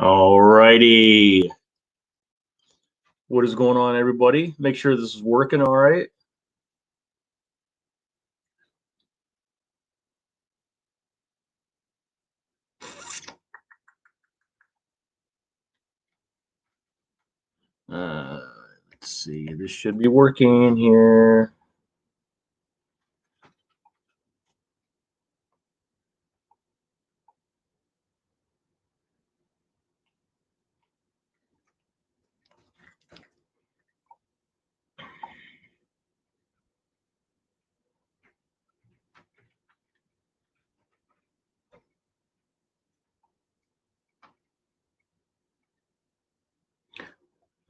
All righty. What is going on, everybody? Make sure this is working all right. Let's see. This should be working here.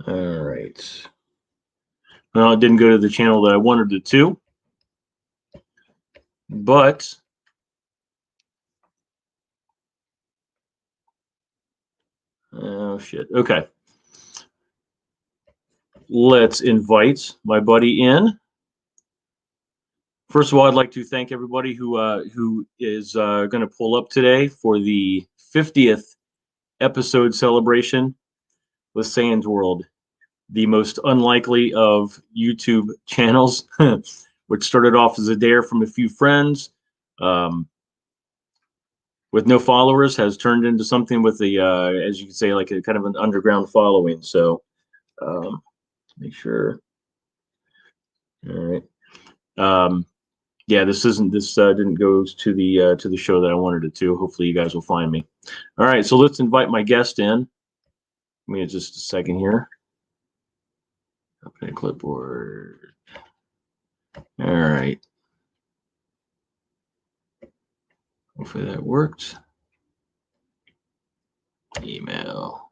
All right. Well, it didn't go to the channel that I wanted it to, but oh shit. Okay. Let's invite my buddy in. First of all, I'd like to thank everybody who is going to pull up today for the 50th episode celebration with SAYNE'S WORLD, the most unlikely of YouTube channels, which started off as a dare from a few friends, with no followers, has turned into something with a, as you could say, like a kind of an underground following. So, make sure. All right. Yeah, this didn't go to the show that I wanted it to. Hopefully, you guys will find me. All right, so let's invite my guest in. Give me just a second here. Open a clipboard. All right. Hopefully that worked. Email.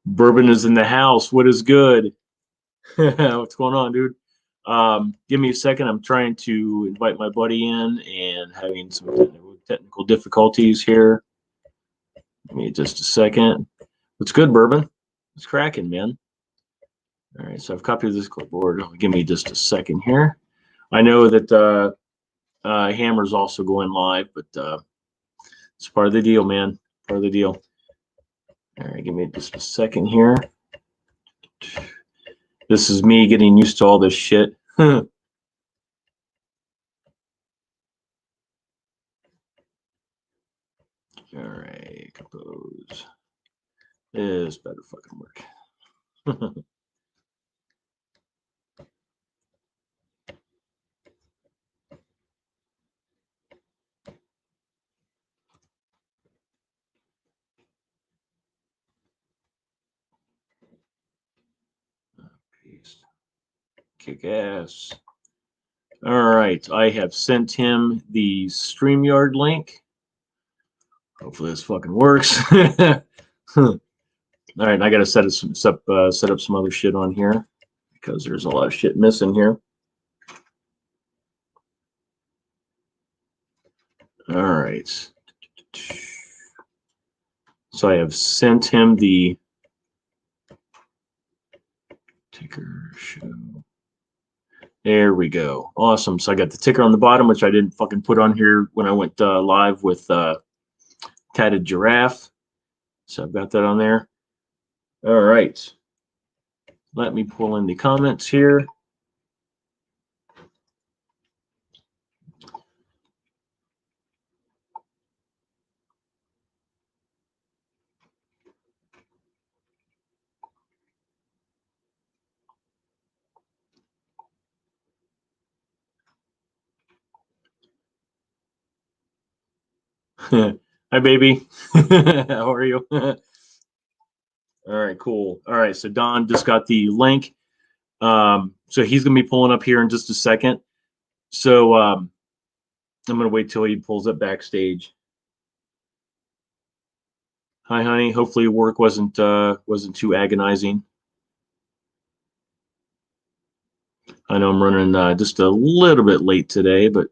Bourbon is in the house. What is good? What's going on, dude? Give me a second. I'm trying to invite my buddy in and having some technical difficulties here. Give me just a second. What's good, Bourbon? It's cracking, man. All right, so I've copied this clipboard. Give me just a second here. I know that Hammer's also going live, but it's part of the deal, man. Part of the deal. All right, give me just a second here. This is me getting used to all this shit. All right, compose. This better fucking work. Kick ass. All right, I have sent him the StreamYard link. Hopefully this fucking works. All right, I got to set up some other shit on here because there's a lot of shit missing here. All right. So I have sent him the ticker show. There we go. Awesome. So I got the ticker on the bottom, which I didn't fucking put on here when I went live with Tatted Giraffe. So I've got that on there. All right. Let me pull in the comments here. Hi, baby. How are you? All right, cool. All right, so Don just got the link. So he's going to be pulling up here in just a second. So I'm going to wait till he pulls up backstage. Hi, honey. Hopefully work wasn't too agonizing. I know I'm running just a little bit late today, but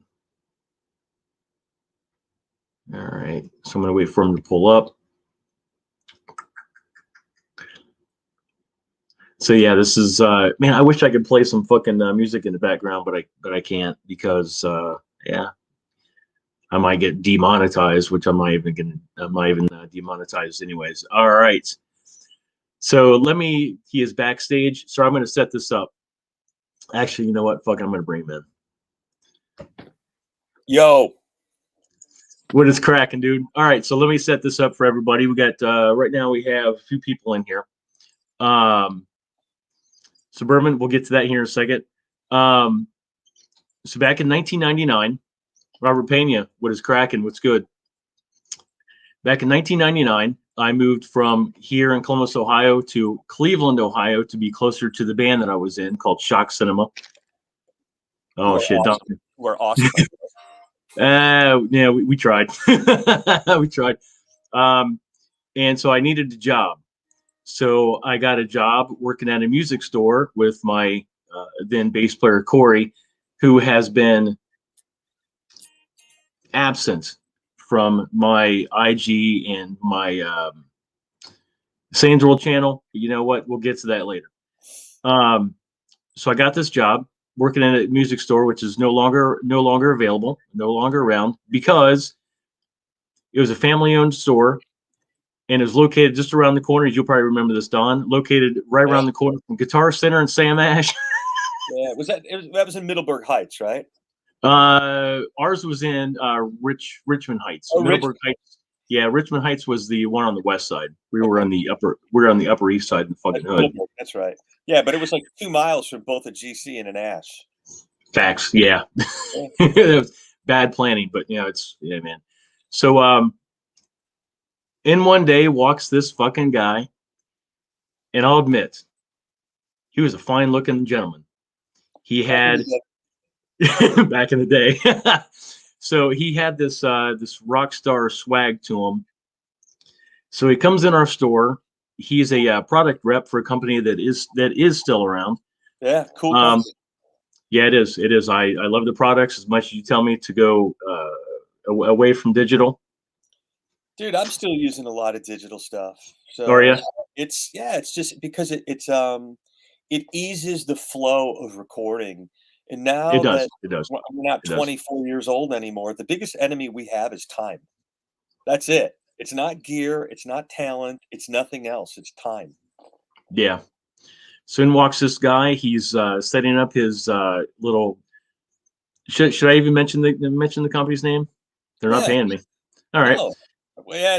all right. So I'm gonna wait for him to pull up. So yeah, this is man. I wish I could play some fucking music in the background, but I can't because yeah, I might get demonetized, which I'm not even demonetized anyways. All right. So he is backstage. So I'm gonna set this up. Actually, you know what? Fuck, I'm gonna bring him in. Yo. What is cracking, dude? All right, so let me set this up for everybody. We got right now we have a few people in here. Suburban, we'll get to that here in a second. So back in 1999, Robert Pena, what is cracking? What's good? Back in 1999, I moved from here in Columbus, Ohio to Cleveland, Ohio to be closer to the band that I was in called Shock Cinema. Oh, shit. Awesome. We're awesome. Yeah, we tried. We tried. And so I needed a job. So I got a job working at a music store with my then bass player, Corey, who has been absent from my IG and my SAYNE'S WORLD channel. You know what? We'll get to that later. So I got this job working in a music store, which is no longer available, no longer around, because it was a family-owned store, and it was located just around the corner. As you'll probably remember this, Don, located right around the corner from Guitar Center and Sam Ash. Yeah, that was in Middleburg Heights, right? Ours was in Richmond Heights. Oh, Middleburg Heights. Yeah, Richmond Heights was the one on the west side. We were on the upper east side in the fucking hood. That's right. Yeah, but it was like 2 miles from both a GC and an Ash. Facts. Yeah. It was bad planning, but yeah, man. So in one day walks this fucking guy, and I'll admit, he was a fine looking gentleman. He had back in the day. So he had this rock star swag to him. So he comes in our store. He's a product rep for a company that is still around. Yeah, cool. Yeah, it is. It is. I love the products as much as you tell me to go away from digital. Dude, I'm still using a lot of digital stuff. So are you? It's just because it eases the flow of recording. And now it does. That it does. we're not 24 years old anymore, the biggest enemy we have is time. That's it. It's not gear. It's not talent. It's nothing else. It's time. Yeah. So in walks this guy. He's setting up his little. Should I even mention the company's name? They're not paying me. All right. No. Well, yeah,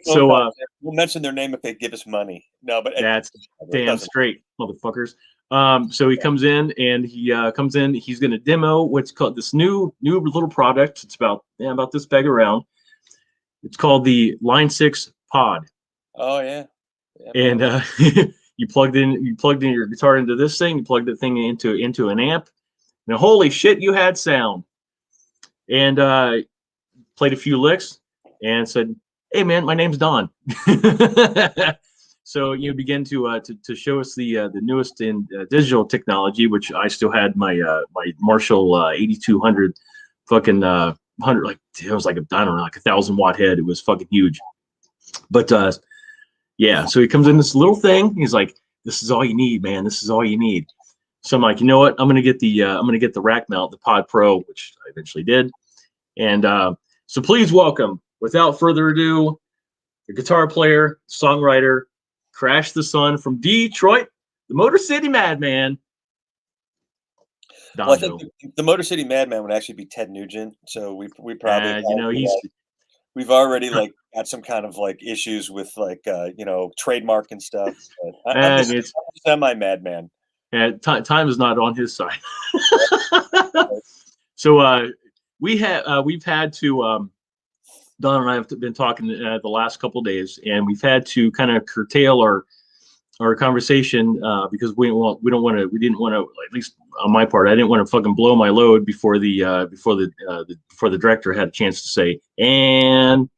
so we'll mention their name if they give us money. No, but that's damn straight, motherfuckers. So he comes in and he's going to demo what's called this new little product. It's about this big around. It's called the Line 6 Pod. Oh yeah. And you plugged in your guitar into this thing. You plugged the thing into an amp. Now, holy shit, you had sound. And played a few licks and said, "Hey man, my name's Don." So you begin to show us the newest in digital technology, which I still had my my Marshall 8200 fucking 100, like it was like I don't know, like 1,000-watt head. It was fucking huge. But yeah, so he comes in this little thing. He's like, "This is all you need, man. This is all you need." So I'm like, you know what? I'm gonna get the rack mount, the Pod Pro, which I eventually did. And so please welcome, without further ado, the guitar player, songwriter, Crash the Sun from Detroit, the Motor City Madman. Well, I think the Motor City Madman would actually be Ted Nugent. So we probably we've already like got some kind of like issues with like trademark and stuff. I'm just semi-madman. Yeah, time is not on his side. So we've had to Don and I have been talking the last couple of days, and we've had to kind of curtail our conversation because we didn't want to, at least on my part, I didn't want to fucking blow my load before the director had a chance to say and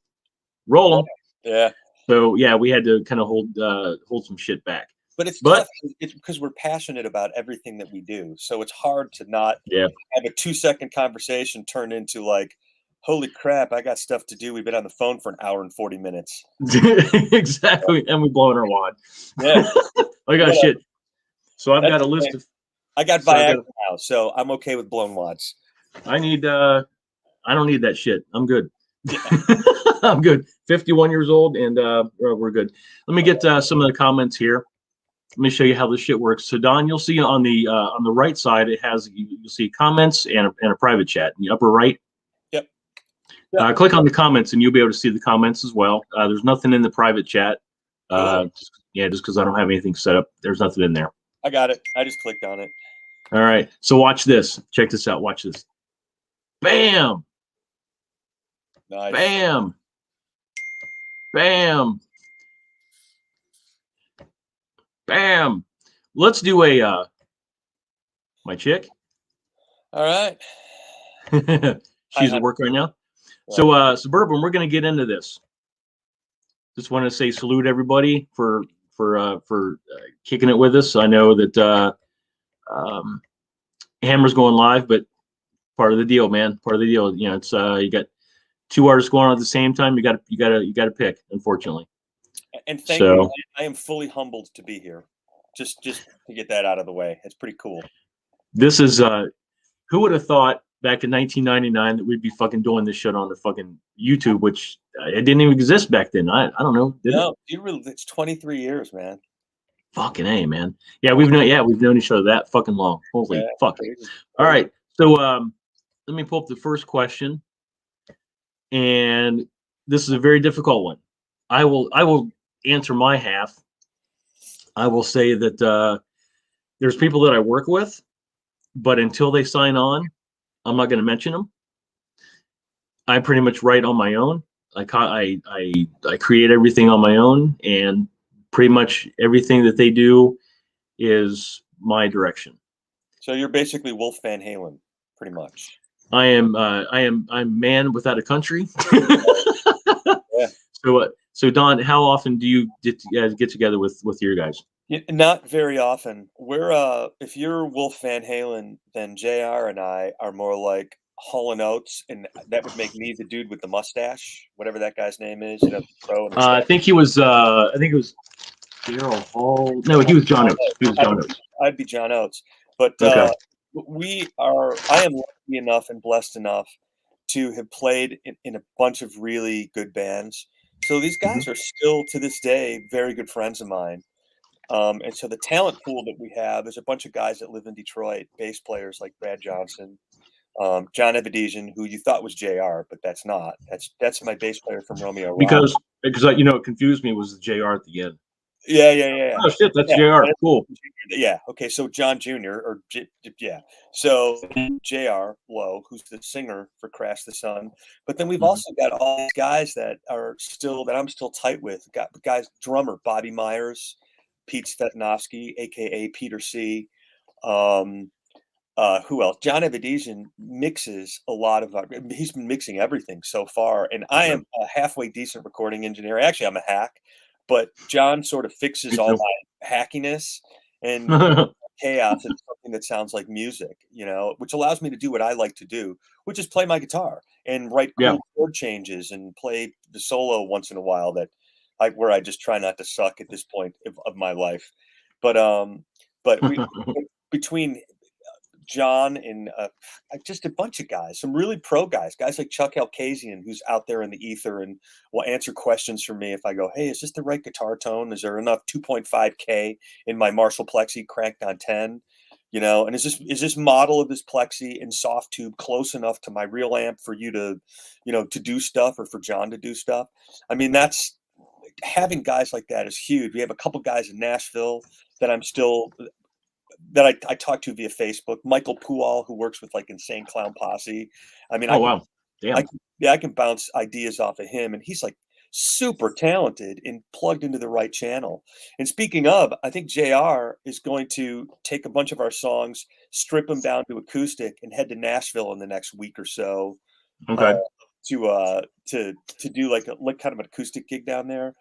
roll them. Yeah. So yeah, we had to kind of hold some shit back. But it's tough. It's because we're passionate about everything that we do. So it's hard to not have a 2-second conversation turn into like, holy crap, I got stuff to do. We've been on the phone for an hour and 40 minutes. Exactly. And we're blowing our wad. Yeah. I got shit. So I've got a list of. I got Viagra now, so I'm okay with blown wads. I don't need that shit. I'm good. I'm good. 51 years old, and we're good. Let me get some of the comments here. Let me show you how this shit works. So Don, you'll see on the right side, it has you'll see comments and a private chat in the upper right. Yep. Click on the comments, and you'll be able to see the comments as well. There's nothing in the private chat. Cool. Just because I don't have anything set up. There's nothing in there. I got it. I just clicked on it. All right. So watch this. Check this out. Watch this. Bam. Nice. Bam. Bam. Bam. Let's do a my chick. All right. She's at work right now. So Suburban, we're going to get into this. Just want to say salute everybody for kicking it with us. I know that Hammer's going live, but part of the deal, man. Part of the deal. You know, it's you got 2 artists going on at the same time. You got to pick, unfortunately. And thank you. I am fully humbled to be here. Just to get that out of the way. It's pretty cool. This is who would have thought back in 1999 that we'd be fucking doing this shit on the fucking YouTube, which it didn't even exist back then. I don't know. It's 23 years, man. Fucking A, man. Yeah, we've known each other that fucking long. Holy fuck. Crazy. All right. So let me pull up the first question. And this is a very difficult one. I will answer my half. I will say that there's people that I work with, but until they sign on, I'm not going to mention them. I pretty much write on my own. I create everything on my own, and pretty much everything that they do is my direction. So you're basically Wolf Van Halen, pretty much. I'm man without a country. Yeah. So Don, how often do you get together with your guys? Not very often. We're if you're Wolf Van Halen, then JR and I are more like Hall & Oates, and that would make me the dude with the mustache, whatever that guy's name is. You know, I think it was Daryl Hall. No, he was John Oates. He was John Oates. I'd be John Oates. But I am lucky enough and blessed enough to have played in a bunch of really good bands. So these guys are still to this day very good friends of mine. And so the talent pool that we have is a bunch of guys that live in Detroit, bass players like Brad Johnson, John Evedesian, who you thought was JR, but that's not. That's my bass player from Romeo. Because it confused me was the JR at the end. Yeah. Oh shit, that's JR. Cool. Yeah. Okay. So John Jr. So JR Lowe, who's the singer for Crash the Sun, but then we've also got all these guys that I'm still tight with. Got guys, drummer Bobby Myers, Pete Stepnowski, aka Peter C. Who else? John Evedesian mixes a lot of. He's been mixing everything so far, and I am a halfway decent recording engineer. Actually, I'm a hack. But John sort of fixes all my hackiness and chaos into something that sounds like music, which allows me to do what I like to do, which is play my guitar and write cool chord changes and play the solo once in a while where I just try not to suck at this point of my life. But between John and just a bunch of guys, some really pro guys like Chuck Alkazian, who's out there in the ether and will answer questions for me if I go, hey, is this the right guitar tone? Is there enough 2.5K in my Marshall Plexi cranked on 10? And is this model of this Plexi in soft tube close enough to my real amp for you to, to do stuff, or for John to do stuff? I mean, that's having guys like that is huge. We have a couple guys in Nashville that I talk to via Facebook. Michael Pual, who works with like Insane Clown Posse. I mean, wow. Damn. I can bounce ideas off of him, and he's like super talented and plugged into the right channel. And speaking of, I think JR is going to take a bunch of our songs, strip them down to acoustic, and head to Nashville in the next week or so. Okay. To do like kind of an acoustic gig down there.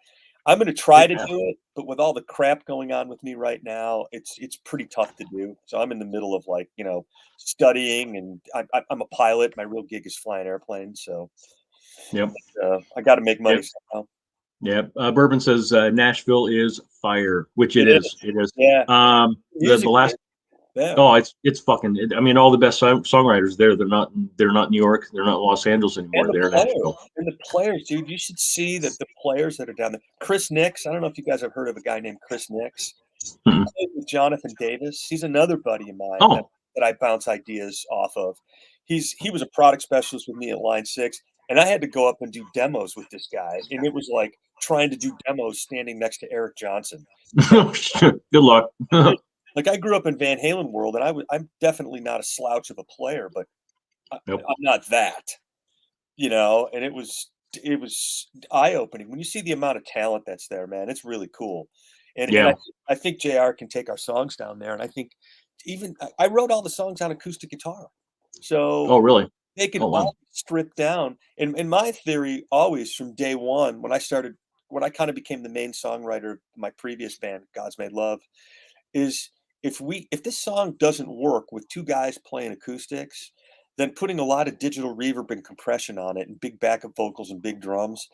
I'm going to try to do it, but with all the crap going on with me right now, it's pretty tough to do. So I'm in the middle of like, studying, and I'm a pilot. My real gig is flying airplanes. So yep. I got to make money somehow. Yep. Bourbon says Nashville is fire, which it is. It is. Yeah. The last. Yeah. Oh, it's fucking. I mean, all the best songwriters there. They're not New York. They're not Los Angeles anymore. They're in Nashville. And the players, dude, you should see the players that are down there. Chris Nix. I don't know if you guys have heard of a guy named Chris Nix. Mm-hmm. With Jonathan Davis. He's another buddy of mine that I bounce ideas off of. He was a product specialist with me at Line 6, and I had to go up and do demos with this guy, and it was like trying to do demos standing next to Eric Johnson. Good luck. Like I grew up in Van Halen world, and I'm definitely not a slouch of a player, but I'm not that, and it was eye-opening when you see the amount of talent that's there, man. It's really cool. And I think JR can take our songs down there, and I think even I wrote all the songs on acoustic guitar, so really? They can all be stripped down. And my theory always from day one, when I kind of became the main songwriter of my previous band, God's Made Love, is if this song doesn't work with two guys playing acoustics, then putting a lot of digital reverb and compression on it and big backup vocals and big drums,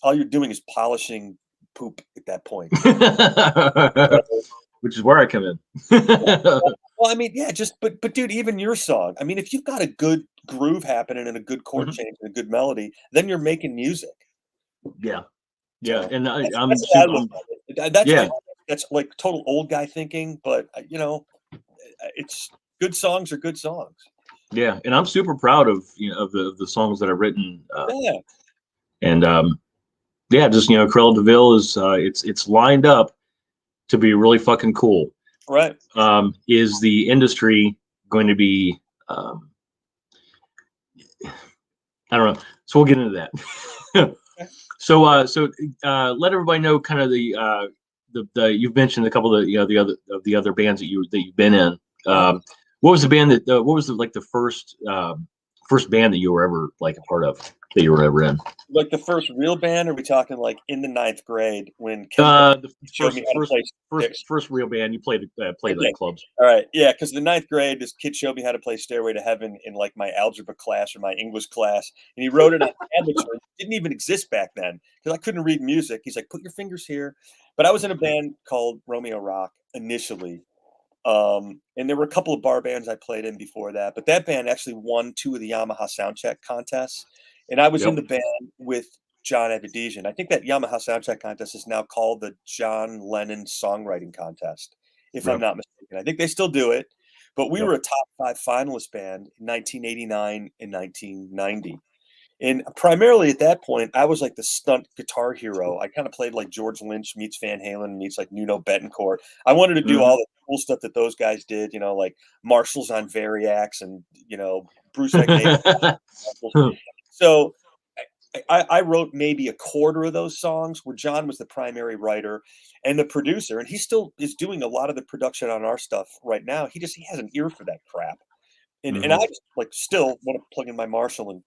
all you're doing is polishing poop at that point. Which is where I come in. Well, I mean, yeah, but dude, even your song, I mean, if you've got a good groove happening and a good chord change and a good melody, then you're making music. Yeah. So, and that's like total old guy thinking, but it's good songs are good songs. Yeah, and I'm super proud of the songs that I've written. And just Cruella de Vil is it's lined up to be really fucking cool. Right. Is the industry going to be? I don't know. So we'll get into that. So let everybody know kind of the you've mentioned a couple of the other bands that you've been in. What was the band what was the first band that you were ever like a part of that you were ever in? Like the first real band, or are we talking like in the 9th grade when the first real band you played like clubs? All right, yeah, because the 9th grade, this kid showed me how to play Stairway to Heaven in like my algebra class or my English class, and he wrote it on tablature. It didn't even exist back then because I couldn't read music. He's like, "Put your fingers here," but I was in a band called Romeo Rock initially. And there were a couple of bar bands I played in before that, but that band actually won 2 of the Yamaha Soundcheck contests. And I was in the band with John Avedisian. I think that Yamaha Soundcheck contest is now called the John Lennon Songwriting Contest, if I'm not mistaken. I think they still do it, but we were a top 5 finalist band in 1989 and 1990. And primarily at that point, I was like the stunt guitar hero. I kind of played like George Lynch meets Van Halen meets like Nuno Bettencourt. I wanted to do all the cool stuff that those guys did, like Marshalls on Variacs and, Bruce Agnew. So I wrote maybe a quarter of those songs where John was the primary writer and the producer. And he still is doing a lot of the production on our stuff right now. He has an ear for that crap. And I just still want to plug in my Marshall and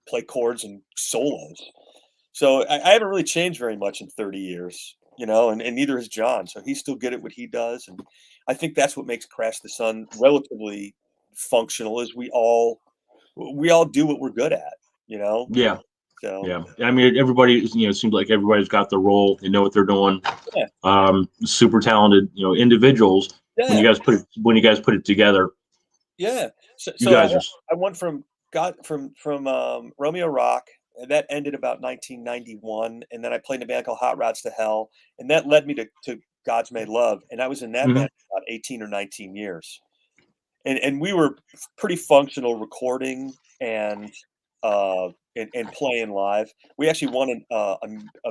play chords and solos. So I haven't really changed very much in 30 years, and neither has John. So he's still good at what he does. And I think that's what makes Crash the Sun relatively functional is we all do what we're good at, Yeah. So yeah. I mean, everybody, it seems like everybody's got their role. They know what they're doing. Yeah. Super talented, individuals. Yeah. When you guys put it together. Yeah. So I went from Romeo Rock, and that ended about 1991, and then I played in a band called Hot Rods to Hell, and that led me to God's Made Love, and I was in that band for about 18 or 19 years, and we were pretty functional recording and playing live. We actually won a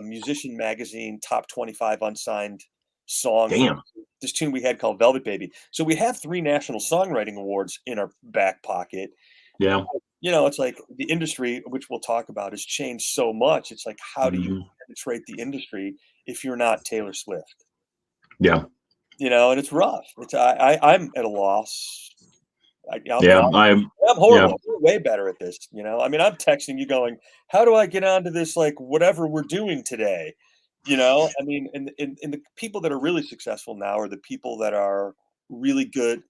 musician magazine top 25 unsigned song. Damn. This tune we had called Velvet Baby. So we have 3 national songwriting awards in our back pocket. Yeah. It's like the industry, which we'll talk about, has changed so much. It's like, how do you penetrate the industry if you're not Taylor Swift? Yeah. And it's rough. I'm at a loss. I'm horrible. We're way better at this. I mean, I'm texting you going, how do I get onto this, like, whatever we're doing today? You know, I mean, and the people that are really successful now are the people that are really good.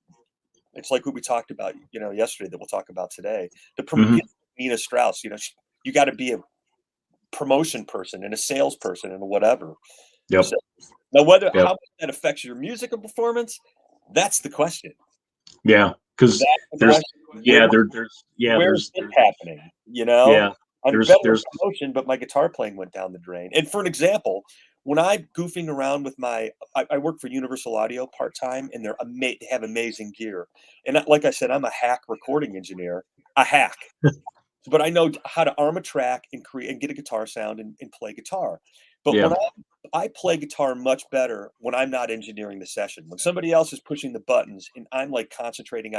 It's like what we talked about, you know, yesterday that we'll talk about today. Nina Strauss, you know, you got to be a promotion person and a salesperson and whatever. Yep. So, now, how much that affects your musical performance, that's the question. Yeah, because there's happening. You know, yeah, I'm better at promotion, but my guitar playing went down the drain. And for an example, when I'm goofing around with I work for Universal Audio part time, and they have amazing gear. And like I said, I'm a hack recording engineer, a hack. But I know how to arm a track and create and get a guitar sound and play guitar. But when I play guitar much better when I'm not engineering the session. When somebody else is pushing the buttons and I'm like concentrating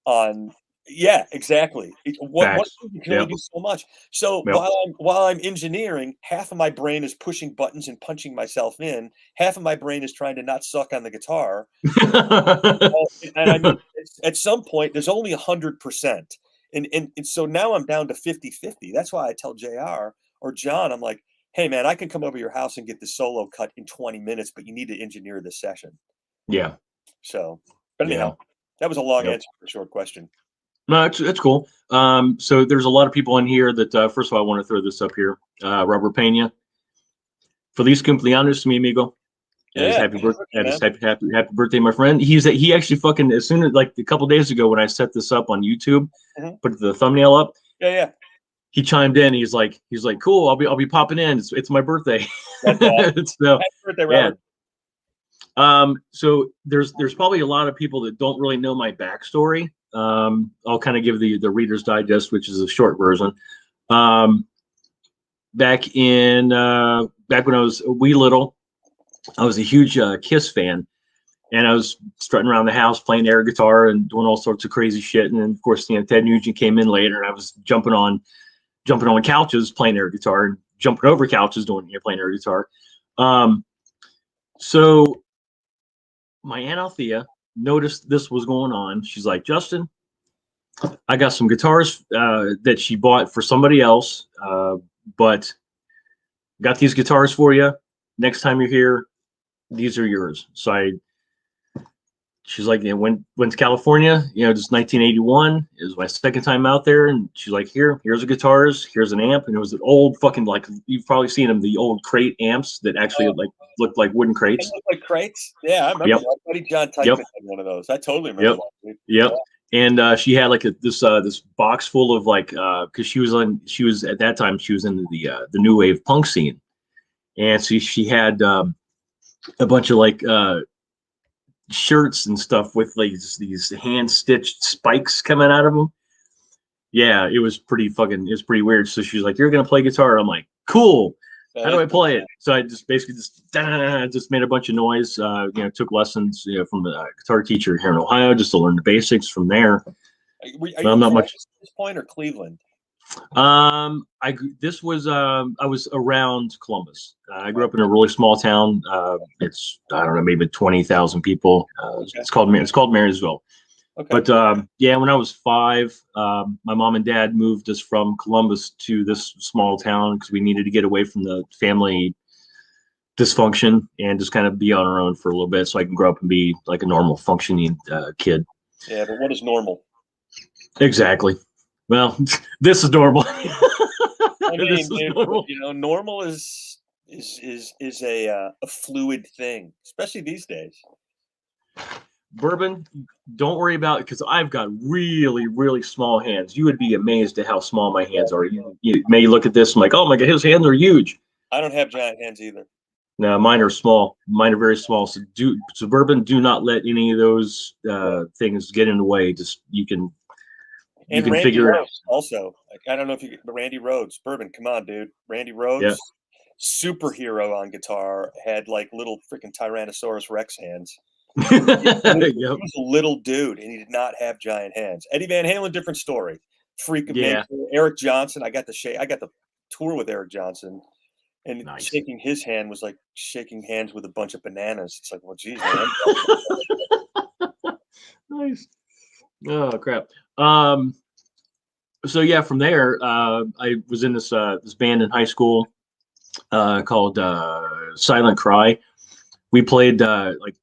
on yeah, exactly. One you can only do so much. So while I'm engineering, half of my brain is pushing buttons and punching myself in. Half of my brain is trying to not suck on the guitar. And I mean, at some point, there's only 100%. And so now I'm down to 50-50. That's why I tell JR or John, I'm like, hey, man, I can come over to your house and get the solo cut in 20 minutes, but you need to engineer this session. Yeah. So, but anyhow, that was a long answer for a short question. No, it's cool. So there's a lot of people in here that, first of all, I want to throw this up here. Robert Pena. Feliz cumpleaños, mi amigo. Yeah, happy birthday, my friend. He actually fucking, as soon as like a couple days ago when I set this up on YouTube, put the thumbnail up. Yeah. He chimed in. He's like, cool. I'll be popping in. It's my birthday. That's awesome. So, happy birthday, Robert. So there's probably a lot of people that don't really know my backstory. I'll kind of give the Reader's Digest, which is a short version. Back when I was wee little, I was a huge Kiss fan, and I was strutting around the house playing air guitar and doing all sorts of crazy shit. And then, of course, Ted Nugent came in later, and I was jumping on couches playing air guitar and jumping over couches playing air guitar. So my Aunt Althea noticed this was going on. She's like, Justin, I got some guitars that she bought for somebody else, but got these guitars for you. Next time you're here, these are yours. So she's like, went to California, just 1981. It was my second time out there. And she's like, here's the guitars, here's an amp. And it was an old fucking, like, you've probably seen them, the old crate amps that actually looked like wooden crates. They look like crates? Yeah, I remember. My buddy John Tyson had one of those. I totally remember that. Yep. And she had like this box full of like, because she was at that time, she was in the new wave punk scene. And so she had a bunch of like shirts and stuff with like these hand stitched spikes coming out of them. Yeah, it was pretty weird. So she was like, "You're gonna play guitar?" I'm like, "Cool. How do I play it?" So I just basically just made a bunch of noise. Took lessons from a guitar teacher here in Ohio just to learn the basics. From there, are you not much. At this point or Cleveland? I was around Columbus. I grew up in a really small town. It's, I don't know, maybe 20,000 people. It's called Marysville. Okay. But when I was 5, my mom and dad moved us from Columbus to this small town because we needed to get away from the family dysfunction and just kind of be on our own for a little bit, so I can grow up and be like a normal functioning kid. Yeah, but what is normal? Exactly. Well, this is normal. I mean, normal is a fluid thing, especially these days. Bourbon, don't worry about it because I've got really, really small hands. You would be amazed at how small my hands are. You may look at this and like, oh my God, his hands are huge. I don't have giant hands either. No, mine are small. Mine are very small. So Bourbon, do not let any of those things get in the way. You can Randy figure Rhodes it out. Also, I don't know if but Randy Rhodes, Bourbon, come on, dude. Randy Rhodes, superhero on guitar, had like little freaking Tyrannosaurus Rex hands. He was a little dude, and he did not have giant hands. Eddie Van Halen, different story. Freak of nature. Eric Johnson, I got the tour with Eric Johnson, and shaking his hand was like shaking hands with a bunch of bananas. It's like, well, geez, man. Nice. Oh crap. So yeah, from there, I was in this band in high school. called Silent Cry. We played like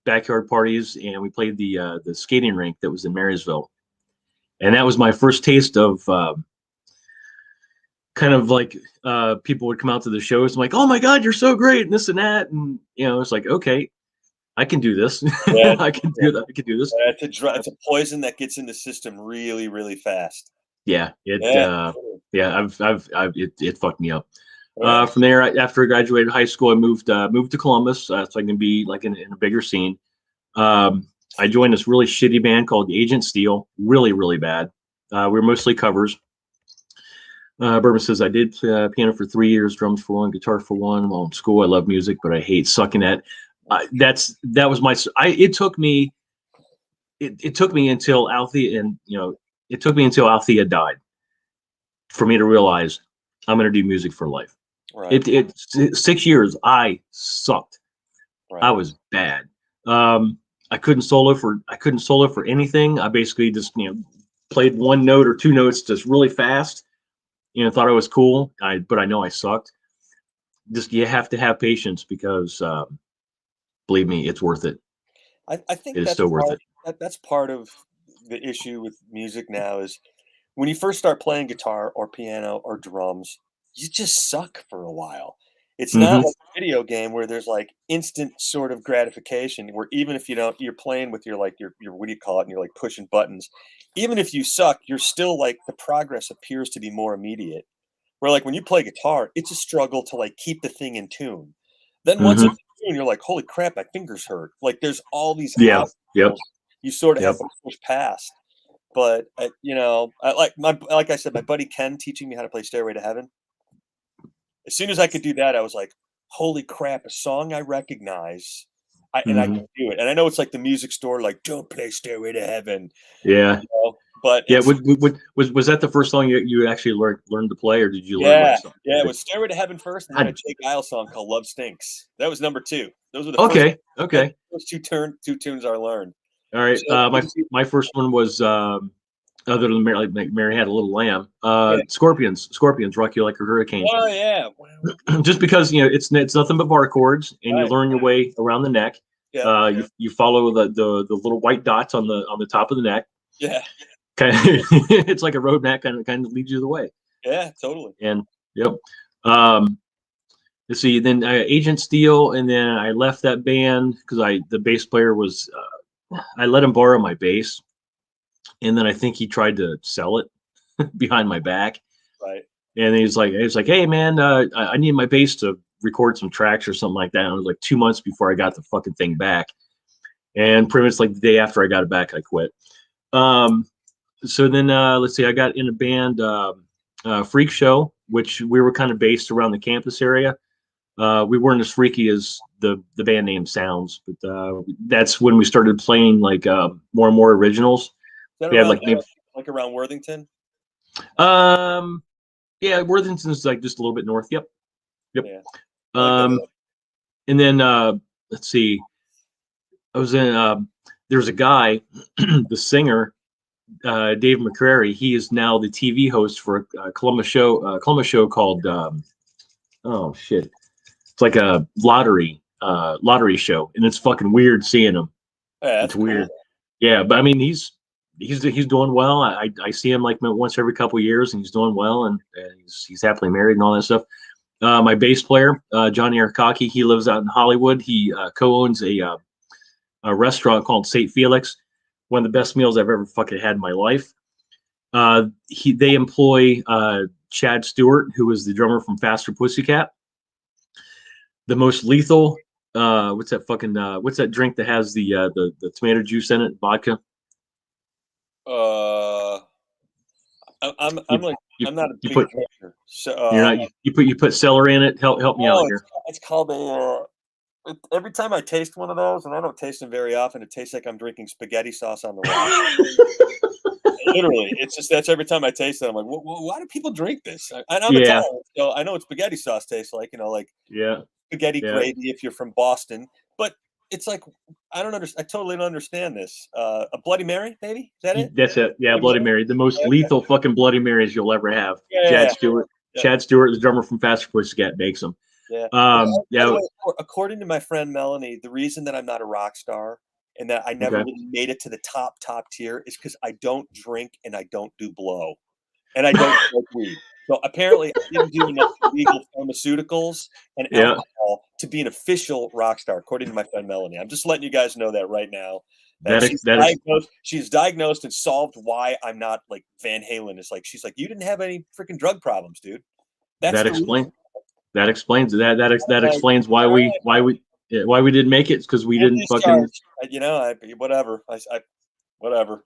backyard parties, and we played the skating rink that was in Marysville, and that was my first taste of kind of like people would come out to the shows. I'm like, oh my god, you're so great, and this and that, and it's like, okay, I can do this. Yeah, I can do that. I can do this. It's a poison that gets in the system really, really fast. Yeah, it fucked me up. Yeah. From there, after I graduated high school, I moved to Columbus, so I can be like in a bigger scene. I joined this really shitty band called Agent Steel. Really, really bad. We were mostly covers. Bourbon says I did piano for 3 years, drums for 1, guitar for 1. Well, in school I love music, but I hate sucking at. That was my. It took me until Althea, and it took me until Althea died for me to realize I'm going to do music for life. Right. 6 years I sucked. Right. I was bad. I couldn't solo for anything. I basically just played one note or two notes just really fast. Thought I was cool. But I know I sucked. Just you have to have patience because believe me, it's worth it. I think it's still worth it. That's part of the issue with music now is when you first start playing guitar or piano or drums, you just suck for a while. It's not like a video game where there's like instant sort of gratification where even if you're playing with your what do you call it? And you're like pushing buttons. Even if you suck, you're still like the progress appears to be more immediate. Where like when you play guitar, it's a struggle to like keep the thing in tune. Then once it's in tune, you're like, holy crap, my fingers hurt. Like there's all these obstacles you sort of have to push past. But like I said, my buddy Ken teaching me how to play Stairway to Heaven. As soon as I could do that, I was like, holy crap, a song I recognize. And I can do it. And I know it's like the music store, like, don't play Stairway to Heaven. Yeah. But yeah, was that the first song you actually learned to play, or did you learn? Yeah, it was Stairway to Heaven first, and then a Jake Giles song called Love Stinks. That was number 2. Those were the first two tunes I learned. All right. So, my first one was other than Mary Had a Little Lamb. Scorpions, Rock You Like a Hurricane. Oh yeah. Just because it's nothing but bar chords, and you learn your way around the neck. Yeah. You follow the little white dots on the top of the neck. Yeah. It's like a road map, kind of leads you the way. Yeah, totally. And let's see. Then Agent Steel, and then I left that band because the bass player was. I let him borrow my bass, and then I think he tried to sell it behind my back. Right. And he's like, hey man, I need my bass to record some tracks or something like that. And it was like 2 months before I got the fucking thing back, and pretty much like the day after I got it back, I quit. So then let's see, I got in a band, Freak Show, which we were kind of based around the campus area. We weren't as freaky as the band name sounds, but that's when we started playing like more and more originals. We had like around Worthington. Yeah, Worthington's like just a little bit north. Yep. Yeah. And then let's see, I was in. There's a guy, the singer. Dave McCrary, he is now the TV host for a Columbus show called oh shit, it's like a lottery show, and it's fucking weird seeing him. Yeah, it's weird. Cool. Yeah, but I mean he's doing well. I see him like once every couple of years, and he's doing well, and he's happily married and all that stuff. My bass player, Johnny Arkaki, he lives out in Hollywood. He co-owns a restaurant called St. Felix. One of the best meals I've ever fucking had in my life. They employ Chad Stewart, who was the drummer from Faster Pussycat. The most lethal. What's that drink that has the tomato juice in it? Vodka. I'm not a big drinker. So you're not. You put celery in it. Help me out here. It's called a. Every time I taste one of those, and I don't taste them very often, it tastes like I'm drinking spaghetti sauce on the rock. Literally, it's just that's every time I taste it, I'm like, why do people drink this? I'm Italian, so I know what spaghetti sauce tastes like. Spaghetti gravy if you're from Boston, but it's like I totally don't understand this. A Bloody Mary, maybe? Is that it? That's it. Yeah, Bloody Mary, the most lethal fucking Bloody Marys you'll ever have. Chad Stewart. Chad Stewart, the drummer from Faster Pussycat, makes them. Yeah. By the way, according to my friend Melanie, the reason that I'm not a rock star and that I never really made it to the top tier is because I don't drink and I don't do blow, and I don't smoke weed. So apparently, I didn't do enough illegal pharmaceuticals and alcohol to be an official rock star, according to my friend Melanie. I'm just letting you guys know that right now. She's diagnosed and solved why I'm not like Van Halen. It's like she's like, you didn't have any freaking drug problems, dude. That explains why we didn't make it, because we didn't fucking whatever. Whatever.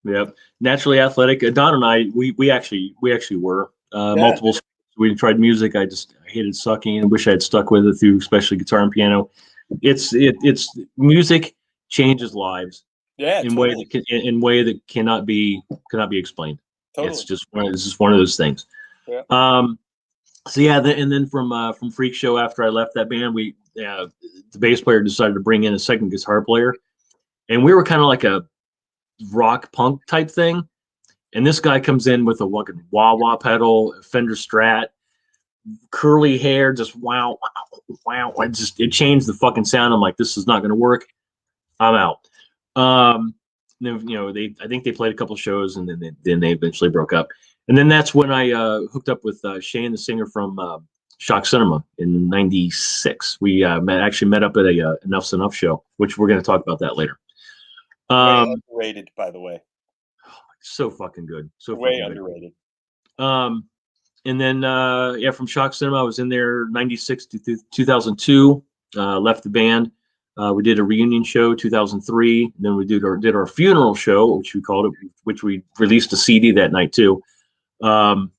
Yep. Naturally athletic. Don and I, we actually were multiple. We tried music. I hated sucking and wish I had stuck with it through, especially guitar and piano. It's music changes lives. Yeah, in way that cannot be explained. Totally. It's just one of those things. Yeah. So yeah, and then from Freak Show, after I left that band, the bass player decided to bring in a second guitar player, and we were kind of like a rock punk type thing. And this guy comes in with a fucking wah-wah pedal, a Fender Strat, curly hair, just wow. It changed the fucking sound. I'm like, this is not going to work. I'm out. I think they played a couple shows, and then they eventually broke up. And then that's when I hooked up with Shane, the singer from Shock Cinema in '96. We met up at a Enough's Enough show, which we're going to talk about that later. Way underrated, by the way. So fucking good. Way underrated. And then from Shock Cinema, I was in there '96 to 2002. Left the band. We did a reunion show 2003. Then we did our funeral show, which we called it, which we released a CD that night too. And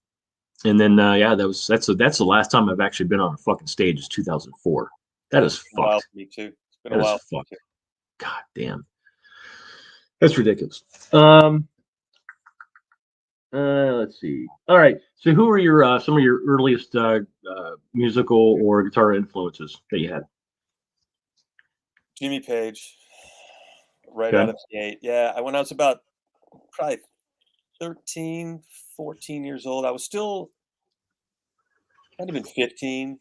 then that's the last time I've actually been on a fucking stage is 2004. That is fucked. Me too. It's been a while. God damn. That's ridiculous. Let's see. All right. So who are your some of your earliest musical or guitar influences that you had? Jimmy Page, right out of the gate. Yeah, when I was about probably 13, 14 years old, I was still, might have been 15,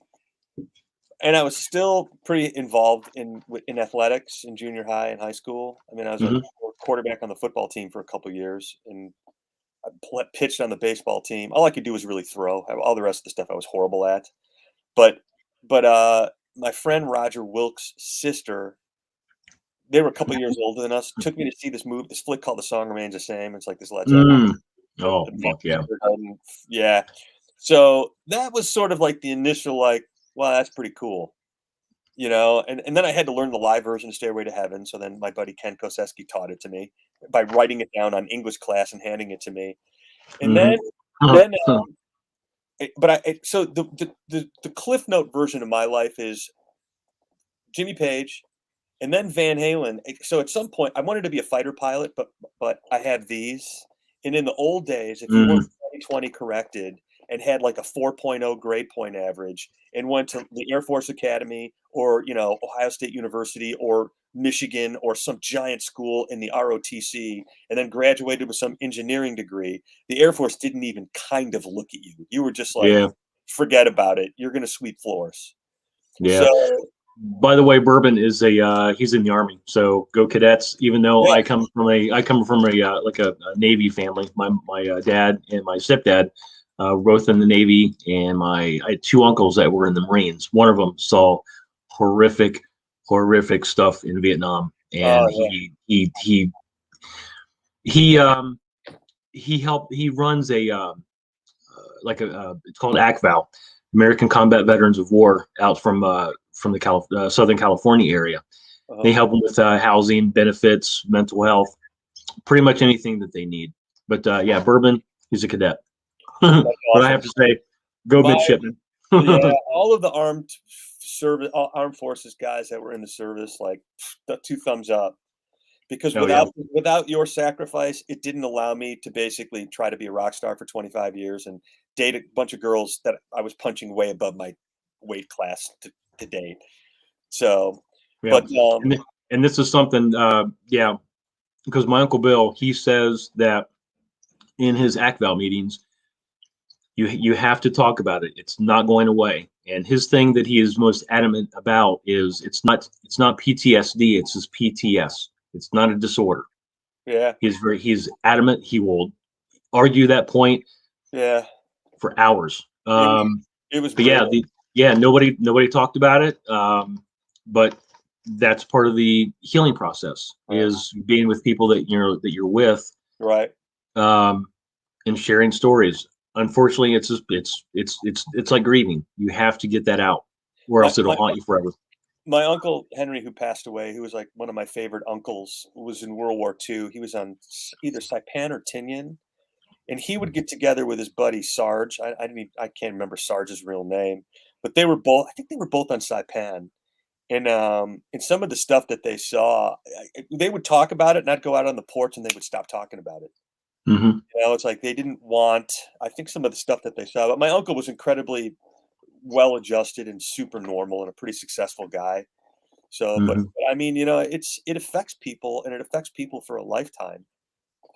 and I was still pretty involved in athletics in junior high and high school. I mean, I was a quarterback on the football team for a couple of years, and I pitched on the baseball team. All I could do was really throw. All the rest of the stuff I was horrible at. But my friend Roger Wilkes' sister, they were a couple of years older than us, took me to see this flick called The Song Remains the Same. It's like this Led Zeppelin. Oh, fuck yeah. Yeah. So that was sort of like the initial, like, wow, that's pretty cool. And then I had to learn the live version of Stairway to Heaven. So then my buddy Ken Koseski taught it to me by writing it down on English class and handing it to me. And so the Cliff Note version of my life is Jimmy Page, and then Van Halen. So at some point, I wanted to be a fighter pilot, but I had these. And in the old days, if you weren't 2020 corrected and had like a 4.0 grade point average and went to the Air Force Academy or Ohio State University or Michigan or some giant school in the ROTC, and then graduated with some engineering degree, the Air Force didn't even kind of look at you. You were just like, forget about it. You're going to sweep floors. Yeah. So, by the way, Bourbon is he's in the Army, so go Cadets. Even though I come from a Navy family, my dad and my stepdad both in the Navy, and I had two uncles that were in the Marines. One of them saw horrific stuff in Vietnam, and he runs it's called ACVAL, American Combat Veterans of War, out from the Southern California area. They help them with housing, benefits, mental health, pretty much anything that they need. But Bourbon, he's a cadet. Awesome. But I have to say, go midshipman. All of the armed forces guys that were in the service, like, two thumbs up. Because without your sacrifice, it didn't allow me to basically try to be a rock star for 25 years and date a bunch of girls that I was punching way above my weight class to date. So, but and this is something, because my Uncle Bill, he says that in his ACVAL meetings, You have to talk about it. It's not going away. And his thing that he is most adamant about is it's not PTSD. It's just PTS. It's not a disorder. Yeah. He's adamant. He will argue that point. Yeah. For hours. It was. But nobody talked about it. But that's part of the healing process, is being with people that you're with, right? And sharing stories. Unfortunately, it's like grieving. You have to get that out, or else it'll haunt you forever. My uncle Henry, who passed away, who was like one of my favorite uncles, was in World War II. He was on either Saipan or Tinian, and he would get together with his buddy Sarge. I can't remember Sarge's real name, but they were both. I think they were both on Saipan. And some of the stuff that they saw, they would talk about it, and I'd go out on the porch, and they would stop talking about it. Mm-hmm. It's like they didn't want, I think, some of the stuff that they saw. But my uncle was incredibly well-adjusted and super normal and a pretty successful guy. So, but I mean, it affects people, and it affects people for a lifetime.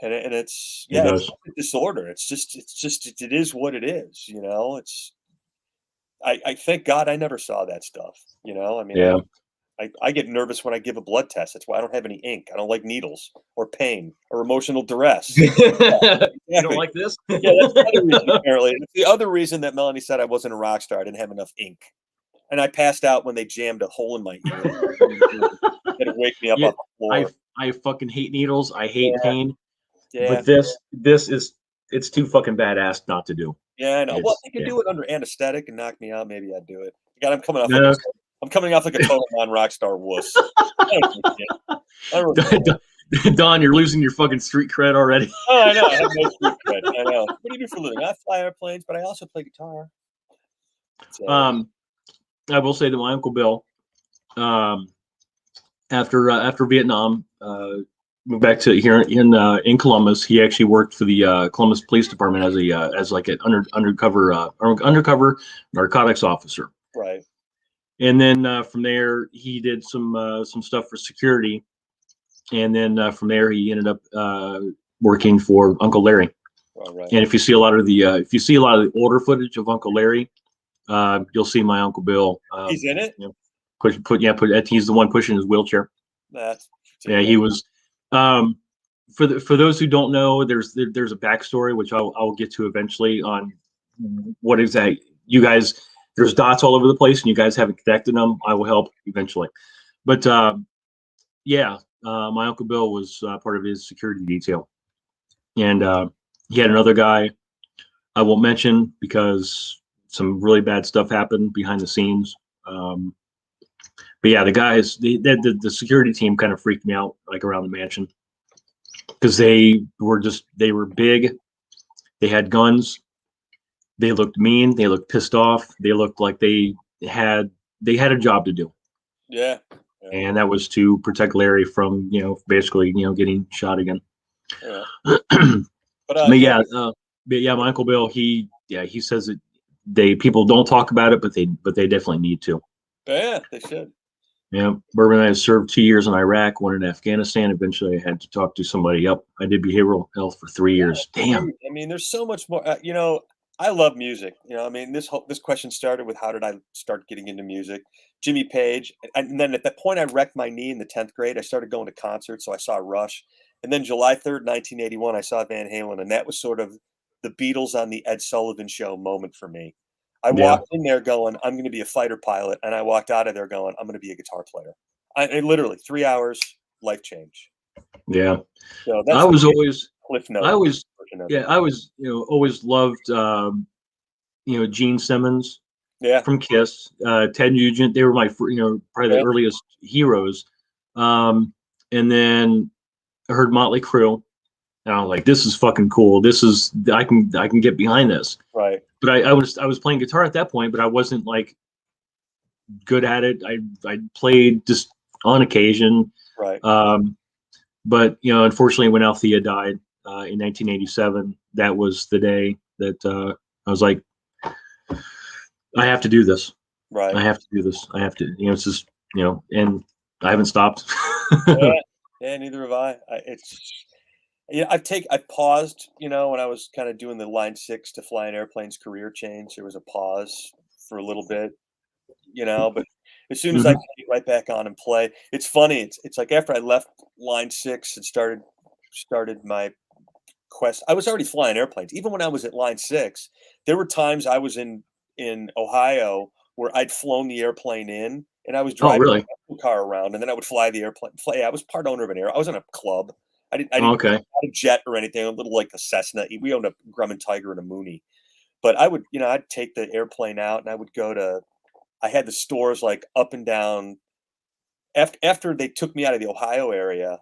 And it's it's a disorder. It is what it is. It's. I thank God I never saw that stuff. I mean, I get nervous when I give a blood test. That's why I don't have any ink. I don't like needles or pain or emotional duress. You don't like this? Yeah, that's the other reason, apparently. It's the other reason that Melanie said I wasn't a rock star. I didn't have enough ink. And I passed out when they jammed a hole in my ear. It'd wake me up off the floor. I fucking hate needles. I hate pain. Yeah. But it's too fucking badass not to do. Yeah, I know. Well, they could do it under anesthetic and knock me out. Maybe I'd do it. God, I'm coming off like a total non-rock star wuss. Don, you're losing your fucking street cred already. Oh, I know. I have no street cred. I know. What do you do for a living? I fly airplanes, but I also play guitar. So. I will say that my Uncle Bill, after Vietnam, moved back to here in Columbus. He actually worked for the Columbus Police Department as like an undercover narcotics officer. Right. And then from there, he did some stuff for security, and then from there, he ended up working for Uncle Larry. Oh, right. And if you see a lot of the older footage of Uncle Larry, you'll see my Uncle Bill. He's in it. He's the one pushing his wheelchair. He was. For those who don't know, there's a backstory which I'll get to eventually on what exactly you guys. There's dots all over the place, and you guys haven't connected them. I will help eventually, but my Uncle Bill was part of his security detail, and he had another guy I won't mention because some really bad stuff happened behind the scenes. But yeah, the guys, the security team kind of freaked me out, like around the mansion, because they were big, they had guns, they looked mean, they looked pissed off, they looked like they had a job to do. Yeah. And that was to protect Larry from basically getting shot again. Yeah. But my Uncle Bill, he says that people don't talk about it, but they definitely need to. Yeah, they should. Yeah, Bourbon and I served 2 years in Iraq, 1 in Afghanistan. Eventually, I had to talk to somebody. Yep, I did behavioral health for 3 years. Damn. I mean, there's so much more. I love music. I mean, this question started with how did I start getting into music? Jimmy Page, and then at that point, I wrecked my knee in the 10th grade. I started going to concerts, so I saw Rush, and then July 3rd, 1981, I saw Van Halen, and that was sort of the Beatles on the Ed Sullivan Show moment for me. I walked in there going, I'm going to be a fighter pilot. And I walked out of there going, I'm going to be a guitar player. I literally 3 hours, life change. Yeah. So that's Cliff Note. I always loved, Gene Simmons from Kiss, Ted Nugent. They were my, probably the earliest heroes. And then I heard Motley Crue. And I was like, this is fucking cool. I can get behind this. Right. But I was playing guitar at that point, but I wasn't like good at it. I played just on occasion. Right. But unfortunately, when Althea died in 1987, that was the day that I was like, I have to do this. Right. I have to do this. I have to. It's just and I haven't stopped. Yeah, neither have I. Yeah, I paused, when I was kind of doing the Line 6 to Flying Airplanes career change. There was a pause for a little bit, but as soon as I Hmm. could get right back on and play, it's funny. It's like after I left Line 6 and started my quest. I was already flying airplanes. Even when I was at Line 6, there were times I was in Ohio where I'd flown the airplane in and I was Oh, driving really? the car around, and then I would fly the airplane. I was part owner of an air. I was in a club. I Oh, didn't okay. have a jet or anything. A little like a Cessna. We owned a Grumman Tiger and a Mooney. But I would, I'd take the airplane out and I would go to. I had the stores like up and down. After they took me out of the Ohio area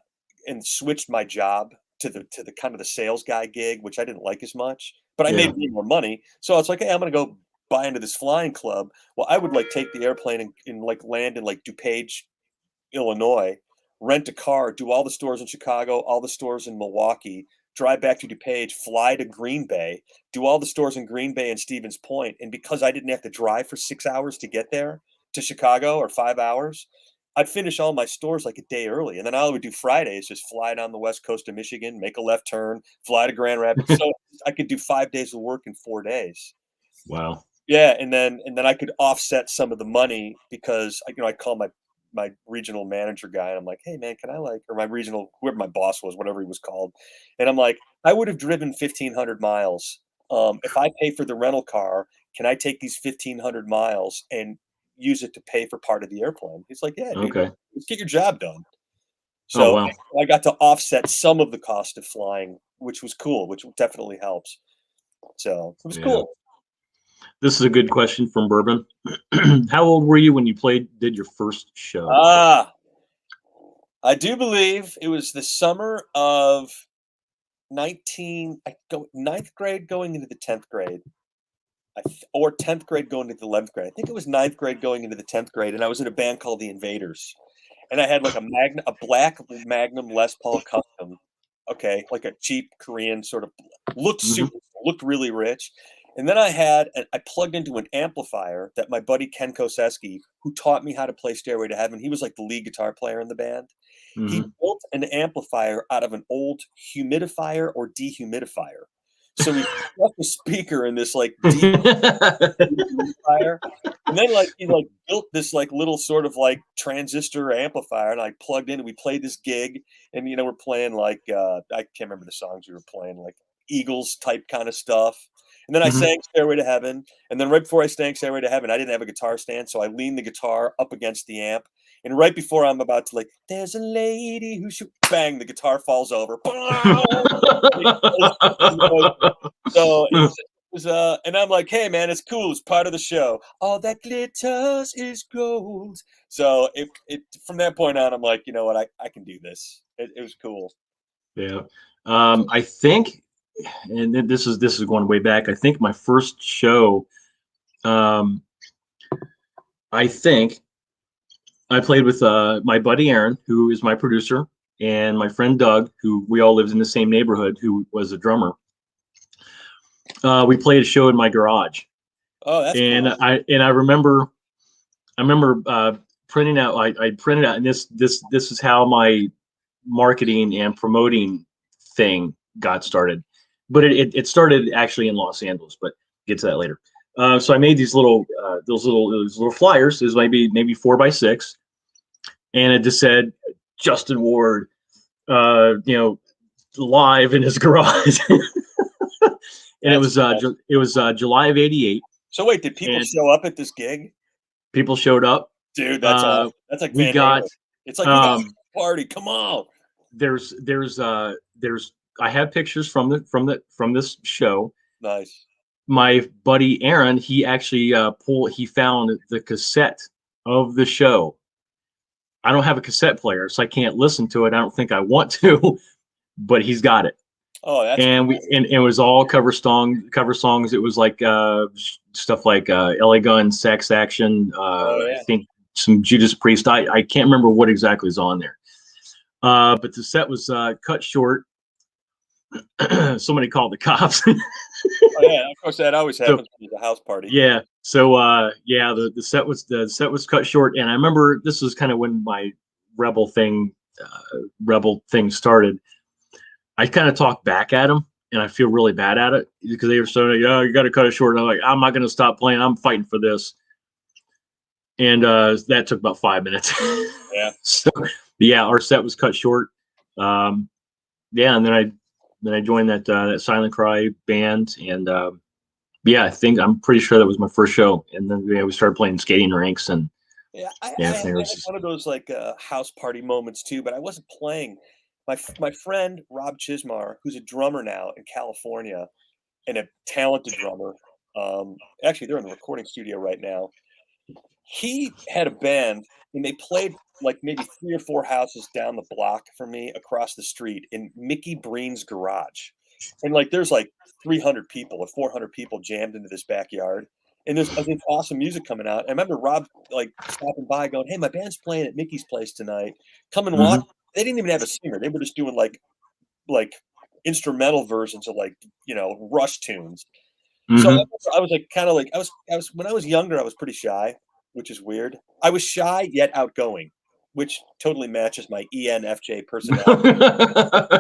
and switched my job to the kind of the sales guy gig, which I didn't like as much, but I Yeah. made way more money. So I was like, hey, I'm gonna go buy into this flying club. Well, I would like take the airplane and like land in like DuPage, Illinois, rent a car, do all the stores in Chicago, all the stores in Milwaukee, drive back to DuPage, fly to Green Bay, do all the stores in Green Bay and Stevens Point. And because I didn't have to drive for 6 hours to get there to Chicago or 5 hours, I'd finish all my stores like a day early. And then all I would do Friday is just fly down the west coast of Michigan, make a left turn, fly to Grand Rapids. So I could do 5 days of work in 4 days. Wow. Yeah, and then I could offset some of the money because I call my regional manager guy and I'm like, hey man, can I or my regional whoever my boss was, whatever he was called, and I'm like, I would have driven 1,500 miles. If I pay for the rental car, can I take these 1,500 miles and use it to pay for part of the airplane? He's like, yeah, dude, Okay. let's get your job done. Oh, So wow. I got to offset some of the cost of flying, which was cool, which definitely helps. So it was Yeah. cool. This is a good question from Bourbon. How old were you when you did your first show? Ah, I do believe it was the summer of ninth grade going into the 10th grade. Or 10th grade going into the 11th grade. I think it was ninth grade going into the 10th grade, and I was in a band called the Invaders. And I had like a black Magnum Les Paul Custom. Okay, like a cheap Korean sort of Hmm. looked really rich. And then I plugged into an amplifier that my buddy Ken Koseski, who taught me how to play Stairway to Heaven, he was like the lead guitar player in the band. He Hmm. built an amplifier out of an old humidifier or dehumidifier. So he stuck a speaker in this like dehumidifier, and then like he like built this like little sort of like transistor amplifier, and I plugged in and we played this gig, and we're playing like I can't remember the songs we were playing, like Eagles type kind of stuff. And then I Hmm. sang Stairway to Heaven, and then right before I sang Stairway to Heaven, I didn't have a guitar stand, so I leaned the guitar up against the amp. And right before I'm about to like, there's a lady who should bang, the guitar falls over. So and I'm like, hey man, it's cool. It's part of the show. All that glitters is gold. So it from that point on, I'm like, you know what, I can do this. It was cool. Yeah. I think, and this is going way back. I think my first show, um, I think I played with my buddy Aaron, who is my producer, and my friend Doug, who we all lived in the same neighborhood, who was a drummer. We played a show in my garage, Oh, that's and cool. I remember printing out. I printed out, and this is how my marketing and promoting thing got started. But it started actually in Los Angeles, but get to that later. So I made these little flyers. It was maybe 4x6, and it just said Justin Ward, live in his garage. And it was July of '88, So wait, did people and show up at this gig? people showed up. Dude, that's awesome. That's like We Van got Halen. It's like, you guys um, party, come on. there's I have pictures from this show. Nice. My buddy Aaron, he actually he found the cassette of the show. I don't have a cassette player, so I can't listen to it. I don't think I want to, but he's got it. Oh, that's And cool. it was all cover songs. It was like stuff like LA Gun, Sex Action. Oh I yeah. think some Judas Priest. I can't remember what exactly is on there. But the set was cut short. Somebody called the cops. Oh yeah, of course that always So happens at the house party. yeah, so yeah, the set was cut short, and I remember this was kind of when my rebel thing started. I kind of talked back at them, and I feel really bad at it because they were saying, "Yeah, you got to cut it short." And I'm like, "I'm not going to stop playing. I'm fighting for this." And that took about 5 minutes. Yeah. So yeah, our set was cut short. Yeah, and then I joined that Silent Cry band, and yeah, I'm pretty sure that was my first show. And then we started playing skating rinks, and yeah, I yeah, had one of those like house party moments too, but I wasn't playing. My friend Rob Chismar, who's a drummer now in California and a talented drummer. Actually, they're in the recording studio right now. He had a band and they played like maybe 3 or 4 houses down the block from me across the street in Mickey Breen's garage. And like there's like 300 people or 400 people jammed into this backyard. And there's awesome music coming out. I remember Rob like stopping by going, "Hey, my band's playing at Mickey's place tonight. Come and watch." They didn't even have a singer. They were just doing like instrumental versions of like, Rush tunes. So I was like kind of like I was when I was younger, I was pretty shy, which is weird. I was shy yet outgoing, which totally matches my ENFJ personality.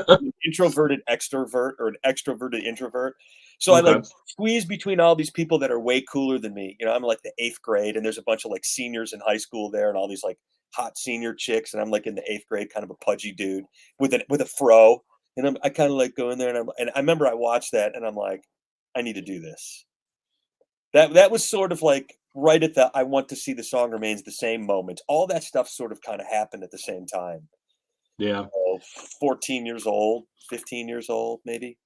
An introverted extrovert or an extroverted introvert. So I like squeeze between all these people that are way cooler than me. I'm like the 8th grade, and there's a bunch of like seniors in high school there, and all these like hot senior chicks, and I'm like in the 8th grade, kind of a pudgy dude with a fro, and I kind of like go in there, and I remember I watched that, and I'm like, I need to do this. That was sort of like right at the I want to see the song remains the same moment. All that stuff sort of kind of happened at the same time. Yeah. 14 years old, 15 years old, maybe.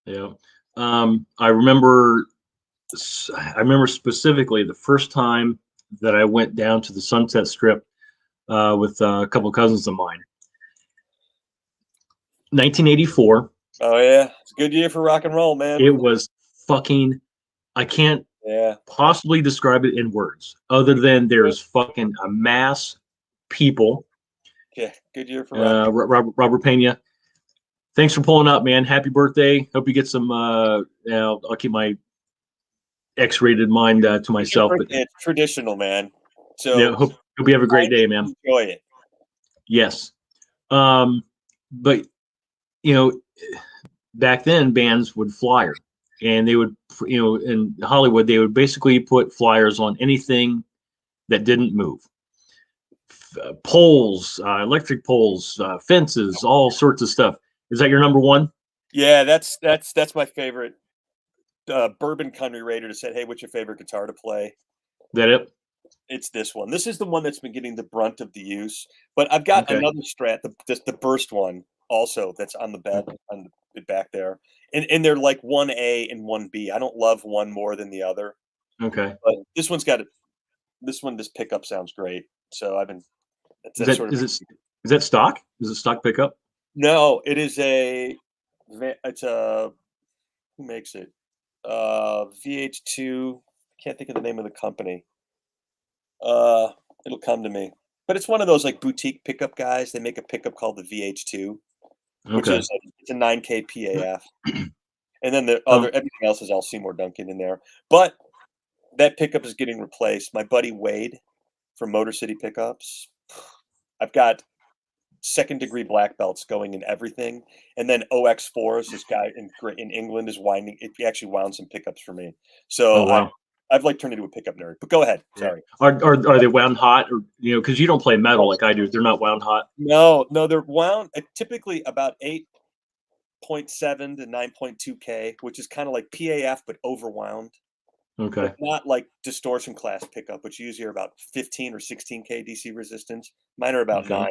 Yeah. I remember specifically the first time that I went down to the Sunset Strip with a couple of cousins of mine. 1984. Oh yeah, it's a good year for rock and roll, man. It was fucking. I can't possibly describe it in words other than there's fucking a mass people. Yeah, good year for rock. Robert Pena. Thanks for pulling up, man. Happy birthday. Hope you get some. I'll keep my X-rated mind to myself. But it's traditional, man. So yeah, hope you have a great day, man. Enjoy it. Yes. But back then bands would flyer, and they would, in Hollywood, they would basically put flyers on anything that didn't move. Poles, electric poles, fences, all sorts of stuff. Is that your number one? Yeah, that's my favorite. Bourbon Country Raider said, "Hey, what's your favorite guitar to play?" That it? It's this one. This is the one that's been getting the brunt of the use. But I've got another Strat, the burst one, also that's on the bed on the back there, and they're like 1A and 1B. I don't love one more than the other. Okay. But this one's got this pickup sounds great. So I've been. Is that stock? Is it stock pickup? No, it is it's a who makes it? VH2. I can't think of the name of the company. It'll come to me. But it's one of those like boutique pickup guys. They make a pickup called the VH2, which is it's a 9K PAF. And then the everything else is all Seymour Duncan in there. But that pickup is getting replaced. My buddy Wade from Motor City Pickups. I've got 2nd degree black belts going in everything, and then OX4s. This guy in England is winding. He actually wound some pickups for me. So I've like turned into a pickup nerd. But go ahead. Sorry. Are they wound hot, or because you don't play metal like I do? They're not wound hot. No, they're wound typically about 8.7 to 9.2K, which is kind of like PAF but overwound. Okay. But not like distortion class pickup, which usually are about 15 or 16K DC resistance. Mine are about 9.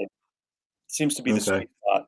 Seems to be the sweet spot.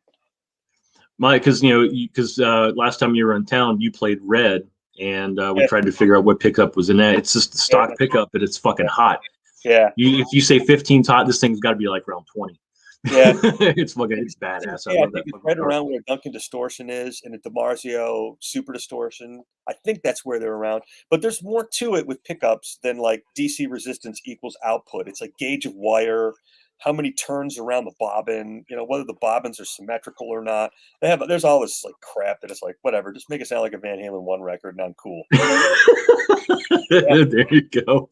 Because last time you were in town, you played Red, and we tried to figure out what pickup was in that. It's just a stock pickup, but it's fucking hot. Yeah. If you say 15's hot, this thing's got to be like around 20. Yeah. It's badass. Yeah, I love that. It's right around where Duncan Distortion is, and a DiMarzio Super Distortion. I think that's where they're around. But there's more to it with pickups than like DC resistance equals output. It's like gauge of wire, how many turns around the bobbin, whether the bobbins are symmetrical or not. There's all this like crap that it's like, whatever, just make it sound like a Van Halen 1 record and I'm cool. There you go.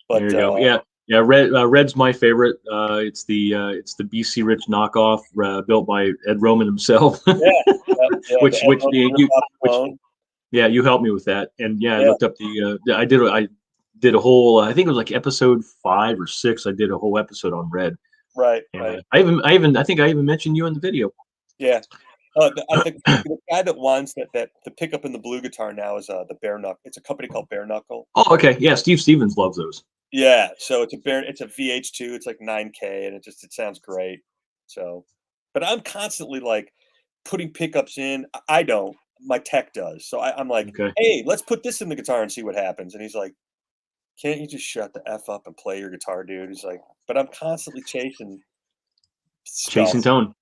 But, there you go. Yeah. Yeah, Red's my favorite. It's the BC Rich knockoff built by Ed Roman himself. Which yeah, you helped me with that, and yeah, I looked up I did a whole I think it was like episode 5 or 6. I did a whole episode on Red. Right. I think I even mentioned you in the video. Yeah. The guy that wants that the pickup in the blue guitar now is the Bare Knuckle. It's a company called Bare Knuckle. Oh, okay. Yeah, Steve Stevens loves those. Yeah, so it's a VH2. It's like 9K, and it sounds great. So, but I'm constantly like putting pickups in. I don't. My tech does. So I'm like, hey, let's put this in the guitar and see what happens. And he's like, can't you just shut the F up and play your guitar, dude? He's like, but I'm constantly chasing tone.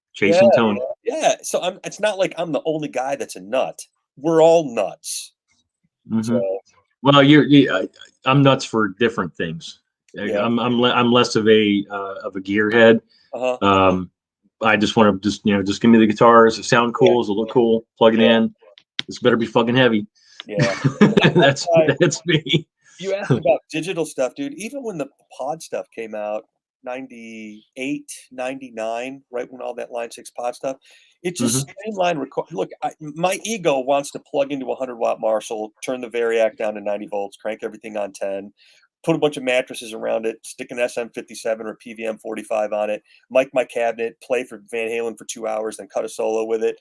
Yeah. So it's not like I'm the only guy that's a nut. We're all nuts. Mm-hmm. So, well, I'm nuts for different things. Yeah. I'm less of a gearhead. I just want to just give me the guitars. Does it sound cool? Does it look cool? Plug it in. This better be fucking heavy. Yeah. that's me. You asked about digital stuff, dude. Even when the pod stuff came out, 98, 99, right when all that Line 6 pod stuff, it just streamlined record. Look, my ego wants to plug into a 100-watt Marshall, turn the Variac down to 90 volts, crank everything on 10, put a bunch of mattresses around it, stick an SM57 or PVM 45 on it, mic my cabinet, play for Van Halen for 2 hours, then cut a solo with it.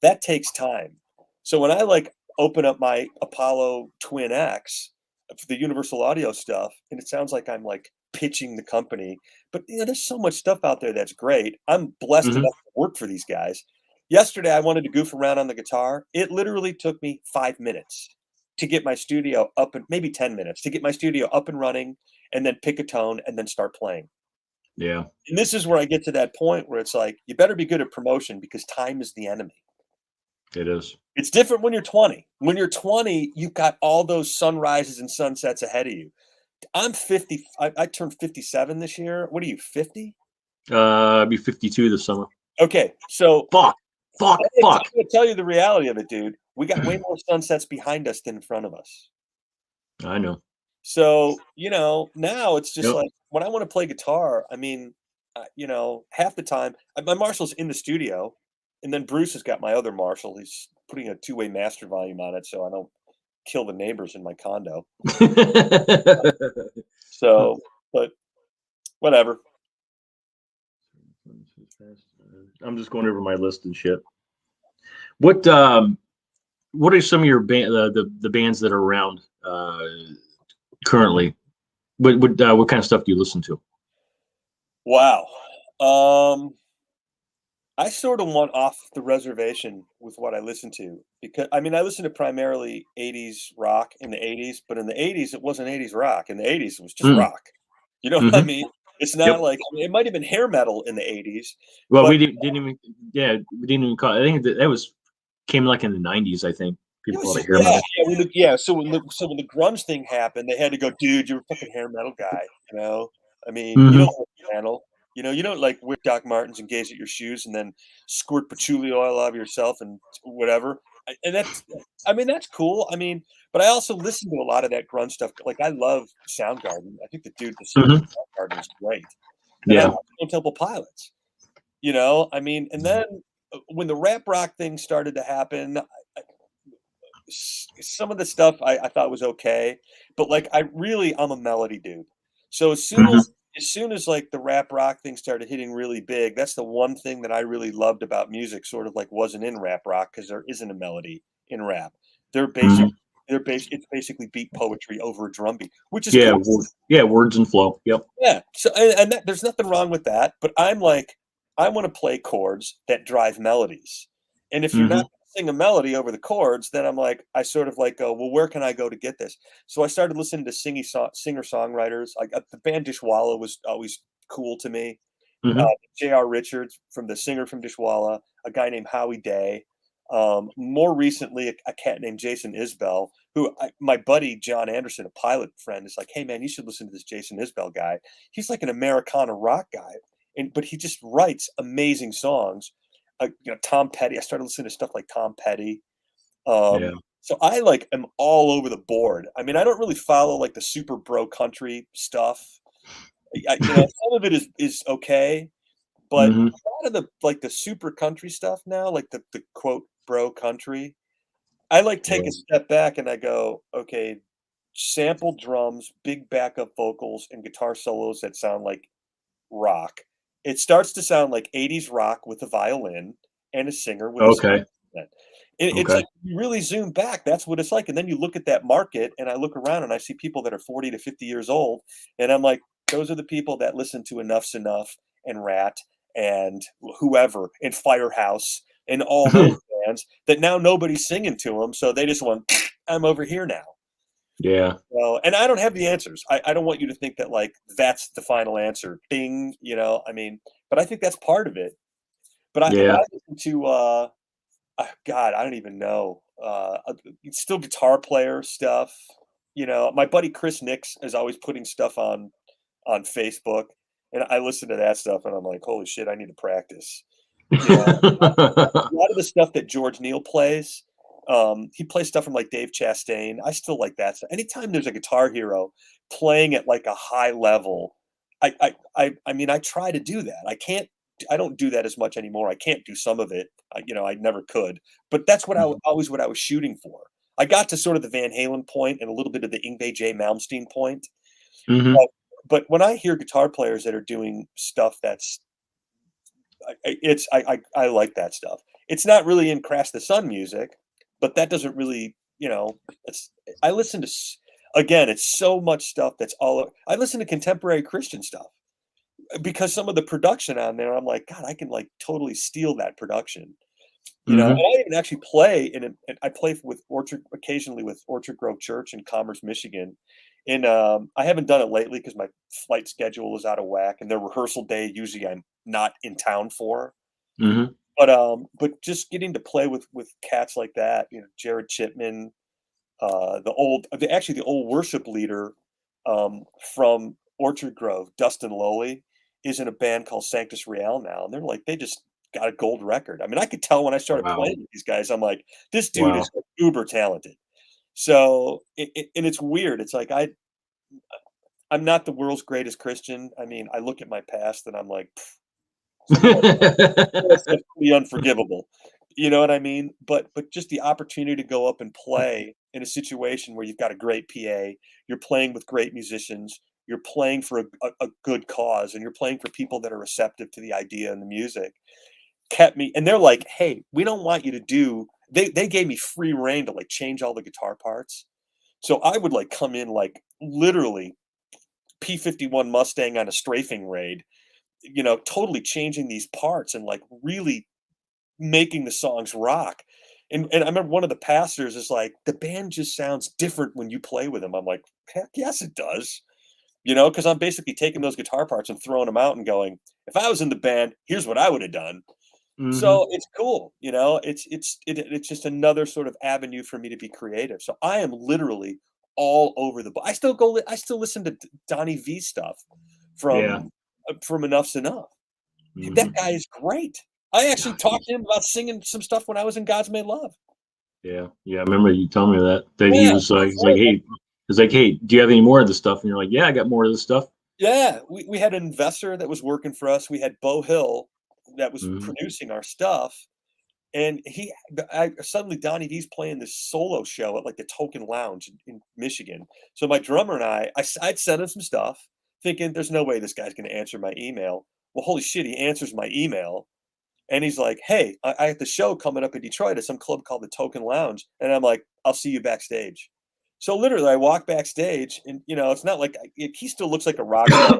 That takes time. So when I like open up my Apollo Twin X for the Universal Audio stuff, and it sounds like I'm like pitching the company, but there's so much stuff out there that's great. I'm blessed enough to work for these guys. Yesterday, I wanted to goof around on the guitar. It literally took me 5 minutes to get my studio up, and maybe 10 minutes to get my studio up and running, and then pick a tone and then start playing. Yeah. And this is where I get to that point where it's like, you better be good at promotion because time is the enemy. It is. It's different when you're 20. When you're 20, you've got all those sunrises and sunsets ahead of you. I'm 50. I turned 57 this year. What are you, 50? I'll be 52 this summer. Okay, so fuck. I'm going to tell you the reality of it, dude. We got way more sunsets behind us than in front of us. I know. So, now it's just like when I want to play guitar, I mean, half the time, my Marshall's in the studio, and then Bruce has got my other Marshall. He's putting a 2-way master volume on it so I don't kill the neighbors in my condo. So, but whatever. I'm just going over my list and shit. What are some of your the bands that are around currently? What kind of stuff do you listen to? Wow. I sort of went off the reservation with what I listen to because I listen to primarily 80s rock in the 80s, but in the 80s it wasn't 80s rock. In the 80s it was just rock. You know what I mean? It's not like it might have been hair metal in the 80s. Well, we didn't even call it. I think that came like in the 90s, I think. People called it hair metal. So when the grunge thing happened, they had to go, dude, you're a fucking hair metal guy, you know? I mean, you don't like metal. You don't like wear Doc Martens and gaze at your shoes and then squirt patchouli oil out of yourself and whatever. And that's cool. But I also listen to a lot of that grunge stuff. Like I love Soundgarden. I think the Soundgarden is great. And I love Stone Temple Pilots. And then when the rap rock thing started to happen, some of the stuff I thought was okay, but like I'm a melody dude. So as soon as like the rap rock thing started hitting really big, that's the one thing that I really loved about music, sort of like wasn't in rap rock because there isn't a melody in rap. It's basically beat poetry over a drum beat, which is cool. Words and flow. Yep. Yeah. So and there's nothing wrong with that, but I'm like, I want to play chords that drive melodies, and if you're not sing a melody over the chords, then I'm like, I sort of like go, well, where can I go to get this? So I started listening to singer-songwriters. The band Dishwalla was always cool to me. J.R. Richards, the singer from Dishwalla, a guy named Howie Day. More recently, a cat named Jason Isbell, who my buddy John Anderson, a pilot friend, is like, hey man, you should listen to this Jason Isbell guy. He's like an Americana rock guy, but he just writes amazing songs. Tom Petty. I started listening to stuff like Tom Petty. So I am all over the board. I don't really follow like the super bro country stuff. some of it is okay, but Mm-hmm. a lot of the super country stuff now, like the quote bro country, I take a step back and I go, okay, sample drums, big backup vocals, and guitar solos that sound like rock. It starts to sound like 80s rock with a violin and a singer with a Okay. spoon. It's Okay. like you really zoom back, that's what it's like. And then you look at that market, and I look around and I see people that are 40 to 50 years old, and I'm like, those are the people that listen to Enough's Enough and Rat and whoever and Firehouse and all those bands that now nobody's singing to them, so they just went, I'm over here now. Yeah. So, and I don't have the answers. I don't want you to think that that's the final answer. Bing, I mean, but I think that's part of it. But I listen to God, I don't even know. Still guitar player stuff. My buddy Chris Nix is always putting stuff on Facebook, and I listen to that stuff, and I'm like, holy shit, I need to practice. A lot of the stuff that George Neal plays, he plays stuff from Dave Chastain. I still like that stuff. Anytime there's a guitar hero playing at a high level, I mean, I try to do that. I don't do that as much anymore. I can't do some of it. I never could. But that's always what I was shooting for. I got to sort of the Van Halen point and a little bit of the Yngwie J. Malmsteen point. Mm-hmm. But when I hear guitar players that are doing stuff I like that stuff. It's not really in Crash the Sun music, but that doesn't really, I listen to, again, it's so much stuff I listen to contemporary Christian stuff because some of the production on there, I'm like, God, I can totally steal that production. And I even actually play I play occasionally with Orchard Grove Church in Commerce, Michigan. And I haven't done it lately because my flight schedule is out of whack, and their rehearsal day usually I'm not in town for. Mm-hmm. But just getting to play with cats like that, Jared Chipman, the old worship leader from Orchard Grove, Dustin Lowley, is in a band called Sanctus Real now, and they just got a gold record. I mean, I could tell when I started playing with these guys, I'm like, this dude is uber talented. So, and it's weird. It's like I'm not the world's greatest Christian. I mean, I look at my past and I'm like, that's pretty unforgivable. You know what I mean? But just the opportunity to go up and play in a situation where you've got a great PA, you're playing with great musicians, you're playing for a good cause, and you're playing for people that are receptive to the idea and the music, kept me. And they're like, hey, we don't want you to do. They gave me free reign to change all the guitar parts. So I would come in literally P-51 Mustang on a strafing raid, totally changing these parts and really making the songs rock. And I remember one of the pastors is like, the band just sounds different when you play with them. I'm like, heck yes, it does. Because I'm basically taking those guitar parts and throwing them out and going, if I was in the band, here's what I would have done. Mm-hmm. So it's cool. It's just another sort of avenue for me to be creative. So I am literally all over the. I still listen to Donnie V stuff from Enough's Enough. Mm-hmm. That guy is great. I actually talked to him about singing some stuff when I was in God's Made Love. Yeah. I remember you telling me that he was like, hey, do you have any more of this stuff? And you're like, yeah, I got more of this stuff. Yeah, we had an investor that was working for us. We had Bo Hill that was producing our stuff, and suddenly Donnie V's playing this solo show at the Token Lounge in Michigan. So my drummer and I'd sent him some stuff, thinking there's no way this guy's going to answer my email. Well, holy shit, he answers my email. And he's like, hey, I have the show coming up in Detroit at some club called the Token Lounge. And I'm like, I'll see you backstage. So literally I walk backstage and, it's not like he still looks like a rock star,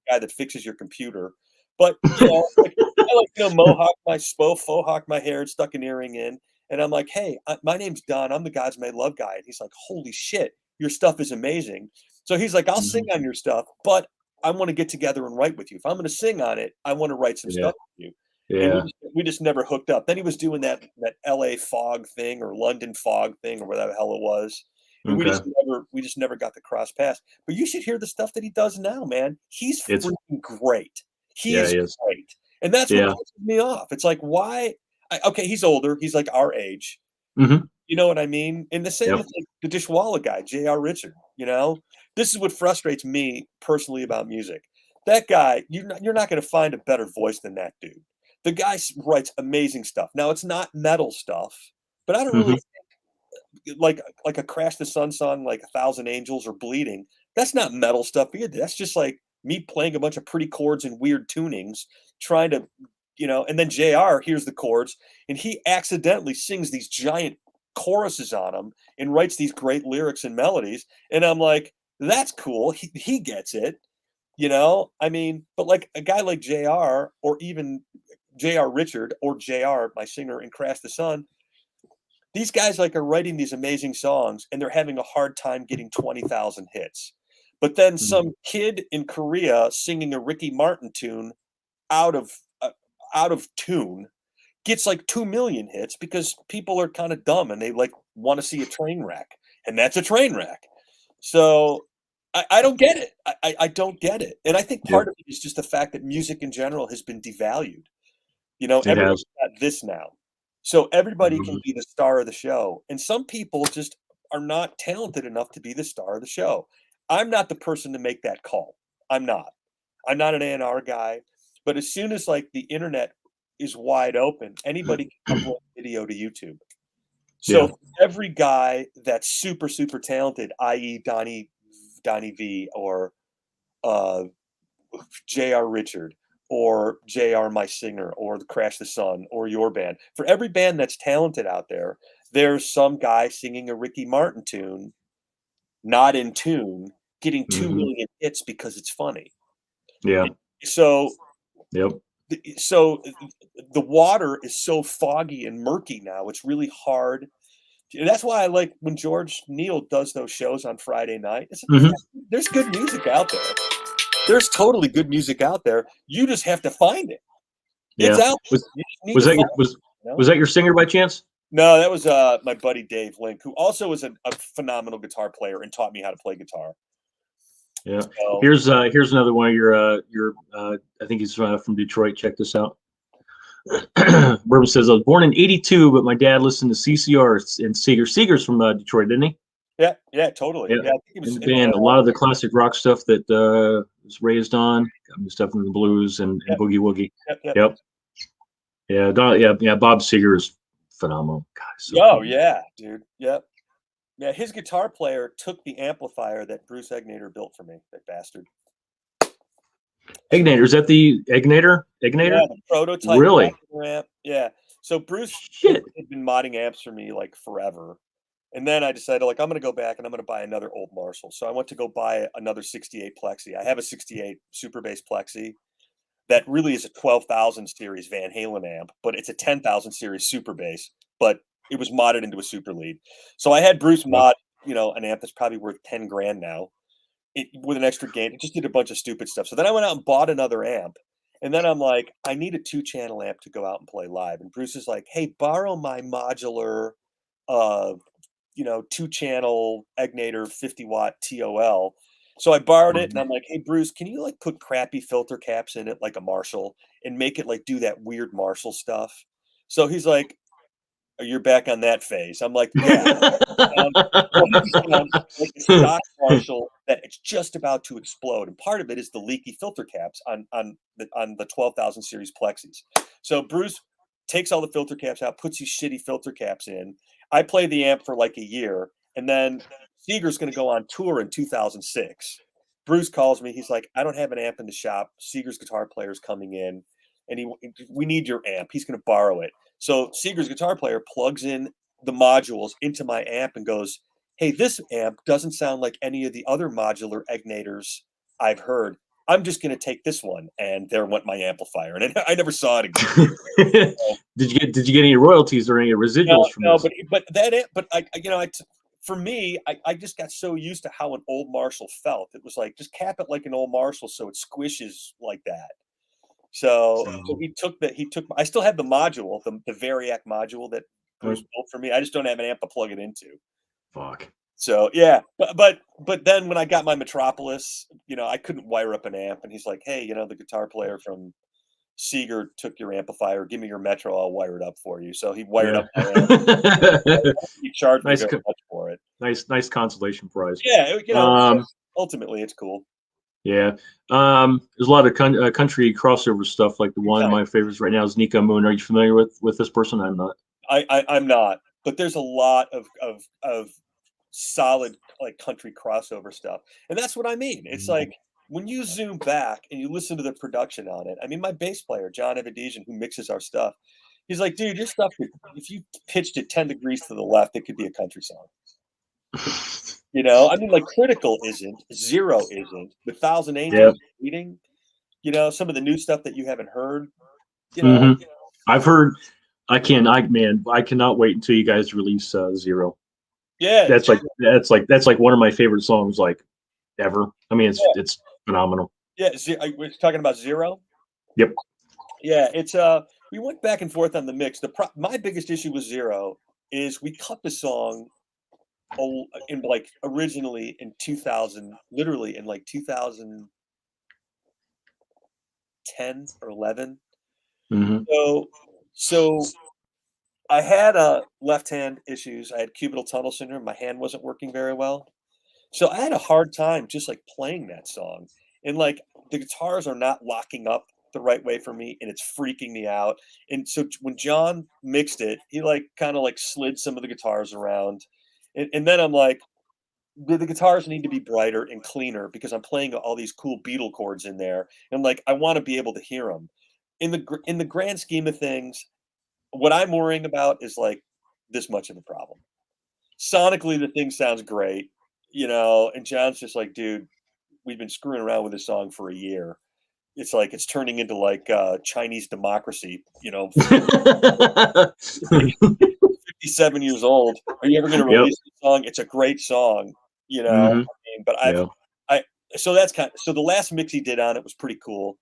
guy that fixes your computer. But, I mohawk my faux hawk my hair and stuck an earring in. And I'm like, hey, my name's Don. I'm the God's Made Love guy. And he's like, holy shit, your stuff is amazing. So he's like, I'll sing on your stuff, but I want to get together and write with you. If I'm going to sing on it, I want to write some stuff with you. Yeah. And we just never hooked up. Then he was doing that LA fog thing or London fog thing or whatever the hell it was. And we just never got to cross paths. But you should hear the stuff that he does now, man. He's freaking great. He is great. And that's what pisses me off. It's like, why? Okay, he's older. He's like our age. Mm-hmm. You know what I mean? And the same with the Dishwalla guy, J.R. Richard. This is what frustrates me personally about music. that guy, you're not going to find a better voice than that dude. The guy writes amazing stuff. Now, it's not metal stuff, but I don't really think like a Crash the Sun song like 1,000 Angels or Bleeding. That's not metal stuff either. That's just like me playing a bunch of pretty chords and weird tunings, trying to, and then JR hears the chords and he accidentally sings these giant choruses on them and writes these great lyrics and melodies. And I'm like, that's cool. He gets it, I mean, but like a guy like JR or even JR Richard or JR, my singer in Crash the Sun, these guys like are writing these amazing songs and they're having a hard time getting 20,000 hits. But then some kid in Korea singing a Ricky Martin tune out of tune gets like 2 million hits because people are kind of dumb and they like want to see a train wreck, and that's a train wreck. So I don't get it. I don't get it. And I think part of it is just the fact that music in general has been devalued. Everyone's got this now. So everybody can be the star of the show. And some people just are not talented enough to be the star of the show. I'm not the person to make that call. I'm not an A&R guy. But as soon as like the internet is wide open, anybody can upload video to YouTube. So every guy that's super, super talented, i.e. Donnie V or J.R. Richard or J.R. my singer or the Crash the Sun or your band, for every band that's talented out there, there's some guy singing a Ricky Martin tune, not in tune, getting 2 million hits because it's funny. Yeah. So Yep. So the water is so foggy and murky now. It's really hard. That's why I like when George Neal does those shows on Friday night. There's good music out there. There's totally good music out there. You just have to find it. It's out. Was that your singer by chance? No, that was my buddy Dave Link, who also is a phenomenal guitar player and taught me how to play guitar. Yeah. So, here's another one of your I think he's from Detroit. Check this out. Bourbon says, I was born in '82, but my dad listened to CCR and Seeger's from Detroit, didn't he? Yeah, totally. Yeah, I think he was in a lot of the classic rock stuff that was raised on. Got me stuff in the blues and boogie woogie. Yep. Yeah. Bob Seger is phenomenal. God, so cool. Yeah, dude. Yep. Yeah, his guitar player took the amplifier that Bruce Egnater built for me. That bastard. Egnater, is that the Egnater? Yeah, the prototype. Really? Amp. Yeah. So Bruce had been modding amps for me like forever. And then I decided, like, I'm going to go back and I'm going to buy another old Marshall. So I went to go buy another 68 Plexi. I have a 68 Super Bass Plexi that really is a 12,000 series Van Halen amp, but it's a 10,000 series Super Bass. But it was modded into a Super Lead. So I had Bruce mod, an amp that's probably worth 10 grand now, with an extra gain. It just did a bunch of stupid stuff. So then I went out and bought another amp. And then I'm like, I need a 2-channel amp to go out and play live. And Bruce is like, hey, borrow my modular 2-channel Egnater 50-watt TOL. So I borrowed it and I'm like, hey, Bruce, can you like put crappy filter caps in it like a Marshall and make it like do that weird Marshall stuff? So he's like, you're back on that phase. I'm like, yeah. Like a stock Marshall that it's just about to explode. And part of it is the leaky filter caps on the 12,000 series Plexis. So Bruce takes all the filter caps out, puts these shitty filter caps in. I play the amp for like a year, and then Seeger's going to go on tour in 2006. Bruce calls me. He's like, I don't have an amp in the shop. Seeger's guitar player's coming in, and we need your amp. He's going to borrow it. So Seeger's guitar player plugs in the modules into my amp and goes, hey, this amp doesn't sound like any of the other modular Egnators I've heard. I'm just going to take this one. And there went my amplifier. And I never saw it again. So, did you get any royalties or any residuals from this? But that amp, but for me, I just got so used to how an old Marshall felt. It was like, just cap it like an old Marshall so it squishes like that. So I still have the module, the Variac module that Bruce built for me. I just don't have an amp to plug it into. Fuck. So yeah, but then when I got my Metropolis, I couldn't wire up an amp, and he's like, hey, the guitar player from Seeger took your amplifier. Give me your Metro, I'll wire it up for you. So he wired up my amp. He charged me very much for it. Nice consolation prize. Yeah, ultimately it's cool. Yeah. There's a lot of country crossover stuff. Like the one of my favorites right now is Nico Moon. Are you familiar with this person? I'm not. I'm not. But there's a lot of solid like country crossover stuff, and that's what I mean. It's like when you zoom back and you listen to the production on it. I mean, my bass player John Evadijan, who mixes our stuff, he's like, dude, your stuff could, if you pitched it 10 degrees to the left, it could be a country song. You know, I mean, like Critical isn't, Zero isn't, The Thousand Angels Reading. You know, some of the new stuff that you haven't heard. You know, I've heard. I cannot wait until you guys release Zero. Yeah, that's like one of my favorite songs like ever. I mean, it's phenomenal. Yeah, we're talking about Zero. Yep. Yeah, it's we went back and forth on the mix. My biggest issue with Zero is we cut the song in like originally in 2000, literally in like 2010 or 11. So I had left hand issues. I had cubital tunnel syndrome. My hand wasn't working very well. So I had a hard time just like playing that song. And like the guitars are not locking up the right way for me, and it's freaking me out. And so when John mixed it, he like kind of like slid some of the guitars around. And then I'm like, the guitars need to be brighter and cleaner because I'm playing all these cool Beatle chords in there. And like I want to be able to hear them. In the grand scheme of things, what I'm worrying about is like this much of a problem. Sonically, the thing sounds great, you know, and John's just like, dude, we've been screwing around with this song for a year. It's like it's turning into like Chinese democracy, you know. 57 years old. Are you ever going to release the song? It's a great song, you know. I mean, but so that's so the last mix he did on it was pretty cool.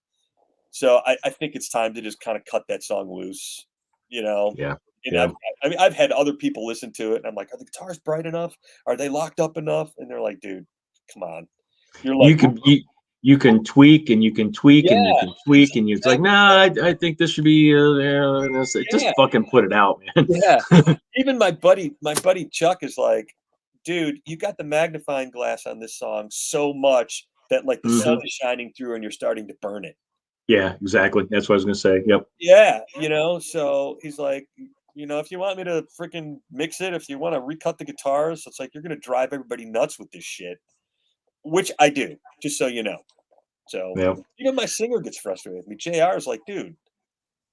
So I think it's time to just kind of cut that song loose, you know. And I've had other people listen to it, and I'm like, are the guitars bright enough? Are they locked up enough? And they're like, dude, come on. You're like, you can tweak and you can tweak and you can tweak and it's like, nah, I think this should be just fucking put it out, man. Even my buddy Chuck is like, dude, you got the magnifying glass on this song so much that like the sun is shining through and you're starting to burn it. Yeah, exactly. That's what I was gonna say. Yep. Yeah, you know, so he's like, you know, if you want me to freaking mix it, if you want to recut the guitars, it's like you're gonna drive everybody nuts with this shit. Which I do, just so you know. So even my singer gets frustrated with me. JR is like, dude,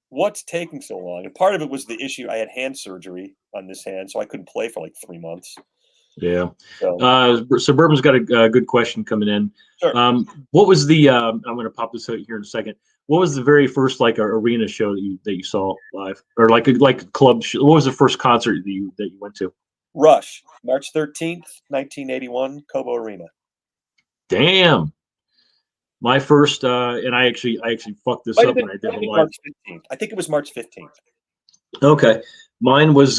what's taking so long? And part of it was the issue. I had hand surgery on this hand, so I couldn't play for like 3 months. Yeah. Suburban's got a good question coming in. Sure. What was the? I'm going to pop this out here in a second. What was the very first like arena show that you saw live, or like a club show? What was the first concert that you went to? Rush, March 13th, 1981, Cobo Arena. Damn. My first, and I actually fucked this up when I did it live. March 15th. I think it was March 15th. Okay, mine was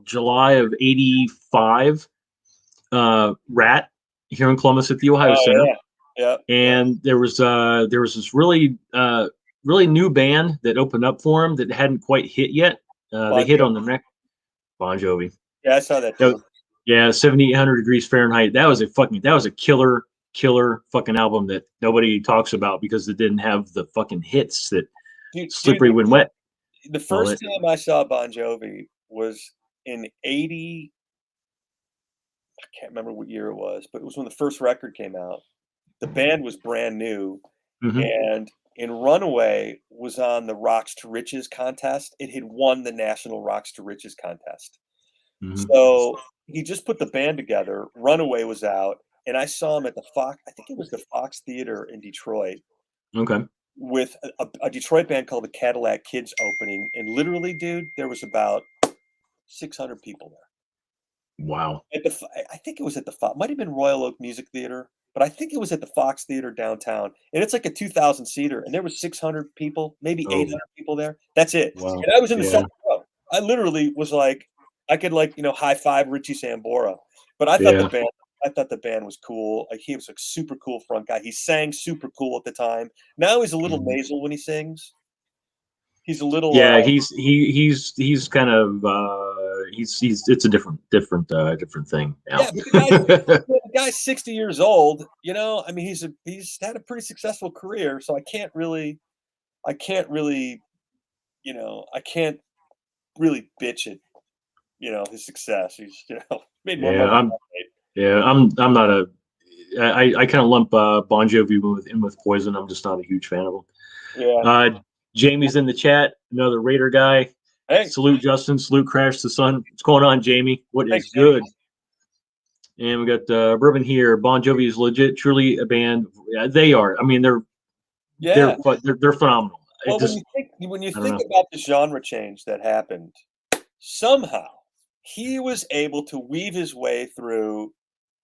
July of '85. Rat here in Columbus at the Ohio Center. Yeah. And there was this really new band that opened up for him that hadn't quite hit yet. They hit on the neck. Bon Jovi. Yeah, I saw that too. Yeah, 7,800 Degrees Fahrenheit. That was a killer fucking album that nobody talks about because it didn't have the fucking hits that Slippery When Wet. The first time I saw Bon Jovi was in '80. I can't remember what year it was, but it was when the first record came out. The band was brand new, and Runaway was on the Rocks to Riches contest. It had won the National Rocks to Riches contest. So he just put the band together. Runaway was out, and I saw him at the Fox. I think it was the Fox Theater in Detroit. Okay. With a Detroit band called the Cadillac Kids opening, and literally, dude, there was about 600 people there. Wow. I think it was at the Fox. Might have been Royal Oak Music Theater, but I think it was at the Fox Theater downtown. And it's like a 2,000 seater, and there was 600 people, maybe 800 people there. That's it. Wow. And I was in the second row. I literally was like, I could like, you know, high five Richie Sambora. But I thought the band was cool. Like he was a super cool front guy. He sang super cool at the time. Now he's a little nasal when he sings. He's a little he's kind of it's a different thing now. Yeah, but the the guy's 60 years old. You know, I mean, he's had a pretty successful career, so I can't really, you know, I can't really bitch at, you know, his success. He's, you know, made more money. I'm not a. I kind of lump Bon Jovi with Poison. I'm just not a huge fan of him. Yeah. Jamie's in the chat, another Raider guy. Hey. Salute Justin. Salute Crash the Sun. What's going on, Jamie? What is good? And we got Bourbon here. Bon Jovi is legit, truly a band. Yeah, they are. I mean, they're phenomenal. Well, when you think about the genre change that happened, somehow he was able to weave his way through.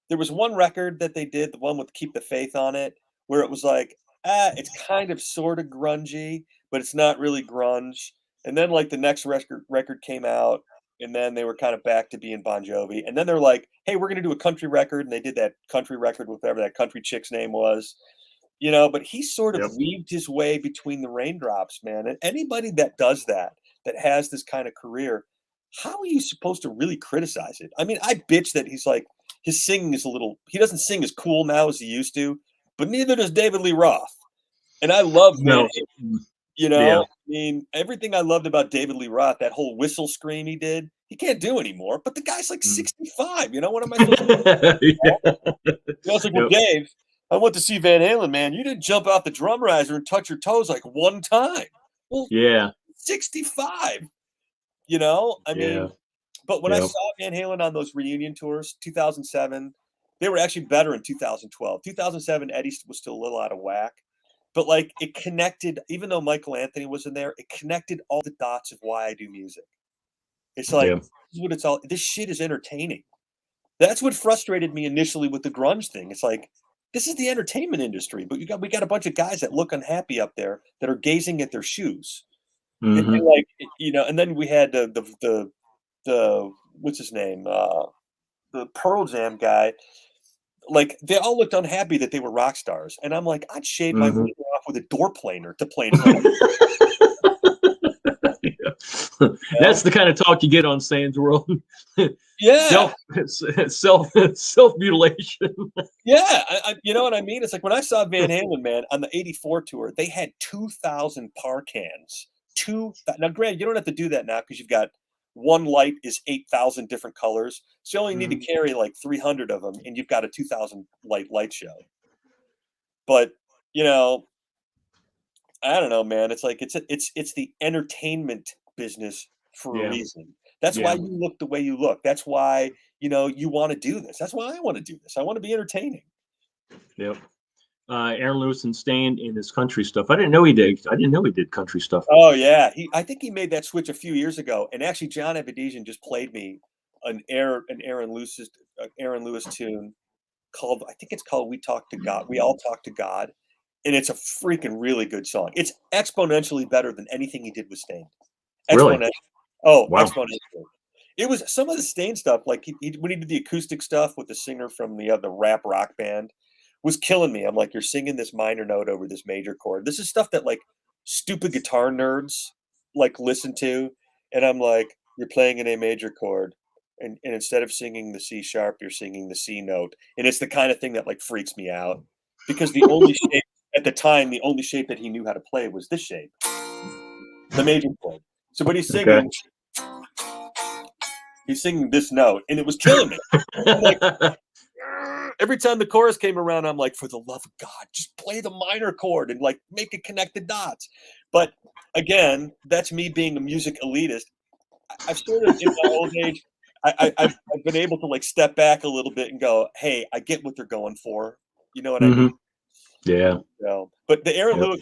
There was one record that they did, the one with Keep the Faith on it, where it was like, it's kind of sort of grungy, but it's not really grunge. And then like the next record came out, and then they were kind of back to being Bon Jovi. And then they're like, hey, we're going to do a country record. And they did that country record with whatever that country chick's name was, you know, but he sort of weaved his way between the raindrops, man. And anybody that does that has this kind of career, how are you supposed to really criticize it? I mean, I bitch that he's like, his singing is he doesn't sing as cool now as he used to, but neither does David Lee Roth. And I love Van Halen, you know, I mean, everything I loved about David Lee Roth, that whole whistle scream he did, he can't do anymore, but the guy's like 65, you know, what am I supposed to do? I was like, well, Dave, I went to see Van Halen, man. You didn't jump off the drum riser and touch your toes like one time. Well, 65, you know, I mean, but when I saw Van Halen on those reunion tours, 2007, they were actually better in 2012. 2007, Eddie was still a little out of whack. But, like, it connected, even though Michael Anthony was in there, it connected all the dots of why I do music. It's like, this is what it's all, this shit is entertaining. That's what frustrated me initially with the grunge thing. It's like, this is the entertainment industry, but we got a bunch of guys that look unhappy up there that are gazing at their shoes. And like, you know, and then we had the what's his name? The Pearl Jam guy. Like, they all looked unhappy that they were rock stars. And I'm like, I'd shave my finger off with a door planer to play. That's the kind of talk you get on SAYNE'S WORLD. Self mutilation. You know what I mean? It's like when I saw Van Halen, man, on the '84 tour, they had 2,000 par cans. Now, granted, you don't have to do that now because you've got one light is 8,000 different colors, so you only need to carry like 300 of them, and you've got a 2,000 light show. But you know, I don't know, man. It's like it's the entertainment business for a reason. That's why you look the way you look. That's why, you know, you want to do this. That's why I want to do this. I want to be entertaining. Yep. Aaron Lewis and Stained in his country stuff. I didn't know he did country stuff. Oh yeah, I think he made that switch a few years ago. And actually, John Abedesian just played me an Aaron Lewis tune called, I think it's called "We Talk to God." We All Talk to God, and it's a freaking really good song. It's exponentially better than anything he did with Stained. Exponentially. Really? Oh, wow. Exponentially. It was some of the Stained stuff, like when he did the acoustic stuff with the singer from the rap rock band, was killing me. I'm like, you're singing this minor note over this major chord. This is stuff that like stupid guitar nerds like listen to, and I'm like, you're playing an A major chord, and instead of singing the C sharp, you're singing the C note, and it's the kind of thing that like freaks me out because the only shape at the time, the only shape that he knew how to play was this shape, the major chord. So when he's singing, he's singing this note, and it was killing me. I'm like, every time the chorus came around, I'm like, for the love of God, just play the minor chord and like make it connect the dots. But again, that's me being a music elitist. I've sort of, in my old age, I've been able to like step back a little bit and go, hey, I get what they're going for. You know what I mean? Yeah. You know? But the Aaron Lewis,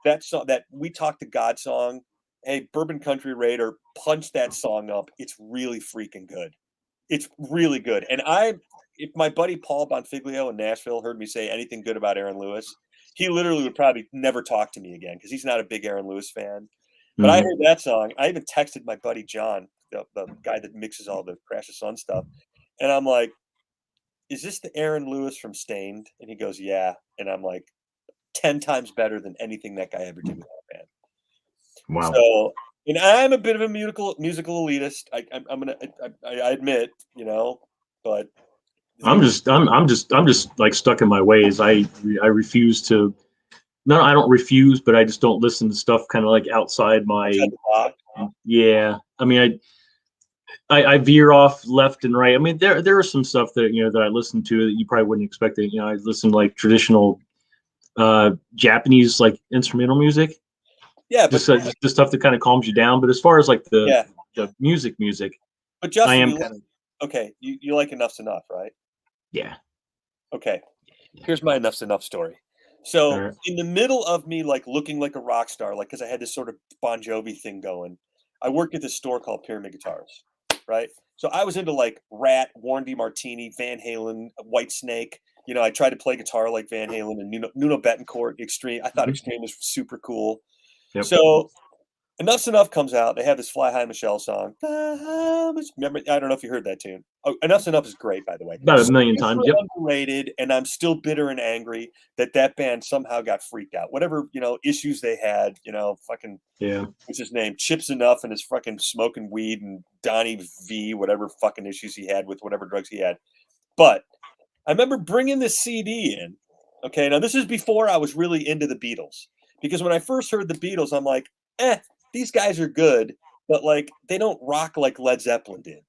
that song, that "We Talk to God" song, hey, Bourbon Country Raider, punch that song up. It's really freaking good. It's really good. And if my buddy Paul Bonfiglio in Nashville heard me say anything good about Aaron Lewis, he literally would probably never talk to me again because he's not a big Aaron Lewis fan. But I heard that song. I even texted my buddy John, the guy that mixes all the Crash the Sun stuff. And I'm like, is this the Aaron Lewis from Stained? And he goes, yeah. And I'm like, 10 times better than anything that guy ever did with that band. Wow. So, and I'm a bit of a musical elitist. I admit, you know, but I'm just like stuck in my ways. I refuse to. No, I don't refuse, but I just don't listen to stuff kind of like outside my. Yeah, I mean, I veer off left and right. I mean, there are some stuff that that I listen to that you probably wouldn't expect. That I listen to like traditional Japanese like instrumental music. Yeah, just the stuff that kind of calms you down. But as far as like the music, but Justin, I am kind of okay. You like Enough's Enough, right? Yeah. Okay. Here's my Enough's Enough story. So in the middle of me like looking like a rock star, like because I had this sort of Bon Jovi thing going, I worked at this store called Pyramid Guitars, right? So I was into like Rat, Warren DeMartini, Van Halen, Whitesnake. I tried to play guitar like Van Halen and Nuno Bettencourt, Extreme. I thought Extreme was super cool. Yep. So Enough's Enough comes out. They have this Fly High Michelle song. Remember, I don't know if you heard that tune. Oh, Enough's Enough is great, by the way. About a million times. Yep. Underrated, and I'm still bitter and angry that band somehow got freaked out. Whatever issues they had, fucking what's his name, Chips Enough, and his fucking smoking weed, and Donnie V, whatever fucking issues he had with whatever drugs he had. But I remember bringing this CD in. Okay, now this is before I was really into the Beatles, because when I first heard the Beatles, I'm like, these guys are good, but like they don't rock like Led Zeppelin did.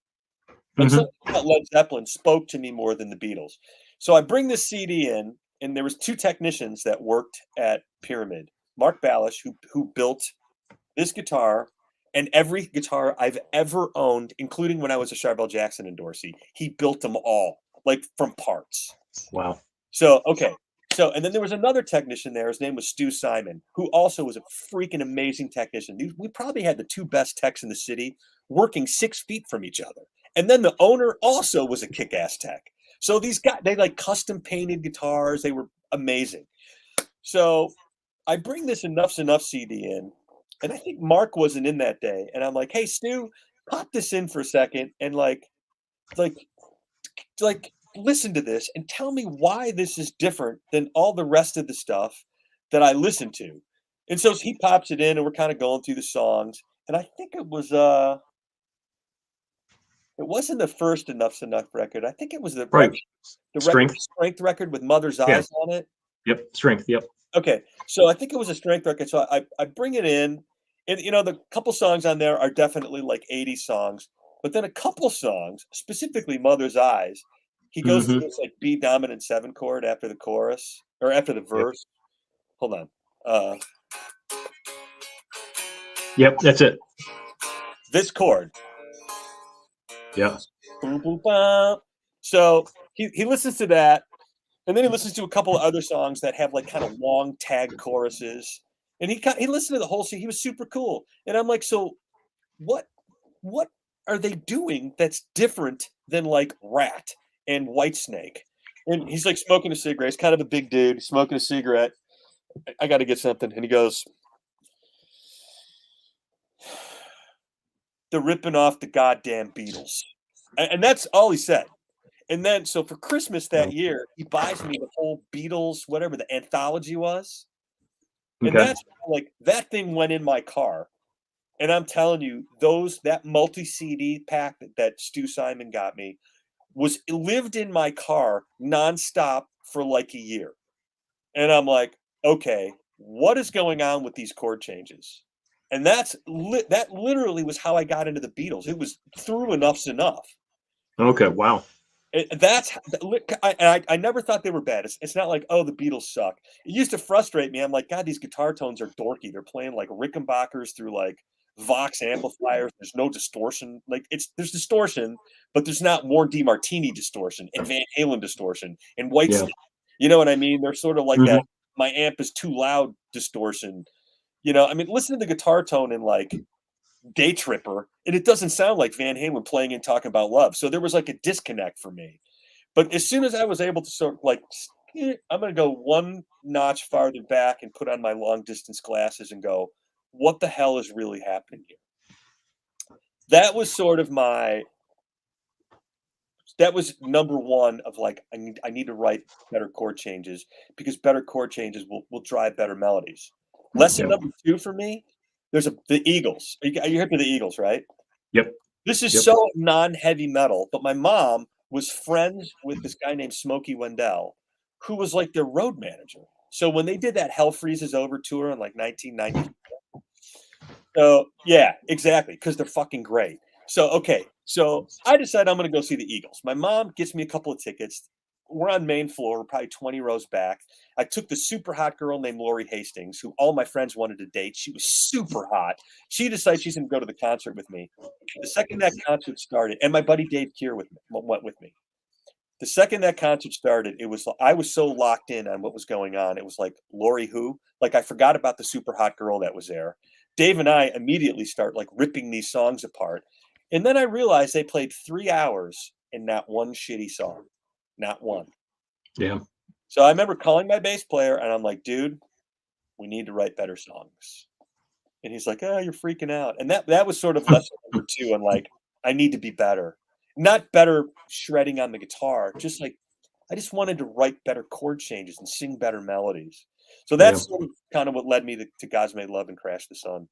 And something about Led Zeppelin spoke to me more than the Beatles. So I bring this CD in, and there was two technicians that worked at Pyramid. Mark Ballish, who built this guitar and every guitar I've ever owned, including when I was a Charbel Jackson endorsee. He built them all, like from parts. Wow. So, okay. So, and then there was another technician there. His name was Stu Simon, who also was a freaking amazing technician. We probably had the two best techs in the city working 6 feet from each other. And then the owner also was a kick-ass tech. So these guys, they like custom painted guitars. They were amazing. So I bring this Enough's Enough CD in, and I think Mark wasn't in that day. And I'm like, hey, Stu, pop this in for a second and like listen to this and tell me why this is different than all the rest of the stuff that I listen to. And so he pops it in, and we're kind of going through the songs. And I think it wasn't the first Enough's Enough record. I think it was the Strength record with Mother's Eyes on it. Yep, Strength. Yep. Okay, so I think it was a Strength record. So I bring it in, and the couple songs on there are definitely like 80s songs. But then a couple songs, specifically Mother's Eyes, he goes to this like B dominant 7 chord after the chorus or after the verse. Hold on. Yep, that's it. This chord. Yeah. Boom, boom, boom. So he listens to that, and then he listens to a couple of other songs that have like kind of long tag choruses, and he listened to the whole scene. He was super cool, and I'm like, so what are they doing that's different than like Rat and Whitesnake? And he's like smoking a cigarette. He's kind of a big dude, smoking a cigarette. I got to get something, and he goes, "They're ripping off the goddamn Beatles," and that's all he said. And then, so for Christmas that year, he buys me the whole Beatles, whatever the anthology was. And that's like, that thing went in my car. And I'm telling you, that multi-CD pack that Stu Simon got me lived in my car nonstop for like a year. And I'm like, okay, what is going on with these chord changes? And that literally was how I got into the Beatles. It was through Enough's Enough. Okay, wow. I never thought they were bad. It's not like, oh, the Beatles suck. It used to frustrate me. I'm like, God, these guitar tones are dorky. They're playing like Rickenbackers through like Vox amplifiers. There's no distortion. Like there's distortion, but there's not Warren DeMartini distortion and Van Halen distortion and Whitesnake. You know what I mean? They're sort of like that. My amp is too loud distortion. I mean, listen to the guitar tone in like Day Tripper, and it doesn't sound like Van Halen playing and talking about love. So there was like a disconnect for me. But as soon as I was able to sort of like, I'm going to go one notch farther back and put on my long distance glasses and go, what the hell is really happening here? That was sort of that was number one of like, I need to write better chord changes, because better chord changes will drive better melodies. Lesson number 2 for me, there's the Eagles. You heard of the Eagles, right? Yep. This is so non-heavy metal, but my mom was friends with this guy named Smokey Wendell, who was like their road manager. So when they did that Hell Freezes Over tour in like 1990, so yeah, exactly, because they're fucking great. So okay, so I decided I'm gonna go see the Eagles. My mom gets me a couple of tickets. We're on main floor, we're probably 20 rows back. I took the super hot girl named Lori Hastings, who all my friends wanted to date. She was super hot. She decided she's gonna go to the concert with me. The second that concert started, and my buddy Dave Keir went with me. The second that concert started, it was I was so locked in on what was going on. It was like Lori who? Like I forgot about the super hot girl that was there. Dave and I immediately start like ripping these songs apart. And then I realized they played 3 hours and not one shitty song. Not one. Yeah. So I remember calling my bass player and I'm like, dude, we need to write better songs. And he's like, oh, you're freaking out. And that was sort of lesson number 2. And like, I need to be better. Not better shredding on the guitar, just like I just wanted to write better chord changes and sing better melodies. So that's sort of kind of what led me to God's Made Love and Crash the Sun.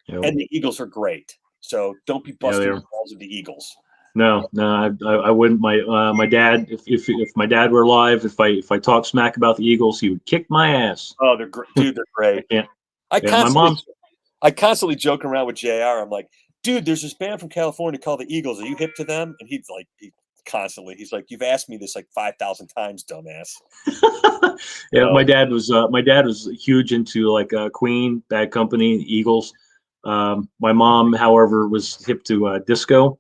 Yep. And the Eagles are great. So don't be busting the balls of the Eagles. No, I wouldn't. My dad, if my dad were alive, if I talked smack about the Eagles, he would kick my ass. Oh, they're great, dude. They're great. I constantly joke around with JR. I'm like, dude, there's this band from California called the Eagles. Are you hip to them? And he's like, he's like, you've asked me this like 5,000 times, dumbass. Yeah, my dad was huge into like Queen, Bad Company, Eagles. My mom, however, was hip to disco.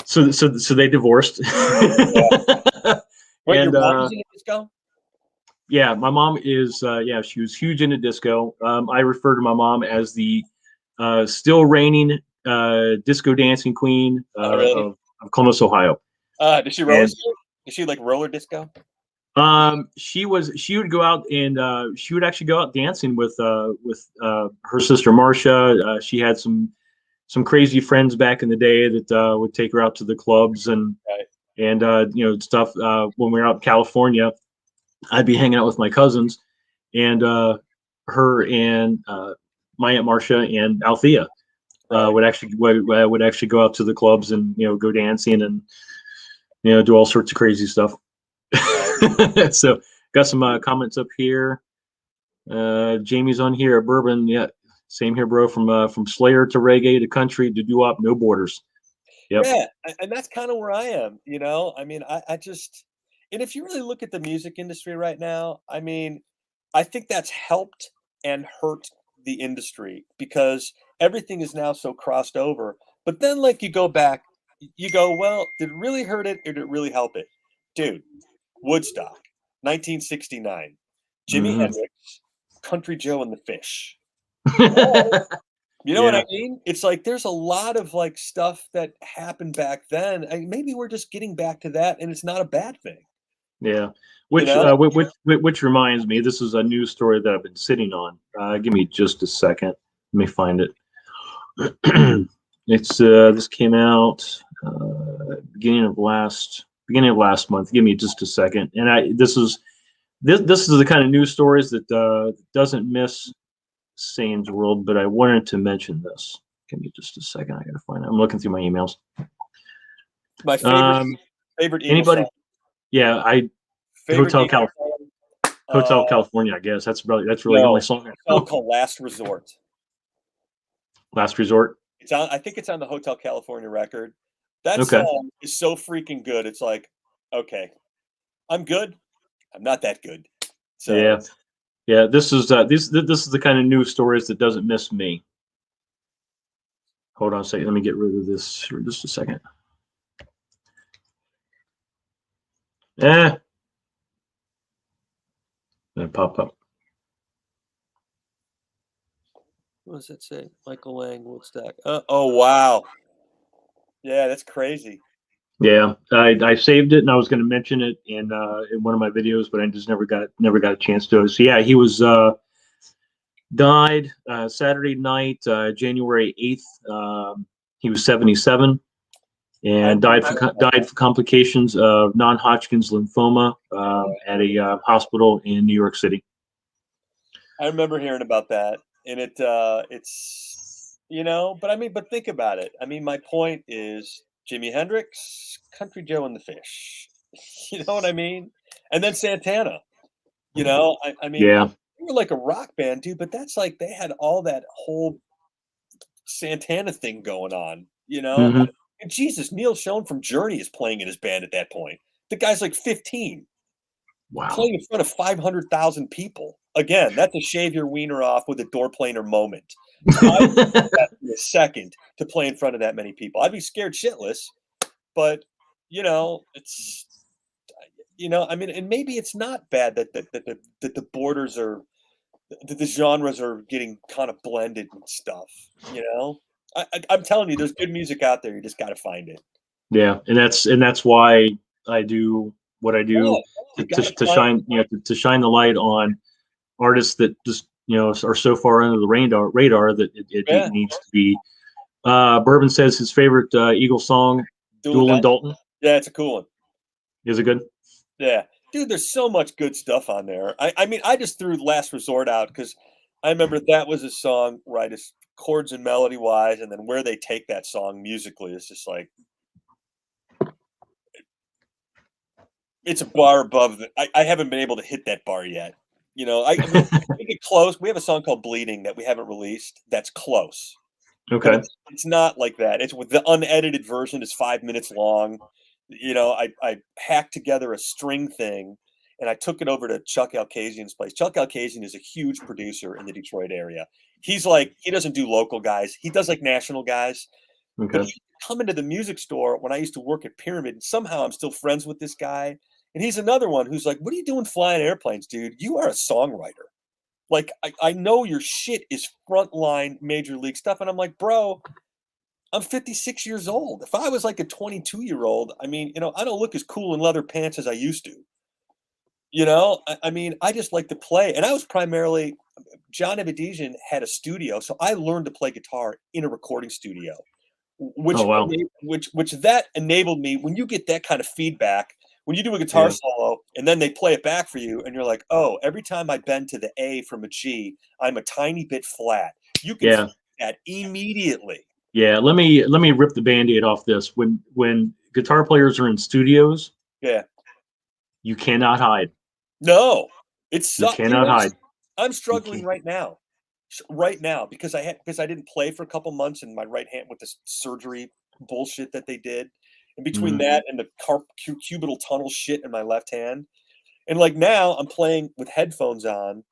So they divorced. Wait, your mom was into disco? Yeah, my mom is. She was huge into disco. I refer to my mom as the still reigning disco dancing queen of Columbus, Ohio. Did she roller? Is she like roller disco? She would go out and she would actually go out dancing with her sister Marcia. She had some crazy friends back in the day that would take her out to the clubs and stuff. When we were out in California, I'd be hanging out with my cousins, and her and my Aunt Marcia and Althea would actually go out to the clubs and go dancing and do all sorts of crazy stuff. So got some comments up here. Jamie's on here. Bourbon, yeah, same here, bro. From Slayer to reggae to country to doo-wop, no borders. Yep. Yeah, and that's kind of where I am. I mean, I just, and if you really look at the music industry right now, I mean, I think that's helped and hurt the industry because everything is now so crossed over. But then, like, you go back, you go, well, did it really hurt it or did it really help it? Dude, Woodstock, 1969, Jimi Hendrix, Country Joe and the Fish. You know what I mean? It's like there's a lot of like stuff that happened back then. Maybe we're just getting back to that, and it's not a bad thing. Yeah, which reminds me, this is a news story that I've been sitting on. Give me just a second. Let me find it. It's this came out beginning of last month. Give me just a second. And this is the kind of news stories that doesn't miss SAYNE'S World, but I wanted to mention this. Give me just a second. I gotta find it. I'm looking through my emails. My favorite anybody? Song. Yeah, Hotel California. I guess that's really the only song. It's called Last Resort. Last Resort. It's on. I think it's on the Hotel California record. That song is so freaking good. It's like, okay, I'm good. I'm not that good. So yeah. This is this is the kind of news stories that doesn't miss me. Hold on a second. Let me get rid of this for just a second. Gonna pop up. What does that say? Michael Lang, Woodstock. Oh wow. Yeah, that's crazy. Yeah, I saved it and I was going to mention it in one of my videos, but I just never got a chance to. So yeah, he was died Saturday night, January 8th. He was 77 and died for complications of non-Hodgkin's lymphoma at a hospital in New York City. I remember hearing about that, and it's but I mean, but think about it. I mean, my point is Jimi Hendrix, Country Joe and the Fish. You know what I mean? And then Santana. You know, I mean, Yeah. they were like a rock band, dude, but that's like they had all that whole Santana thing going on, you know? Mm-hmm. And Jesus, Neil Schon from Journey is playing in his band at that point. The guy's like 15. Wow. Playing in front of 500,000 people. Again, that's a shave your wiener off with a door planer moment. I'd do that in a second to play in front of that many people. I'd be scared shitless, but you know, it's I mean, and maybe it's not bad that the borders are that the genres are getting kind of blended and stuff. You know, I'm telling you, there's good music out there. You just got to find it. Yeah, and that's why I do what I do to shine to shine the light on artists that just are so far under the radar that it needs to be. Bourbon says his favorite Eagles song, Duel and Dalton. Yeah, it's a cool one. Is it good? Yeah, dude, there's so much good stuff on there. I mean, I just threw Last Resort out because I remember that was a song, right? As chords and melody wise, and then where they take that song musically is just like it's a bar above the. I haven't been able to hit that bar yet. You know, we get close. We have a song called "Bleeding" that we haven't released. That's close. Okay. It's not like that. It's with the unedited version is 5 minutes long. You know, I hacked together a string thing and I took it over to Chuck Alkazian's place. Chuck Alkazian is a huge producer in the Detroit area. He's like, he doesn't do local guys. He does like national guys. Okay. But he come into the music store when I used to work at Pyramid. And somehow I'm still friends with this guy. And he's another one who's like, what are you doing flying airplanes, dude? You are a songwriter. Like, I know your shit is frontline major league stuff. And I'm like, bro, I'm 56 years old. If I was like a 22-year-old, I mean, I don't look as cool in leather pants as I used to. I mean, I just like to play. And I was primarily, John Evadizian had a studio. So I learned to play guitar in a recording studio, which that enabled me. When you get that kind of feedback, when you do a guitar solo and then they play it back for you and you're like, oh, every time I bend to the A from a G, I'm a tiny bit flat. You can feel that immediately. Yeah, let me rip the Band-Aid off this. When guitar players are in studios, you cannot hide. No, it's you cannot hide. I'm struggling right now because I didn't play for a couple months in my right hand with this surgery bullshit that they did. And between that and the cubital tunnel shit in my left hand, and like now I'm playing with headphones on,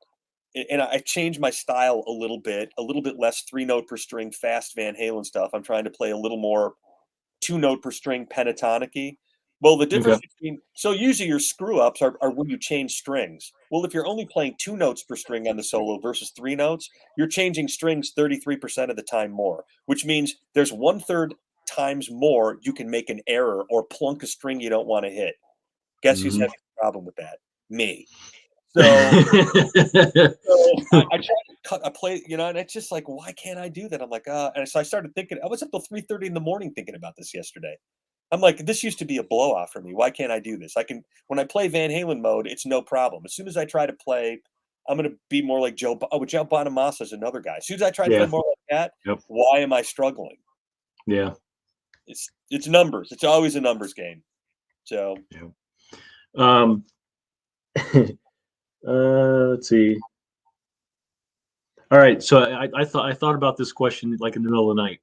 and I changed my style a little bit less 3-note per string, fast Van Halen stuff. I'm trying to play a little more 2-note per string pentatonic-y. Well, the difference between usually your screw ups are when you change strings. Well, if you're only playing 2 notes per string on the solo versus 3 notes, you're changing strings 33% of the time more, which means there's 1/3 times more you can make an error or plunk a string you don't want to hit. Guess who's having a problem with that? Me. So, I try to cut a play, and it's just like, why can't I do that? I'm like, and so I started thinking. I was up till 3:30 in the morning thinking about this yesterday. I'm like, this used to be a blowout for me. Why can't I do this? When I play Van Halen mode, it's no problem. As soon as I try to play, I'm going to be more like Joe Bonamassa is another guy. As soon as I try to play more like that, why am I struggling? Yeah. It's numbers. It's always a numbers game. So, let's see. All right. So I thought about this question like in the middle of the night.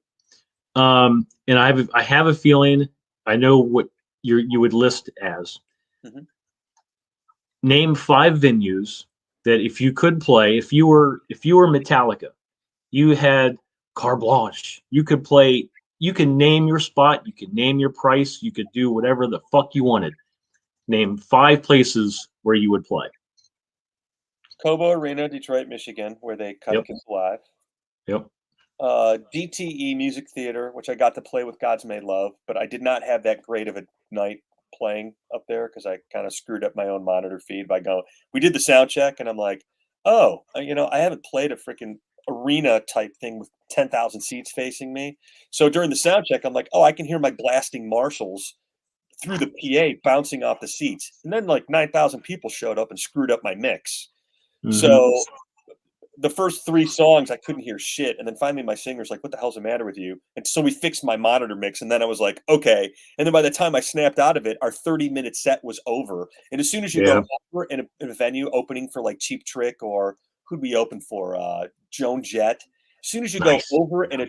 And I have a feeling I know what you would list as. Name 5 venues that if you could play, if you were Metallica, you had carte blanche. You could play. You can name your spot. You can name your price. You could do whatever the fuck you wanted. Name 5 places where you would play. Cobo Arena, Detroit, Michigan, where they cut Kiss live. Yep. DTE Music Theater, which I got to play with God's Made Love, but I did not have that great of a night playing up there because I kind of screwed up my own monitor feed by going. We did the sound check, and I'm like, oh, I haven't played a freaking arena type thing with 10,000 seats facing me. So during the sound check, I'm like, oh, I can hear my blasting Marshalls through the PA bouncing off the seats. And then like 9,000 people showed up and screwed up my mix. So the first 3 songs, I couldn't hear shit. And then finally my singer's like, what the hell's the matter with you? And so we fixed my monitor mix. And then I was like, okay. And then by the time I snapped out of it, our 30-minute set was over. And as soon as you go over in a venue opening for like Cheap Trick, or who'd we open for? Joan Jett. As soon as you go over at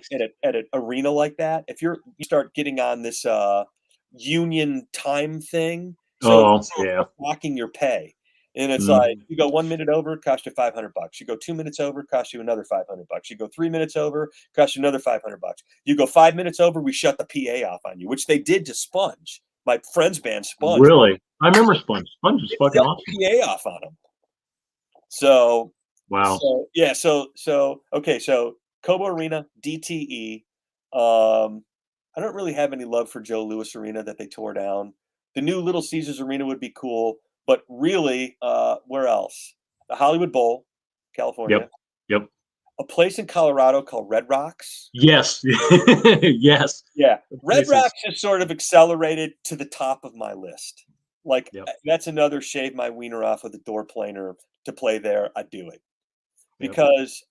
an arena like that, if you start getting on this union time thing, so blocking your pay. And it's like, you go 1 minute over, cost you $500. You go 2 minutes over, cost you another $500. You go 3 minutes over, cost you another $500. You go 5 minutes over, we shut the PA off on you, which they did to Sponge. My friend's band, Sponge. Really? I remember Sponge. Sponge was fucking awesome. PA off on them. So wow. So okay. So Cobo Arena, DTE. I don't really have any love for Joe Louis Arena that they tore down. The new Little Caesars Arena would be cool. But really, where else? The Hollywood Bowl, California. Yep. A place in Colorado called Red Rocks. Yes. Yes. Yeah. Red Rocks just sort of accelerated to the top of my list. Like, that's another shave my wiener off with a door planer to play there. I'd do it. Because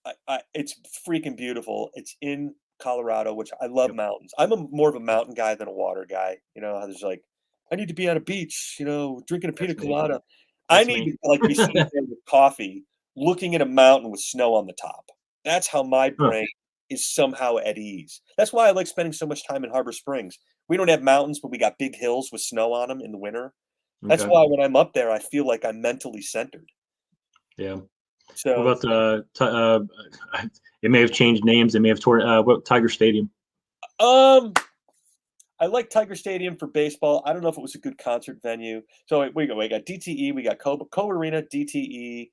it's freaking beautiful. It's in Colorado, which I love mountains. I'm more of a mountain guy than a water guy. You know, how there's like, I need to be on a beach, you know, drinking a pina colada. I need to like be sitting there with coffee, looking at a mountain with snow on the top. That's how my brain is somehow at ease. That's why I like spending so much time in Harbor Springs. We don't have mountains, but we got big hills with snow on them in the winter. That's why when I'm up there, I feel like I'm mentally centered. Yeah. So what about it may have changed names. They may have torn what Tiger Stadium. I like Tiger Stadium for baseball. I don't know if it was a good concert venue. So we got DTE, we got Cobo Arena, DTE,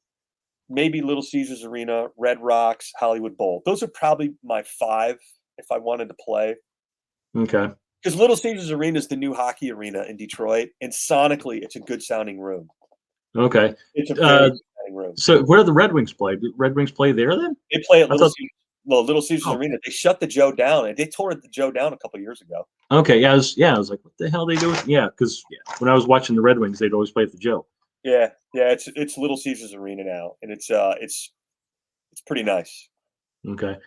maybe Little Caesars Arena, Red Rocks, Hollywood Bowl. Those are probably my 5 if I wanted to play. Okay. Because Little Caesars Arena is the new hockey arena in Detroit, and sonically, it's a good sounding room. Okay. It's a very good sounding room. So where do the Red Wings play? Did Red Wings play there then? They play at Little Caesars Arena. They shut the Joe down, and they tore the Joe down a couple years ago. Okay, I was like, what the hell are they doing? Yeah, because when I was watching the Red Wings, they'd always play at the Joe. Yeah, it's Little Caesars Arena now, and it's pretty nice. Okay.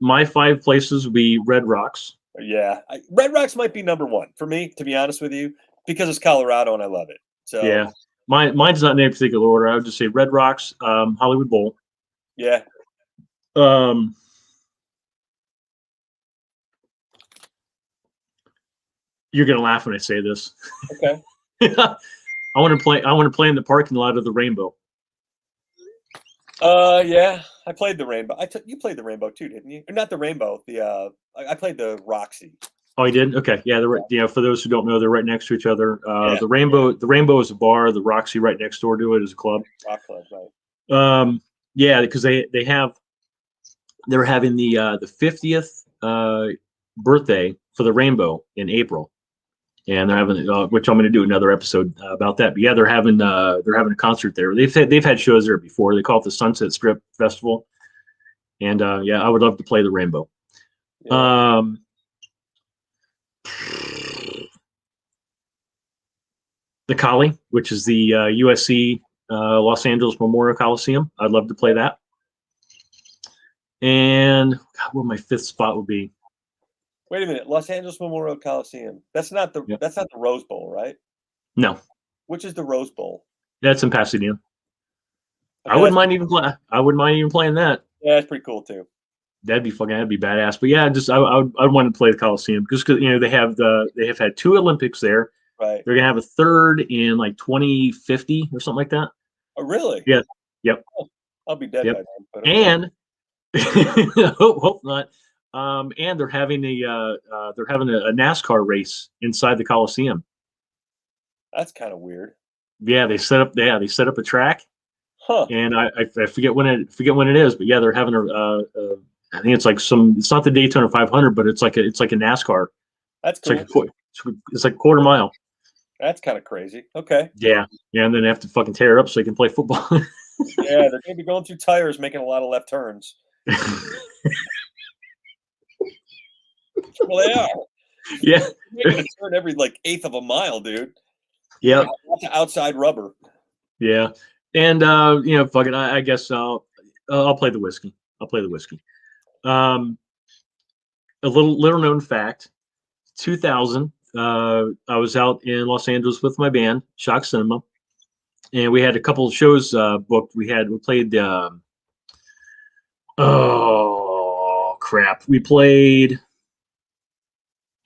My 5 places would be Red Rocks. Yeah, Red Rocks might be number 1 for me, to be honest with you, because it's Colorado and I love it. So yeah, mine's not in any particular order. I would just say Red Rocks, Hollywood Bowl. Yeah. You're gonna laugh when I say this. Okay. I want to play in the parking lot of the Rainbow. Yeah, I played the Rainbow. You played the Rainbow too, didn't you? Or not the Rainbow. I played the Roxy. Oh, you did? Okay. Yeah. For those who don't know, they're right next to each other. The Rainbow is a bar. The Roxy right next door to it is a club. Rock club, right? Yeah, because they're having the 50th birthday for the Rainbow in April, and they're having which I'm going to do another episode about that. But yeah, they're having a concert there. They've had shows there before. They call it the Sunset Strip Festival, and I would love to play the Rainbow. Yeah. The Collie, which is the USC Los Angeles Memorial Coliseum. I'd love to play that. And what my 5th spot would be. Wait a minute, Los Angeles Memorial Coliseum. That's not the Rose Bowl, right? No. Which is the Rose Bowl? That's in Pasadena. Okay, I wouldn't mind even playing that. Yeah, that's pretty cool too. That'd be badass. But yeah, I'd want to play the Coliseum just because they have had 2 Olympics there. Right. They're gonna have a 3rd in like 2050 or something like that. Oh, really? Yeah. Yep. Oh, I'll be dead by then. But and hope not. And they're having a NASCAR race inside the Coliseum. That's kind of weird. Yeah, they set up a track. Huh. And I forget when it is, but yeah, they're having I think it's like it's not the Daytona 500, but it's like a NASCAR. That's cool. It's like a quarter mile. That's kind of crazy. Okay. Yeah, and then they have to fucking tear it up so they can play football. Yeah, they're gonna be going through tires, making a lot of left turns. Well, they are. Yeah, they're making a turn every like 1/8 of a mile, dude. Yeah, lots of outside rubber. Yeah, and fucking, I guess I'll play the whiskey. I'll play the whiskey. A little known fact: 2000. I was out in Los Angeles with my band, Shock Cinema, and we had a couple of shows booked. We played. Oh crap! We played.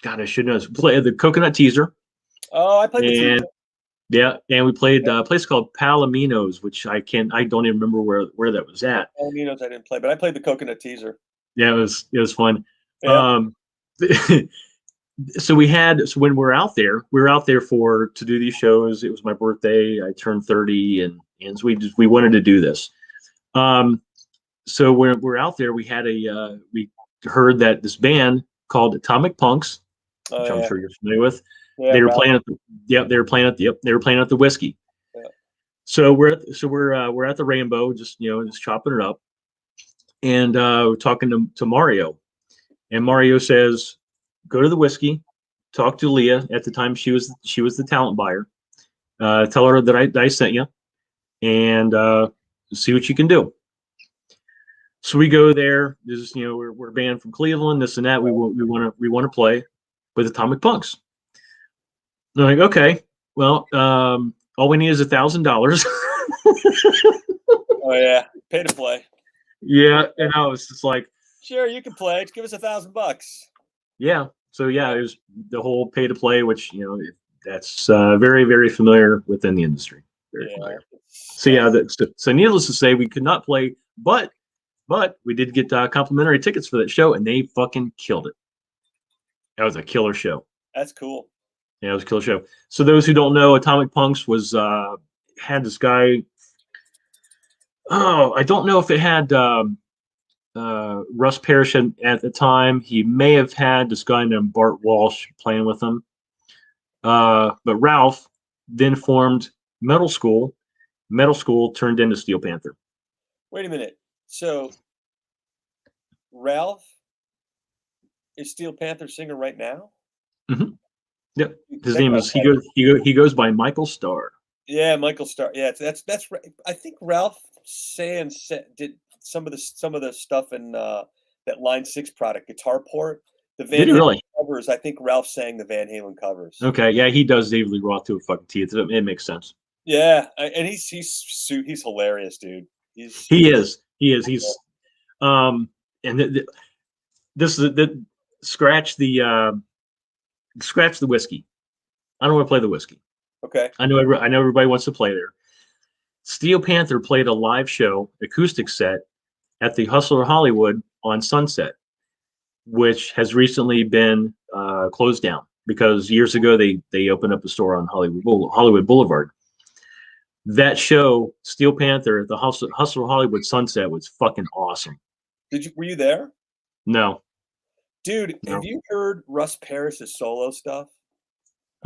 God, I should know this. We played the Coconut Teaser. Oh, I played the teaser. Yeah, and we played a place called Palomino's, which I don't even remember where that was at. Palomino's I didn't play, but I played the Coconut Teaser. Yeah, it was fun. Yeah. So when we're out there, to do these shows. It was my birthday. I turned 30, and so we wanted to do this. So we're out there. We heard that this band called Atomic Punks, which I'm sure you're familiar with. Yeah, they were playing at the Whiskey. Yeah. So we're at the Rainbow, just chopping it up, and we're talking to Mario, and Mario says, "Go to the Whiskey, talk to Leah." At the time, she was the talent buyer. Tell her that I sent you, and see what you can do. So we go there. This we're a band from Cleveland, this and that. We want to play with Atomic Punks. They're like, okay, well, all we need is $1,000. Oh yeah, pay to play. Yeah, and I was just like, sure, you can play. Just give us $1,000. Yeah. So yeah, it was the whole pay to play, which that's very, very familiar within the industry. Very familiar. So yeah, so needless to say, we could not play, but we did get complimentary tickets for that show, and they fucking killed it. That was a killer show. That's cool. Yeah, it was a killer show. So those who don't know, Atomic Punks had this guy. Oh, I don't know if it had Russ Parrish at the time. He may have had this guy named Bart Walsh playing with him. But Ralph then formed Metal School. Metal School turned into Steel Panther. Wait a minute. So Ralph is Steel Panther singer right now? Mm-hmm. Yep. His name is he goes by Michael Starr. Yeah, Michael Starr. Yeah, that's right. I think Ralph did some of the stuff in that Line 6 product, Guitar Port. The Van Halen covers. I think Ralph sang the Van Halen covers. Okay, yeah, he does David Lee Roth to a fucking T. It makes sense. Yeah, and he's hilarious, dude. He is. He's and this is scratch the Whiskey. I don't want to play the Whiskey. Okay. I know everybody wants to play there. Steel Panther played a live show, acoustic set, at the Hustler Hollywood on Sunset, which has recently been closed down because years ago they opened up a store on Hollywood Boulevard. That show, Steel Panther at the Hustler Hollywood Sunset, was fucking awesome. Were you there? No. Dude, no. Have you heard Russ Parrish's solo stuff?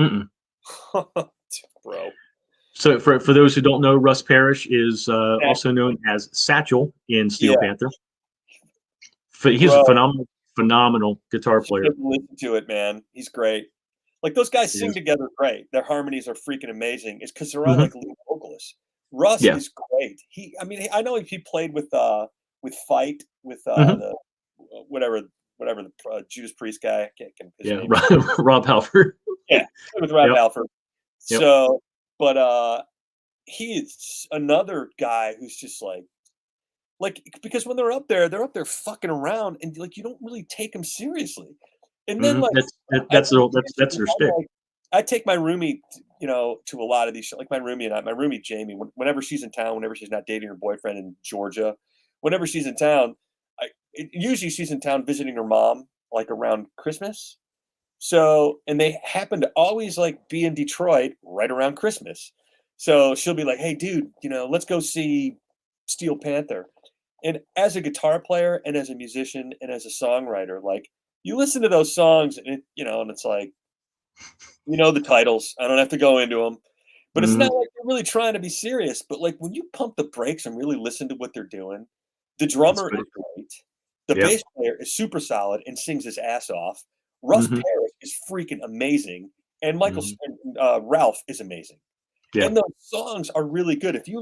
Mm-mm. Bro. So for those who don't know, Russ Parrish is also known as Satchel in Steel Panther. He's a phenomenal guitar player. Listen to it, man. He's great. Like those guys sing together great. Their harmonies are freaking amazing. It's because they're all like lead vocalists. Russ is great. I know he played with Fight with the whatever the Judas Priest guy. I can't get his name. Rob Halford. Yeah, with Rob Halford. Yep. So, but he's another guy who's just like because when they're up there fucking around, and like you don't really take them seriously. And then that's their stick. I take my roomie, to a lot of these shows. Like my roomie Jamie, whenever she's in town, whenever she's not dating her boyfriend in Georgia, whenever she's in town, usually she's in town visiting her mom, like around Christmas. So, and they happen to always like be in Detroit right around Christmas. So she'll be like, "Hey, dude, let's go see Steel Panther." And as a guitar player and as a musician and as a songwriter, like you listen to those songs and and it's like, the titles. I don't have to go into them, but it's not like they're really trying to be serious. But like when you pump the brakes and really listen to what they're doing, the drummer is great. The bass player is super solid and sings his ass off. Russ Parrish is freaking amazing, and Ralph is amazing. Yeah. And those songs are really good. If you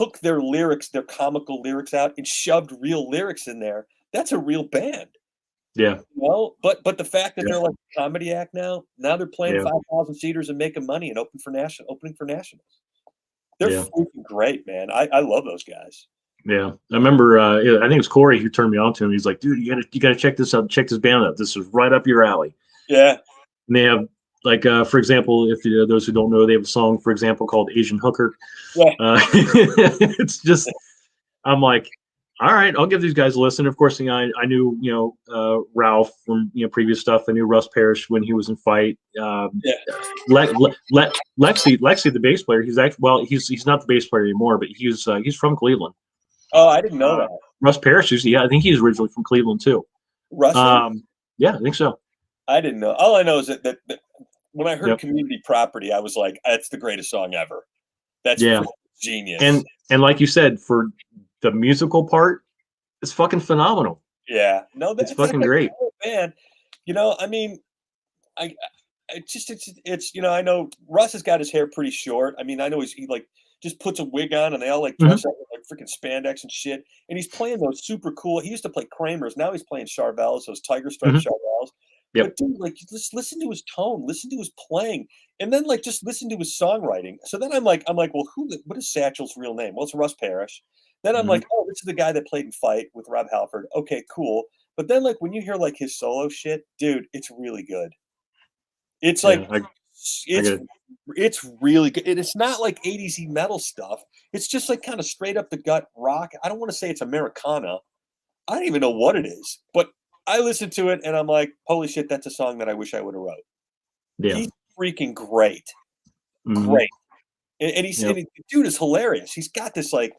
took their lyrics, their comical lyrics out and shoved real lyrics in there. That's a real band. Yeah. You know? But the fact that they're like a comedy act now they're playing 5,000 seaters and making money and opening for nationals. They're freaking great, man. I love those guys. Yeah, I remember. I think it was Corey who turned me on to him. He's like, "Dude, you gotta check this out. Check this band out. This is right up your alley." Yeah. And they have, like, for example, if those who don't know, they have a song, for example, called "Asian Hooker." Yeah. It's just, I'm like, all right, I'll give these guys a listen. Of course, I knew Ralph from previous stuff. I knew Russ Parrish when he was in Fight. Lexi, the bass player. He's actually he's not the bass player anymore, but he's from Cleveland. Oh, I didn't know that. Russ Parrish I think he's originally from Cleveland too. Russ? Yeah, I think so. I didn't know. All I know is that when I heard Community Property, I was like, that's the greatest song ever. That's genius. And like you said, for the musical part, it's fucking phenomenal. Yeah. No, it's fucking great. Man, I mean, it's I know Russ has got his hair pretty short. I mean, I know he like just puts a wig on and they all like dress up with like freaking spandex and shit. And he's playing those super cool. He used to play Kramer's. Now he's playing Charvels, those tiger stripe Charvels. Yep. But dude, like, just listen to his tone, listen to his playing, and then like just listen to his songwriting. So then I'm like, well, what is Satchel's real name? Well, it's Russ Parrish. Then I'm like, oh, this is the guy that played in Fight with Rob Halford. Okay, cool. But then like when you hear like his solo shit, dude, it's really good. It's like it's really good. And it's not like 80s metal stuff. It's just like kind of straight up the gut rock. I don't want to say it's Americana. I don't even know what it is, but I listened to it and I'm like, holy shit, that's a song that I wish I would have wrote. Yeah. He's freaking great. Great. And he's and dude is hilarious. He's got this like,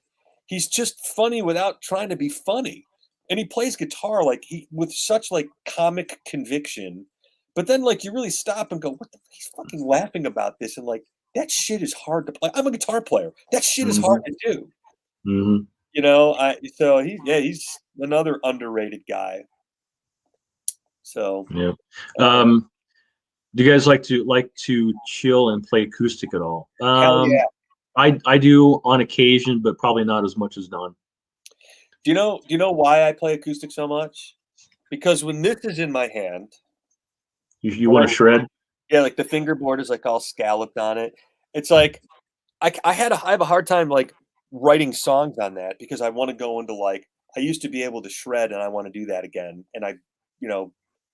he's just funny without trying to be funny. And he plays guitar like with such like comic conviction. But then like you really stop and go, what the he's fucking laughing about this, and like that shit is hard to play. I'm a guitar player. That shit is hard to do. So he's another underrated guy. So do you guys like to chill and play acoustic at all? Hell yeah. I do on occasion, but probably not as much as Don. Do you know why I play acoustic so much? Because when this is in my hand, you want to shred? Yeah, like the fingerboard is like all scalloped on it. It's like I have a hard time like writing songs on that because I want to go into like I used to be able to shred and I want to do that again. And I,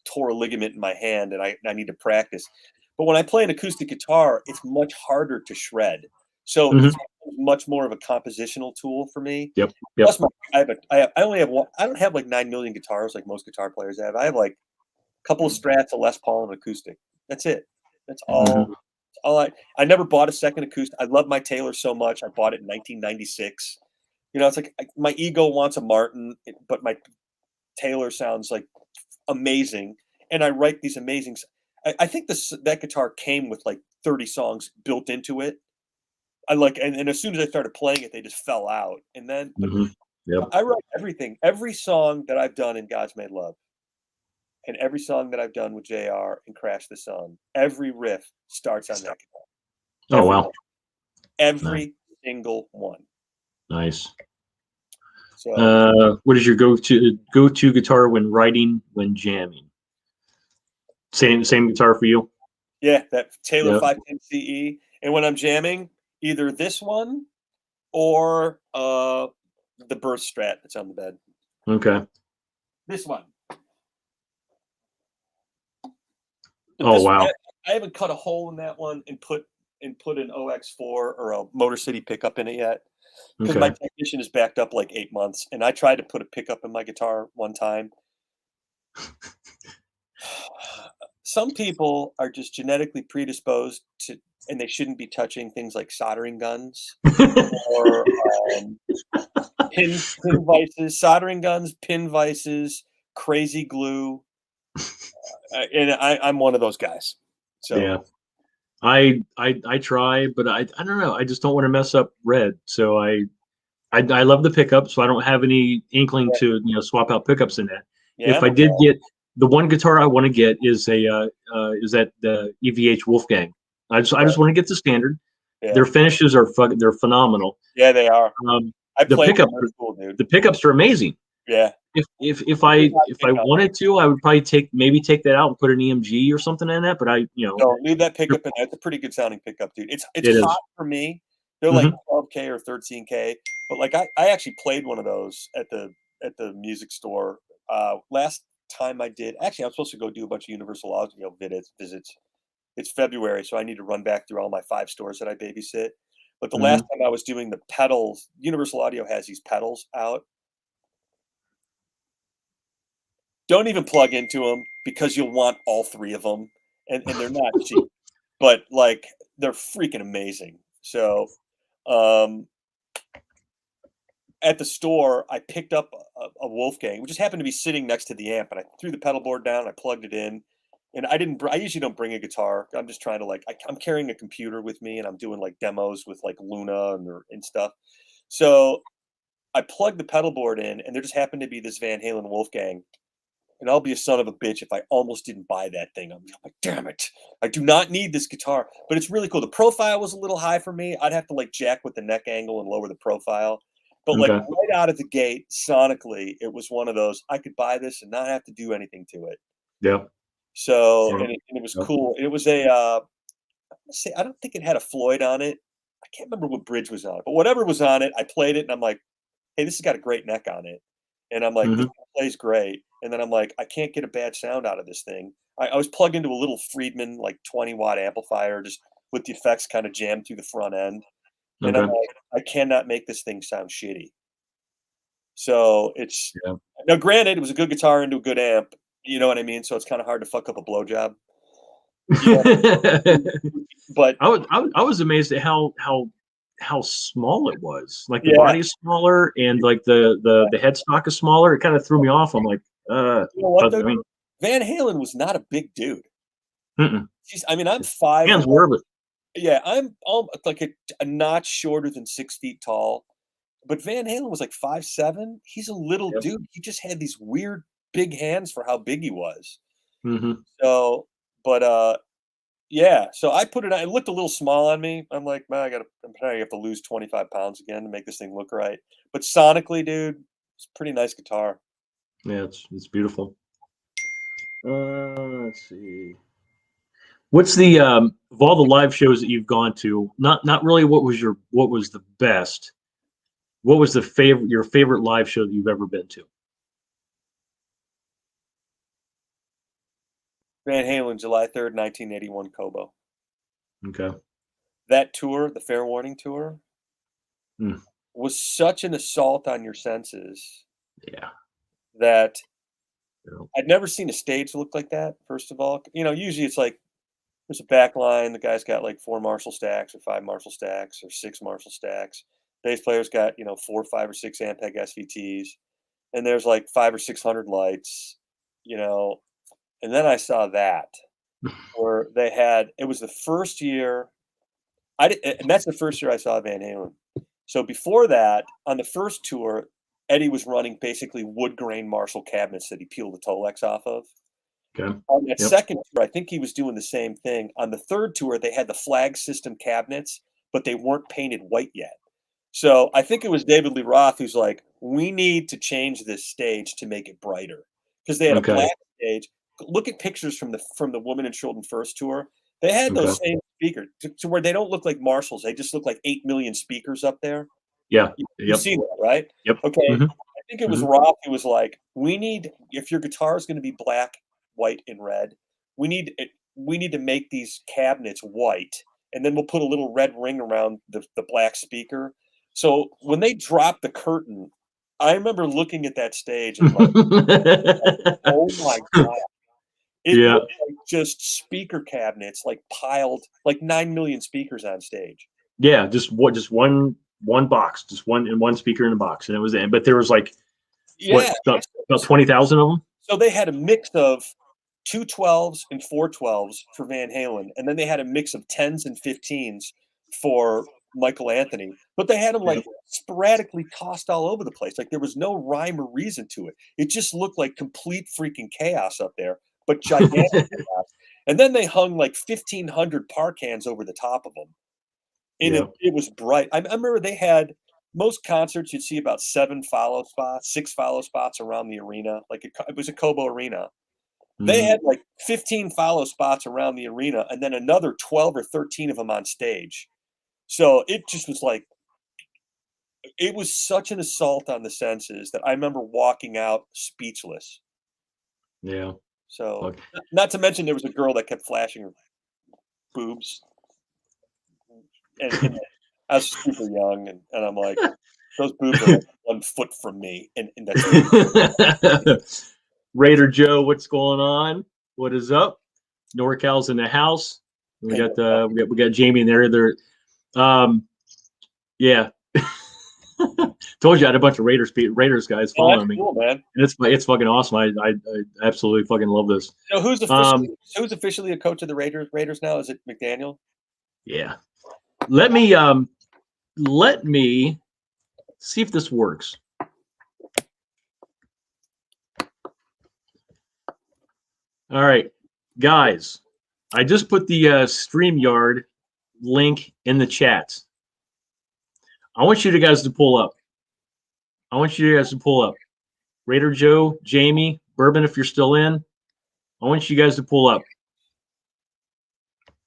tore a ligament in my hand and I need to practice. But when I play an acoustic guitar, it's much harder to shred. So it's much more of a compositional tool for me. Yep. Plus, I only have one. I don't have like 9 million guitars like most guitar players have. I have like a couple of Strats, a Les Paul, and acoustic. That's it. That's all. I never bought a second acoustic. I love my Taylor so much. I bought it in 1996. It's like my ego wants a Martin, but my Taylor sounds like amazing, and I write these amazing. I think that guitar came with like 30 songs built into it. I like, and as soon as I started playing it, they just fell out. And then I write everything, every song that I've done in God's Made Love, and every song that I've done with JR and Crash the Sun. Every riff starts on that guitar. Wow! Every single one. Nice. So, what is your go-to guitar when writing, when jamming? Same guitar for you? Yeah, that Taylor 510 CE. And when I'm jamming, either this one or the Burst Strat that's on the bed. Okay. This one. Wow! I haven't cut a hole in that one and put an OX4 or a Motor City pickup in it yet. Because my technician is backed up like 8 months, and I tried to put a pickup in my guitar one time. Some people are just genetically predisposed to, and they shouldn't be touching things like soldering guns or pin vices, soldering guns, pin vices, crazy glue, and I'm one of those guys. So yeah. I try, but I don't know. I just don't want to mess up Red. So I love the pickup, so I don't have any inkling to swap out pickups in that. Yeah, if I did get the one guitar I want to get is the EVH Wolfgang. I just want to get the standard. Yeah. Their finishes are they're phenomenal. Yeah, they are. I the played pickups, cool, dude. The pickups are amazing. Yeah. If I wanted to, I would probably take that out and put an EMG or something in that. But no, leave that pickup in there. It's a pretty good sounding pickup, dude. It's hot for me. They're like 12K or 13K, but like I actually played one of those at the music store last time I did. Actually, I'm supposed to go do a bunch of Universal Audio visits. It's February, so I need to run back through all my 5 stores that I babysit. But the last time I was doing the pedals, Universal Audio has these pedals out. Don't even plug into them because you'll want all 3 of them, and they're not cheap, but like they're freaking amazing. So, at the store, I picked up a Wolfgang, which just happened to be sitting next to the amp, and I threw the pedal board down, I plugged it in, and I usually don't bring a guitar. I'm just trying to I'm carrying a computer with me, and I'm doing like demos with like Luna and stuff. So I plugged the pedal board in, and there just happened to be this Van Halen Wolfgang. And I'll be a son of a bitch if I almost didn't buy that thing. I'm like, damn it. I do not need this guitar. But it's really cool. The profile was a little high for me. I'd have to like jack with the neck angle and lower the profile. But like right out of the gate, sonically, it was one of those, I could buy this and not have to do anything to it. Yeah. So, and it was cool. It was I don't think it had a Floyd on it. I can't remember what bridge was on it. But whatever was on it, I played it and I'm like, hey, this has got a great neck on it. And I'm like, this plays great. And then I'm like, I can't get a bad sound out of this thing. I was plugged into a little Friedman, like 20-watt amplifier, just with the effects kind of jammed through the front end. And I'm like, I cannot make this thing sound shitty. So it's now granted, it was a good guitar into a good amp. You know what I mean? So it's kind of hard to fuck up a blowjob. You know? But I was amazed at how small it was. Like the body's smaller and like the headstock is smaller. It kind of threw me off. I'm like, you know what, Van Halen was not a big dude. I mean, I'm 5. Hands were, but yeah, I'm like a notch shorter than 6 feet tall. But Van Halen was like 5'7". He's a little dude. He just had these weird big hands for how big he was. So, but yeah, so I put it on. It looked a little small on me. I'm like, man, I'm probably have to lose 25 pounds again to make this thing look right. But sonically, dude, it's a pretty nice guitar. Yeah, it's beautiful. Let's see. What's the of all the live shows that you've gone to? Not really. What was the best? What was your favorite live show that you've ever been to? Van Halen, July 3rd, 1981, Cobo. Okay. That tour, the Fair Warning tour, was such an assault on your senses. Yeah. That I'd never seen a stage look like that, first of all. You know, usually it's like there's a back line, the guy's got like 4 Marshall stacks or 5 Marshall stacks or 6 Marshall stacks. Bass player's got, 4, 5, or 6 Ampeg SVTs. And there's like 500 or 600 lights, And then I saw that where they had, it was the first year, and that's the first year I saw Van Halen. So before that, on the first tour, Eddie was running basically wood grain Marshall cabinets that he peeled the Tolex off of. Okay. On that second tour, I think he was doing the same thing. On the third tour, they had the flag system cabinets, but they weren't painted white yet. So I think it was David Lee Roth who's like, we need to change this stage to make it brighter. Because they had a black stage. Look at pictures from the Woman in Chilton first tour. They had those same speakers to where they don't look like Marshalls. They just look like 8 million speakers up there. Yeah. You've seen that, right? Yep. Okay. I think it was Roth who was like, if your guitar is going to be black, white, and red, we need to make these cabinets white, and then we'll put a little red ring around the black speaker. So when they dropped the curtain, I remember looking at that stage and like, oh my God. It looked like just speaker cabinets, like piled, like 9 million speakers on stage. Yeah, just one box, just one speaker in a box, and it was in. But there was like about 20,000 of them. So they had a mix of 212s and 412s for Van Halen, and then they had a mix of 10s and 15s for Michael Anthony. But they had them like sporadically tossed all over the place. Like there was no rhyme or reason to it. It just looked like complete freaking chaos up there, but gigantic chaos. And then they hung like 1,500 par cans over the top of them. And it was bright. I remember they had most concerts, you'd see about 6 follow spots around the arena. Like it was a Cobo Arena. They had like 15 follow spots around the arena and then another 12 or 13 of them on stage. So it just was like, it was such an assault on the senses that I remember walking out speechless. Yeah. So, not to mention there was a girl that kept flashing her boobs. And I was super young, and I'm like, those boobs are like 1 foot from me. And that's Raider Joe, what's going on? What is up? NorCal's in the house. We got Jamie in there. Yeah. Told you I had a bunch of Raiders guys following me. Cool, man. And it's fucking awesome. I absolutely fucking love this. So who's officially a coach of the Raiders now? Is it McDaniel? Yeah. Let me see if this works. All right, guys. I just put the StreamYard link in the chat. I want you guys to pull up. Raider Joe, Jamie, Bourbon, if you're still in, I want you guys to pull up.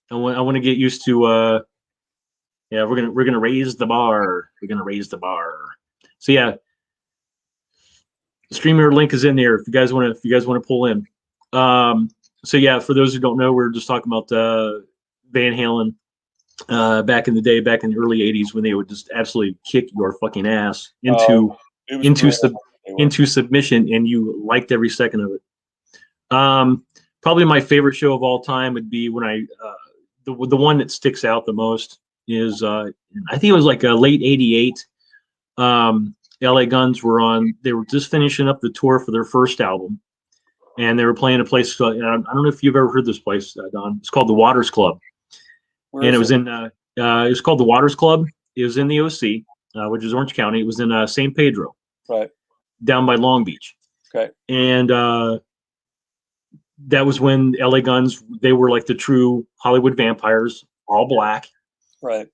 I want to get used to. Yeah, we're gonna raise the bar. So yeah, the StreamYard link is in there if you guys want to pull in. So yeah, for those who don't know, we're just talking about Van Halen back in the day, back in the early '80s, when they would just absolutely kick your fucking ass into submission, and you liked every second of it. Probably my favorite show of all time would be when the one that sticks out the most is I think it was like a late '88. LA Guns they were just finishing up the tour for their first album, and they were playing a place. I don't know if you've ever heard this place, Don. It's called the Waters Club. It was called the Waters Club. It was in the OC, which is Orange County. It was in San Pedro, right down by Long Beach. Okay. And that was when LA Guns, they were like the true Hollywood vampires, all black. Right.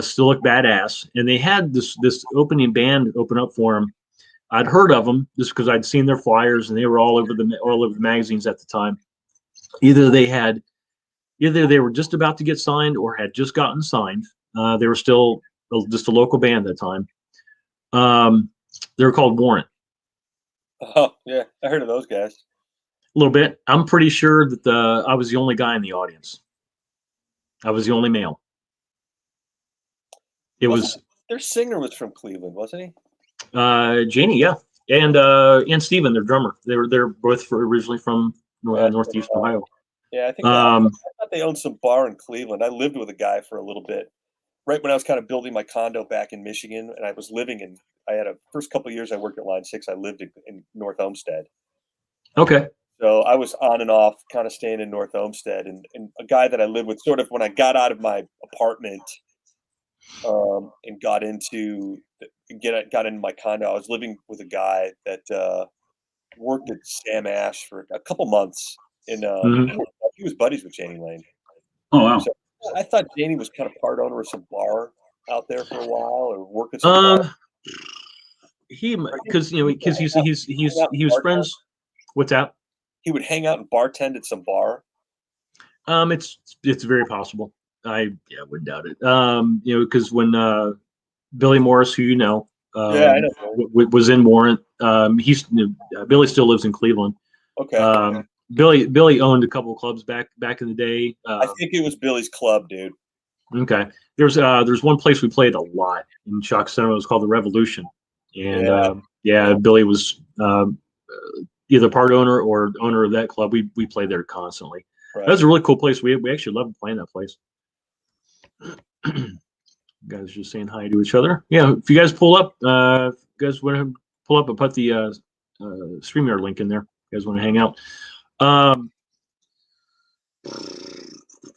Still look badass. And they had this opening band open up for them. I'd heard of them just because I'd seen their flyers, and they were all over the magazines at the time. Either they were just about to get signed or had just gotten signed. They were still just a local band at the time. They were called Warrant. Oh yeah, I heard of those guys. A little bit. I'm pretty sure that I was the only guy in the audience. I was the only male. Their singer was from Cleveland, wasn't he? Janie, yeah, and Steven, their drummer. They're both originally from Northeast Ohio. Yeah, I think I thought they owned some bar in Cleveland. I lived with a guy for a little bit, right when I was kind of building my condo back in Michigan, and I was living I had first couple of years I worked at Line 6. I lived in North Olmsted. Okay. So I was on and off, kind of staying in North Olmsted, and a guy that I lived with, sort of when I got out of my apartment, and got into my condo, I was living with a guy that worked at Sam Ash for a couple months. He was buddies with Janie Lane. Oh wow! So I thought Janie was kind of part owner of some bar out there for a while, or working some bar. He was friends. What's that? He would hang out and bartend at some bar. It's very possible. I wouldn't doubt it. Because when Billy Morris, who I know, was in Warrant. Billy still lives in Cleveland. Okay. Billy owned a couple of clubs back in the day. I think it was Billy's club, dude. Okay. There's one place we played a lot in Chalk Center. It was called the Revolution, and Billy was either part owner or owner of that club. We played there constantly. Right. That was a really cool place. We actually loved playing that place. Guys just saying hi to each other. Yeah, if you guys pull up, if you guys want to pull up and put the StreamYard link in there. If you guys want to hang out.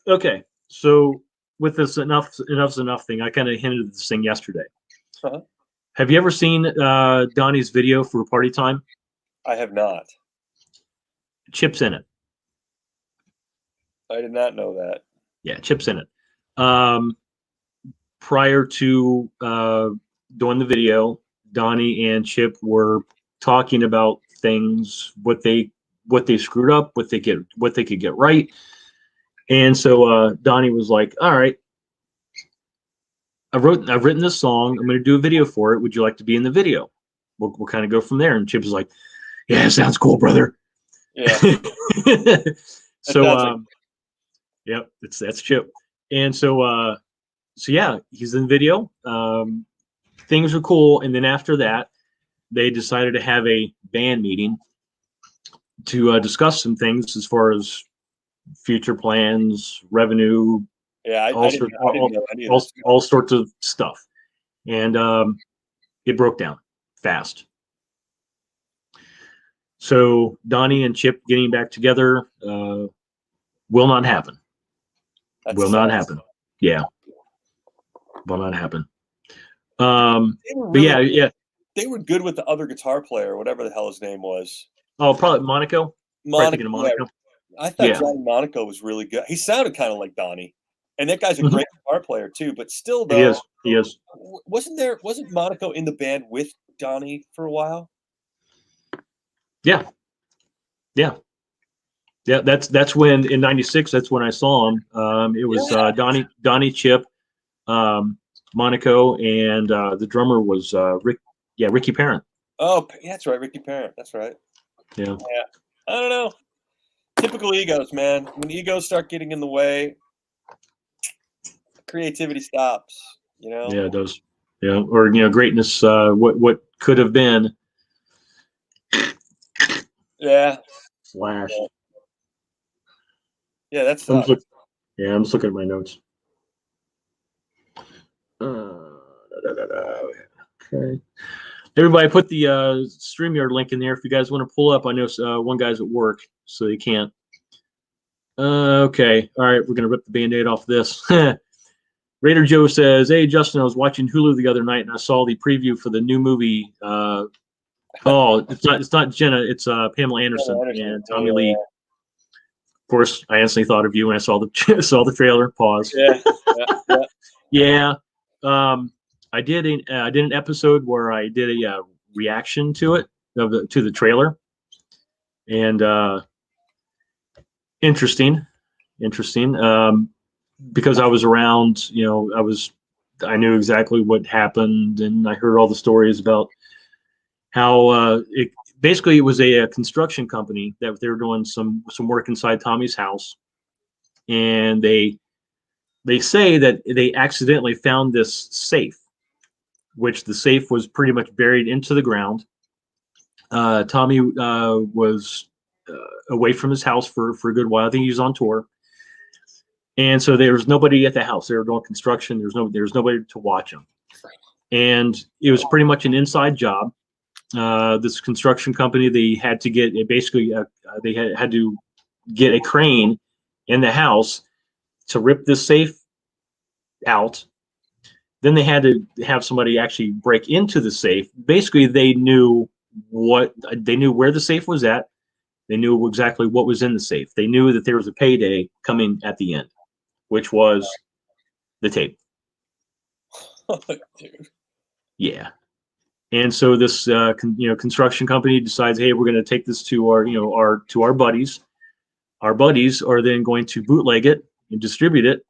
Okay, so with this enough's enough thing, I kind of hinted at this thing yesterday. Uh-huh. Have you ever seen Donnie's video for Party Time? I have not. Chip's in it. I did not know that. Yeah, Chip's in it. prior to doing the video, Donnie and Chip were talking about things, what they screwed up, what they could get right. And so Donnie was like, "All right, I've written this song. I'm going to do a video for it. Would you like to be in the video? We'll kind of go from there." And Chip was like, "Yeah, sounds cool, brother." Yeah. So yep, that's Chip. And so yeah, he's in the video. Things were cool, and then after that, they decided to have a band meeting to discuss some things as far as future plans, revenue, yeah, all sorts of stuff. And it broke down fast. So Donnie and Chip getting back together will not happen. Will not happen. Yeah, will not happen. But yeah, they were good with the other guitar player, whatever the hell his name was. Oh, probably Monaco. Monaco. Monaco. I thought Johnny Monaco was really good. He sounded kind of like Donnie, and that guy's a great guitar player too. But still, though, he is. Wasn't Monaco in the band with Donnie for a while? Yeah. That's when in '96. That's when I saw him. It was Donnie, Chip, Monaco, and the drummer was Ricky Parent. Oh, yeah, that's right, Ricky Parent. That's right. Yeah. I don't know. Typical egos, man. When egos start getting in the way, creativity stops. Yeah, it does. Yeah, or greatness. What could have been. Yeah. Flash. Yeah, that's. I'm just looking at my notes. Okay. Everybody, put the StreamYard link in there if you guys want to pull up. I know one guy's at work, so they can't. Okay. All right, we're gonna rip the Band-Aid off this. Raider Joe says, "Hey Justin, I was watching Hulu the other night and I saw the preview for the new movie. It's not Jenna, it's Pamela Anderson and Tommy Lee. Of course, I instantly thought of you when I saw the trailer. Pause. Yeah. I did an episode where I did a reaction to it, to the trailer, and interesting. Because I was around, I knew exactly what happened, and I heard all the stories about how it was a construction company that they were doing some work inside Tommy's house, and they say that they accidentally found this safe, which the safe was pretty much buried into the ground. Tommy was away from his house for a good while. I think he was on tour. And so there was nobody at the house. They were doing construction. There was nobody to watch them. And it was pretty much an inside job. This construction company, they had to get they had to get a crane in the house to rip this safe out. Then they had to have somebody actually break into the safe. Basically, they knew where the safe was at. They knew exactly what was in the safe. They knew that there was a payday coming at the end, which was the tape. Dude. Yeah. And so this construction company decides, hey, we're going to take this to our buddies. Our buddies are then going to bootleg it and distribute it,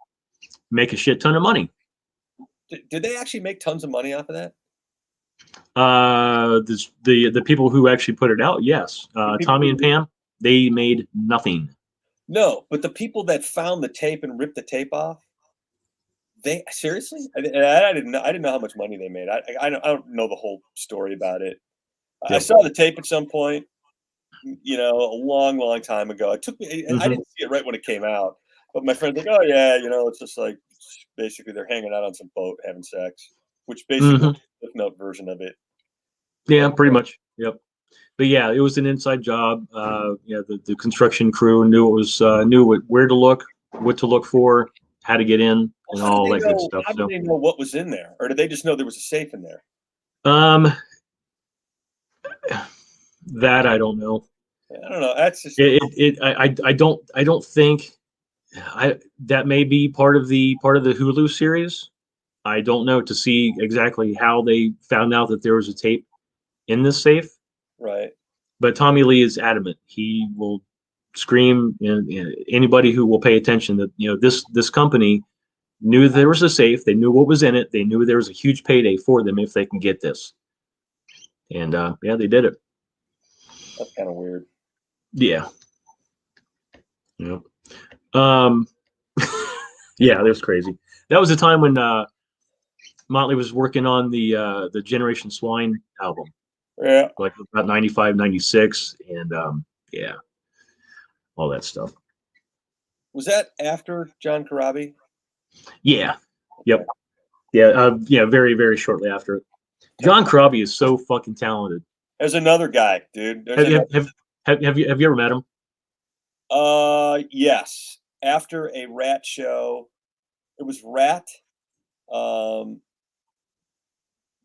make a shit ton of money. Did they actually make tons of money off of that? The people who actually put it out, yes. Tommy and Pam, they made nothing. No, but the people that found the tape and ripped the tape off, they seriously? I didn't know how much money they made. I don't know the whole story about it. Yep. I saw the tape at some point, a long time ago. It took me. I didn't see it right when it came out, but my friend's like, "Oh yeah, it's just like basically they're hanging out on some boat having sex," which basically is the note version of it. Yeah, pretty much. Yep. But yeah, it was an inside job. The construction crew knew where to look, what to look for, how to get in, and all that good stuff. How did they know what was in there, or did they just know there was a safe in there? That I don't know. I don't know. That's just I don't think that may be part of the Hulu series. I don't know to see exactly how they found out that there was a tape in this safe. Right. But Tommy Lee is adamant. He will scream, and anybody who will pay attention that this company knew there was a safe. They knew what was in it. They knew there was a huge payday for them if they can get this. And yeah, they did it. That's kind of weird. Yeah. Yeah. Yeah, that's crazy. That was the time when Motley was working on the Generation Swine album. Yeah. Like about 95, 96, and yeah, all that stuff. Was that after John Corabi? Yeah. Yep. Yeah. Yeah. Very, very shortly after it. John Corabi is so fucking talented. There's another guy, dude. Have you ever met him? Yes. After a Rat show, it was Rat.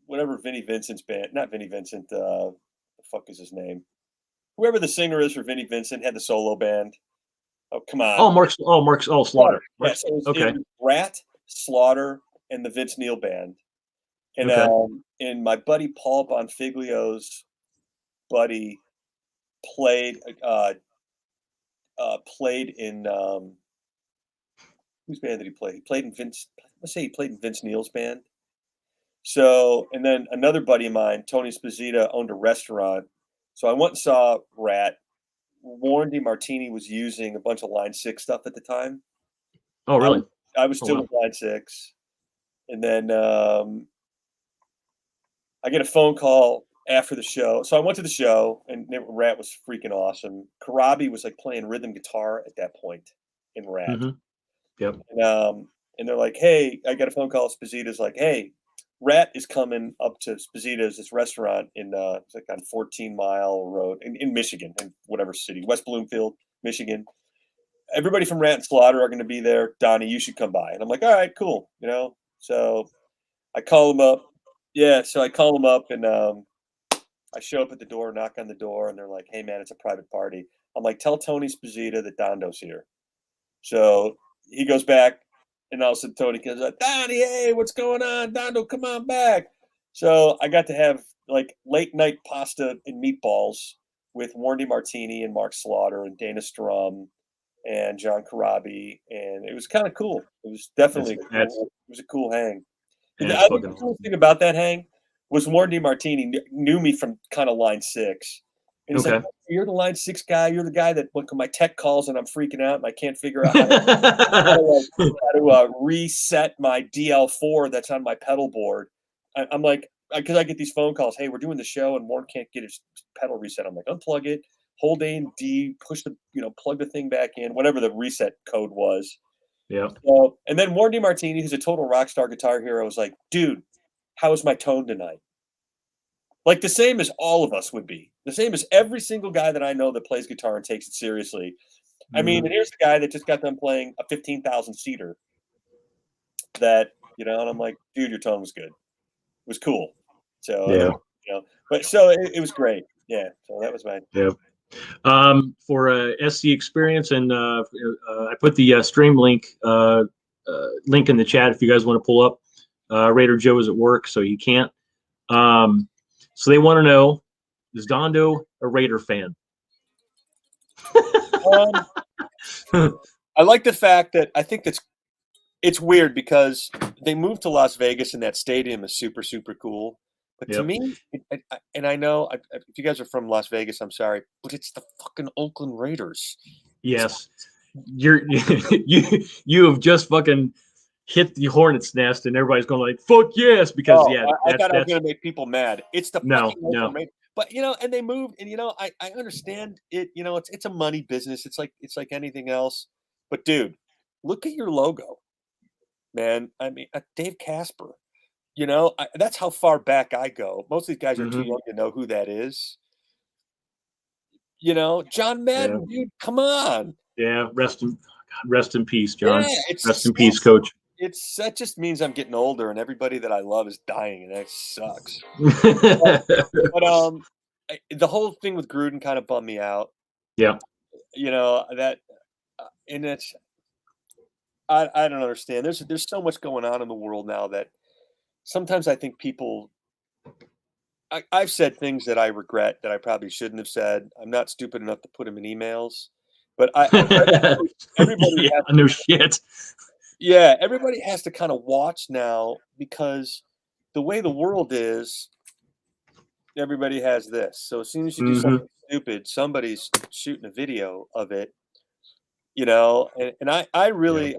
Whatever Vinnie Vincent's band, not Vinnie Vincent. The fuck is his name? Whoever the singer is for Vinnie Vincent had the solo band. Oh, come on. Mark Slaughter. Yes, it was, okay. It was Rat, Slaughter, and the Vince Neil band. And and my buddy Paul Bonfiglio's buddy played in whose band did he play? He played in Vince. Let's say he played in Vince Neil's band. So, and then another buddy of mine, Tony Sposita, owned a restaurant. So I went and saw Rat. Warren DeMartini was using a bunch of Line 6 stuff at the time. Oh, really? I was still with Line 6. And then I get a phone call after the show. So I went to the show, and Rat was freaking awesome. Corabi was like playing rhythm guitar at that point in Rat. Mm-hmm. Yep. And they're like, hey, I got a phone call. Sposita's like, hey, Rat is coming up to Sposita's, this restaurant in it's like on 14 Mile Road in Michigan, in whatever city, West Bloomfield, Michigan. Everybody from Rat and Slaughter are going to be there. Donnie, you should come by. And I'm like, all right, cool. So I call him up. Yeah, so I call him up, and I show up at the door, knock on the door, and they're like, hey, man, it's a private party. I'm like, tell Tony Sposita that Dondo's here. So he goes back. And all of a sudden, Tony comes up, Donnie, hey, what's going on? Dondo, come on back. So I got to have like late night pasta and meatballs with Warren DeMartini and Mark Slaughter and Dana Strum and John Corabi. And it was kind of cool. It was definitely it was a cool hang. The cool thing about that hang was Warren DeMartini knew me from kind of Line 6. And he's like, you're the Line 6 guy. You're the guy that when my tech calls and I'm freaking out and I can't figure out how to reset my DL4 that's on my pedal board. I'm like, because I get these phone calls. Hey, we're doing the show and Warren can't get his pedal reset. I'm like, unplug it, hold A and D, push the, plug the thing back in, whatever the reset code was. Yeah. So, and then Warren DeMartini, who's a total rock star guitar hero, was like, dude, how is my tone tonight? Like the same as all of us would be. The same as every single guy that I know that plays guitar and takes it seriously. I mean, and here's the guy that just got done playing a 15,000 seater that, and I'm like, dude, your tone was good. It was cool. So, yeah. But so it was great. Yeah. So that was my. Yeah. For SC experience, and I put the stream link in the chat if you guys want to pull up. Raider Joe is at work, so he can't. So they want to know, is Dondo a Raider fan? I like the fact that I think it's weird because they moved to Las Vegas and that stadium is super, super cool. But to me, and I know if you guys are from Las Vegas, I'm sorry, but it's the fucking Oakland Raiders. Yes, you have just fucking hit the hornet's nest, and everybody's going like, "Fuck yes!" Because I thought I was going to make people mad. It's the fucking Oakland Raiders. But and they moved, and I understand it. It's a money business. It's like anything else. But dude, look at your logo, man. I mean, Dave Casper. That's how far back I go. Most of these guys are too young to know who that is. John Madden, dude, come on. Yeah, rest in peace, John. Yeah, rest in peace, Coach. That just means I'm getting older, and everybody that I love is dying, and that sucks. but the whole thing with Gruden kind of bummed me out. Yeah. That, and it's I don't understand. There's so much going on in the world now that sometimes I think people. I've said things that I regret that I probably shouldn't have said. I'm not stupid enough to put them in emails, but everybody yeah, has to, no shit. yeah, everybody has to kind of watch now because the way the world is, everybody has this. So as soon as you do something stupid, somebody's shooting a video of it, you know. And I really,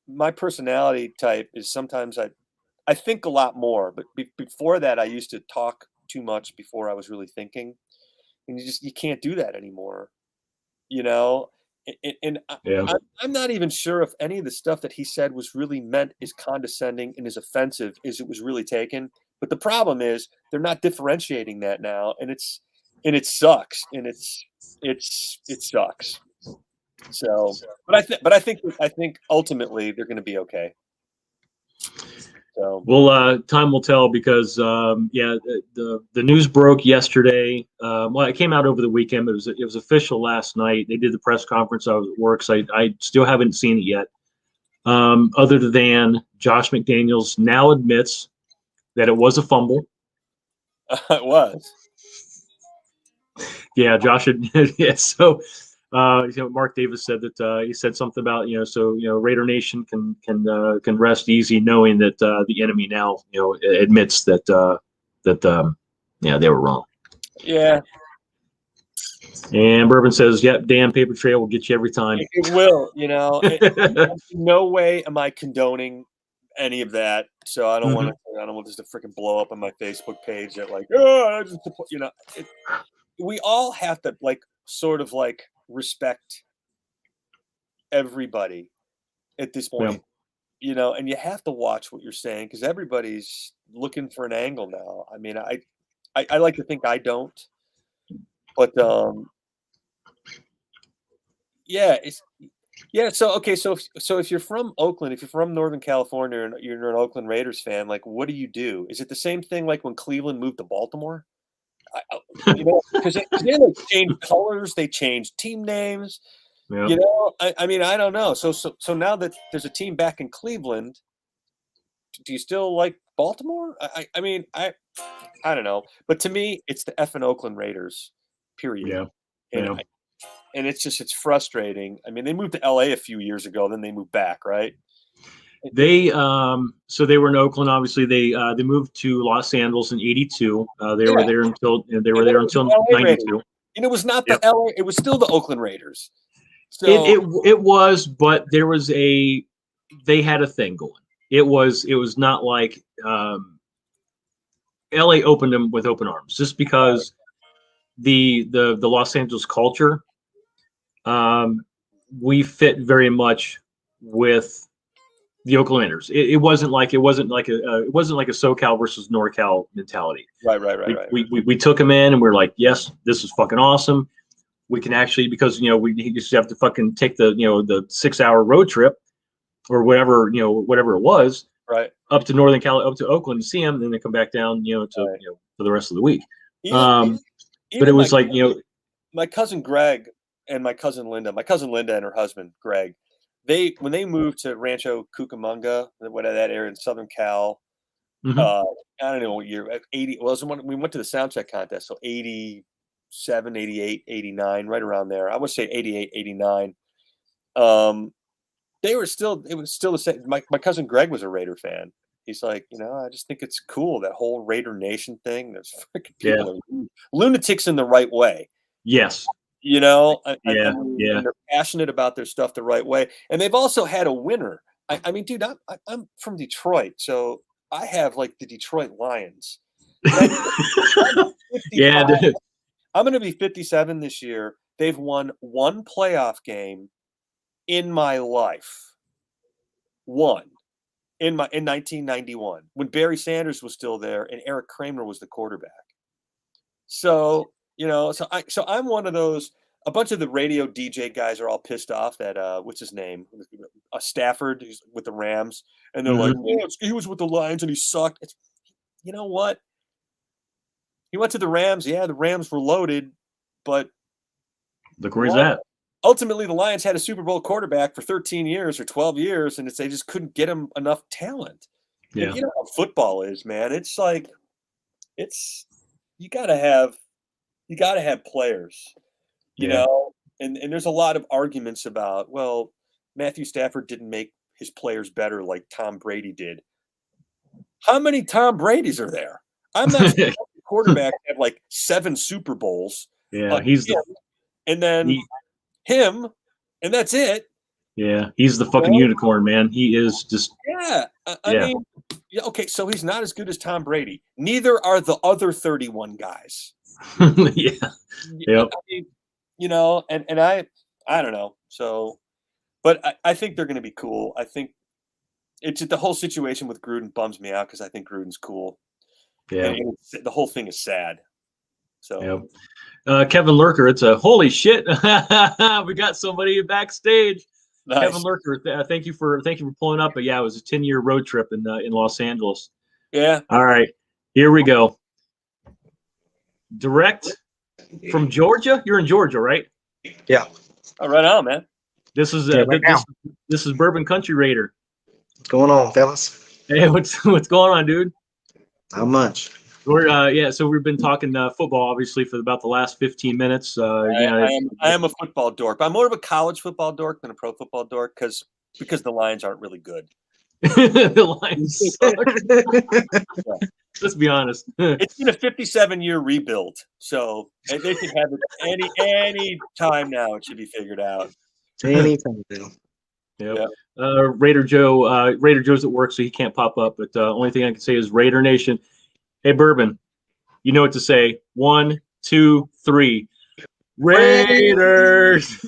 my personality type is sometimes I think a lot more, but before that, I used to talk too much before I was really thinking, and you can't do that anymore, you know. And Yeah. I'm not even sure if any of the stuff that he said was really meant as condescending and as offensive as it was really taken. But the problem is they're not differentiating that now, and it sucks, and it sucks. So, but I think ultimately they're going to be okay. So, well, time will tell because the news broke yesterday. Well, it came out over the weekend, but it was official last night. They did the press conference. I was at work, so I still haven't seen it yet. Other than Josh McDaniels now admits that it was a fumble. it was. Yeah, Josh. Yeah, so Mark Davis said that he said something about Raider Nation can rest easy knowing that the enemy now admits that they were wrong. Yeah. And Bourbon says, "Yep, damn paper trail will get you every time." It will, no way am I condoning any of that. So I don't want this to freaking blow up on my Facebook page that we all have to sort of respect everybody at this point, and you have to watch what you're saying because everybody's looking for an angle now. I mean, I like to think I don't, but yeah, so okay, so if you're from Oakland, if you're from Northern California and you're an Oakland Raiders fan, what do you do? Is it the same thing like when Cleveland moved to Baltimore? Because they changed colors, they changed team names. Yeah. I mean, I don't know. So now that there's a team back in Cleveland, do you still like Baltimore? I mean, I don't know. But to me, it's the effing Oakland Raiders, period. Yeah. And it's frustrating. I mean, they moved to LA a few years ago, then they moved back, right? They so they were in Oakland. Obviously, they moved to Los Angeles in '82. They were there until '92. And it was not the LA. It was still the Oakland Raiders. So it was, but there was they had a thing going. It was not like LA opened them with open arms just because the Los Angeles culture. We fit very much with the Oakland Raiders. It wasn't like a SoCal versus NorCal mentality. Right. We took them in and we're like, yes, this is fucking awesome. We can actually, because we used to have to fucking take the 6-hour road trip or whatever it was, right, up to Northern Cali, up to Oakland to see them, and then they come back down for the rest of the week. But it was my cousin Greg and my cousin Linda and her husband Greg, when they moved to Rancho Cucamonga, that area in Southern Cal, I don't know what year, 80 was when we went to the sound check contest, so 87, 88, 89, right around there. I would say 88, 89. It was still the same. My cousin Greg was a Raider fan. He's like, I just think it's cool, that whole Raider Nation thing. There's freaking people, lunatics in the right way. Yes. And they're passionate about their stuff the right way. And they've also had a winner. I mean, dude, I'm from Detroit, so I have the Detroit Lions. Yeah, dude. I'm going to be 57 this year. They've won one playoff game in my life. One in 1991 when Barry Sanders was still there and Eric Kramer was the quarterback. So so I'm one of those. A bunch of the radio DJ guys are all pissed off that what's his name, Stafford, who's with the Rams, and they're like, he was with the Lions and he sucked. You know what? He went to the Rams. Yeah, the Rams were loaded, but look where he's at. Ultimately, the Lions had a Super Bowl quarterback for 13 years or 12 years, and they just couldn't get him enough talent. Yeah. You know how football is, man. It's like you gotta have players, you know, and there's a lot of arguments about, well, Matthew Stafford didn't make his players better like Tom Brady did. How many Tom Bradys are there? I'm not sure the quarterback had like 7 Super Bowls. Yeah, he's and then him, and that's it. Yeah, he's the fucking unicorn, man. He is just. Yeah, I mean, okay, so he's not as good as Tom Brady. Neither are the other 31 guys. Yeah. Yep. I mean, you know, and I don't know. So, but I think they're going to be cool. I think it's the whole situation with Gruden bums me out because I think Gruden's cool. Yeah. And the whole thing is sad. So. Kevin Lurker, it's a holy shit. We got somebody backstage. Nice. Kevin Lurker, thank you for pulling up. But yeah, it was a 10-year road trip in Los Angeles. Yeah. All right, here we go. Direct from Georgia. You're in Georgia, right? Yeah. Oh, right on, man. This is this is Bourbon Country Raider. What's going on, fellas? Hey, what's going on, dude? Not much. We're so we've been talking football obviously for about the last 15 minutes. I am a football dork, but I'm more of a college football dork than a pro football dork because the Lions aren't really good. The Lions suck. Let's be honest. It's been a 57-year rebuild, so they can have it any time now. It should be figured out. Anytime, Bill. Yep. Raider Joe's at work, so he can't pop up. But only thing I can say is Raider Nation. Hey, Bourbon, you know what to say. 1, 2, 3. Raiders!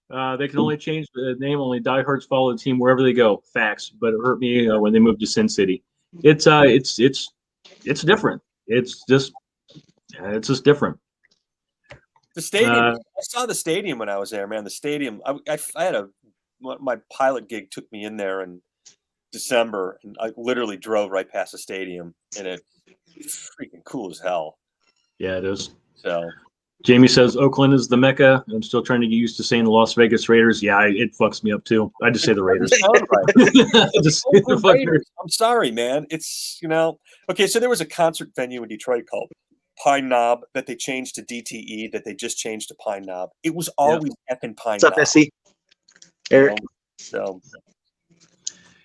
They can only change the name. Only diehards follow the team wherever they go. Facts. But it hurt me when they moved to Sin City. It's different. It's just different. The stadium. I saw the stadium when I was there, man. The stadium. I had my pilot gig took me in there in December, and I literally drove right past the stadium, and it's freaking cool as hell. Yeah, it is. So, Jamie says Oakland is the Mecca. I'm still trying to get used to saying the Las Vegas Raiders. Yeah, it fucks me up too. I just say the Raiders. Raiders. I'm sorry, man. It's okay. So there was a concert venue in Detroit called Pine Knob that they changed to DTE. That they just changed to Pine Knob. It was always effing Pine Knob. What's up, SC? Eric. So.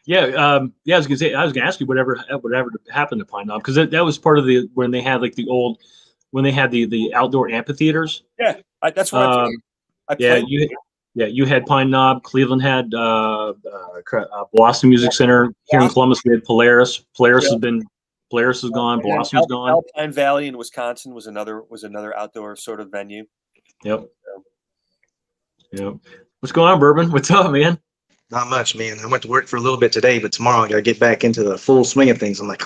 Yeah, I was gonna ask you whatever happened to Pine Knob because that was part of when they had like the outdoor amphitheaters. Yeah, that's what I played. You had Pine Knob. Cleveland had Blossom Music Center. Here in Columbus, we had Polaris. Polaris has gone. Blossom's gone. Alpine Valley in Wisconsin was another outdoor sort of venue. Yep. What's going on, Bourbon? What's up, man? Not much, man. I went to work for a little bit today, but tomorrow I got to get back into the full swing of things. I'm like,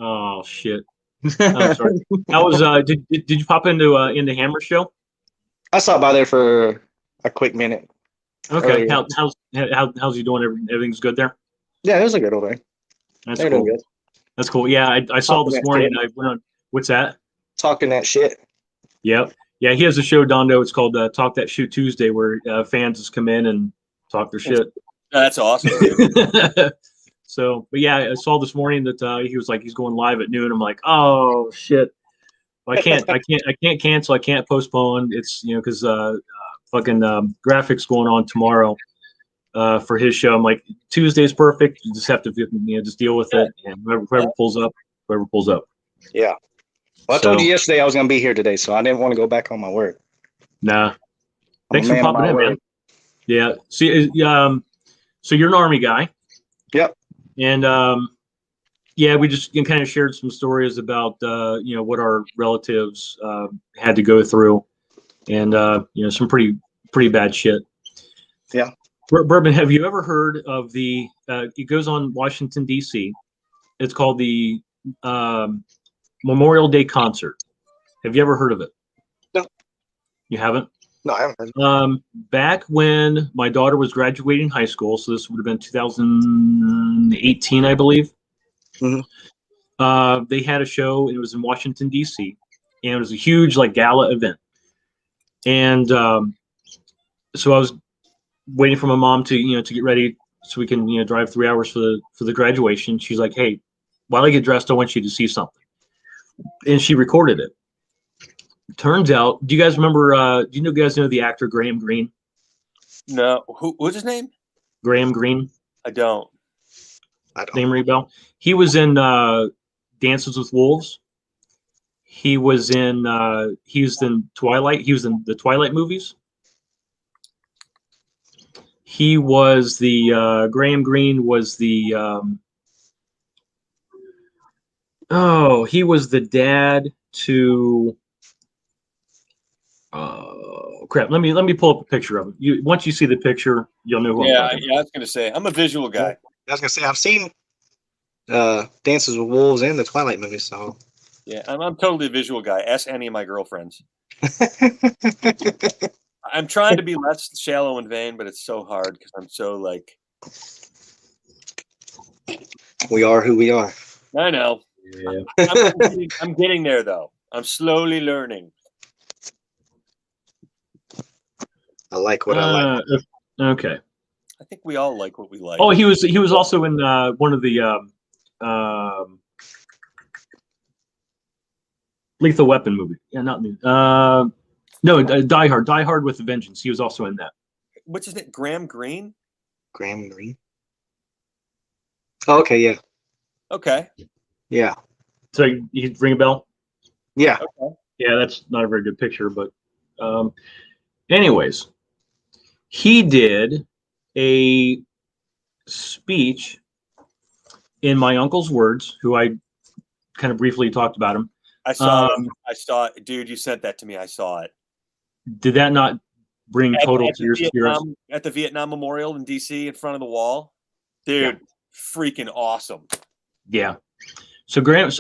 oh shit. I'm sorry. How was did you pop into Hammer's show? I stopped by there for a quick minute. Okay. How's he doing? Everything's good there? Yeah, it was a good old day. That's cool. Doing good. That's cool. Yeah, I saw this morning. I went on. What's that? Talking that shit. Yep. Yeah, he has a show, Dondo. It's called Talk That Shit Tuesday, where fans just come in and talk their shit. That's awesome. So, but yeah, I saw this morning that he was like he's going live at noon. I'm like, oh shit, I can't cancel. I can't postpone. It's because fucking graphics going on tomorrow for his show. I'm like Tuesday's perfect. You just have to just deal with it, and whoever pulls up. Yeah. Well, I told you yesterday I was going to be here today, so I didn't want to go back on my word. Nah. Thanks for popping in, man. Yeah. See, so you're an Army guy. Yep. And we just kind of shared some stories about what our relatives had to go through, and some pretty bad shit. Yeah. Bourbon, have you ever heard of the? It goes on Washington D.C. It's called the Memorial Day Concert. Have you ever heard of it? No. You haven't? No, I haven't heard. Back when my daughter was graduating high school, so this would have been 2018, I believe. Mm-hmm. They had a show, and it was in Washington D.C., and it was a huge gala event. And so I was waiting for my mom to get ready so we can drive 3 hours for the graduation. She's like, hey, while I get dressed, I want you to see something, and she recorded it. Turns out, do you guys remember? Do you guys know the actor Graham Greene? No, what's his name? Graham Greene. I don't. Name ring a bell? He was in Dances with Wolves. He was in Twilight. He was in the Twilight movies. He was the Graham Greene was the he was the dad to crap. Let me pull up a picture of him. Once you see the picture, you'll know who I'm talking about. I was gonna say I'm a visual guy. I was gonna say I've seen Dances with Wolves and the Twilight movies, so yeah, I'm totally a visual guy. Ask any of my girlfriends. I'm trying to be less shallow and vain, but it's so hard because I'm so like. We are who we are. I know. Yeah. I'm getting there though. I'm slowly learning. I like what I like. Okay. I think we all like what we like. Oh, he was also in one of the Lethal Weapon movie. Yeah, not new. No, Die Hard. Die Hard with a Vengeance. He was also in that. What's his name? Graham Greene? Graham Greene. Oh, okay, yeah. Okay. Yeah. So you ring a bell? Yeah. Okay. Yeah, that's not a very good picture, but anyways, he did a speech in my uncle's words, who I kind of briefly talked about him. I saw it. I saw it. Dude, you sent that to me. I saw it. Did that not bring total tears to your eyes? At the Vietnam Memorial in DC in front of the wall? Dude, freaking awesome. Yeah. So Graham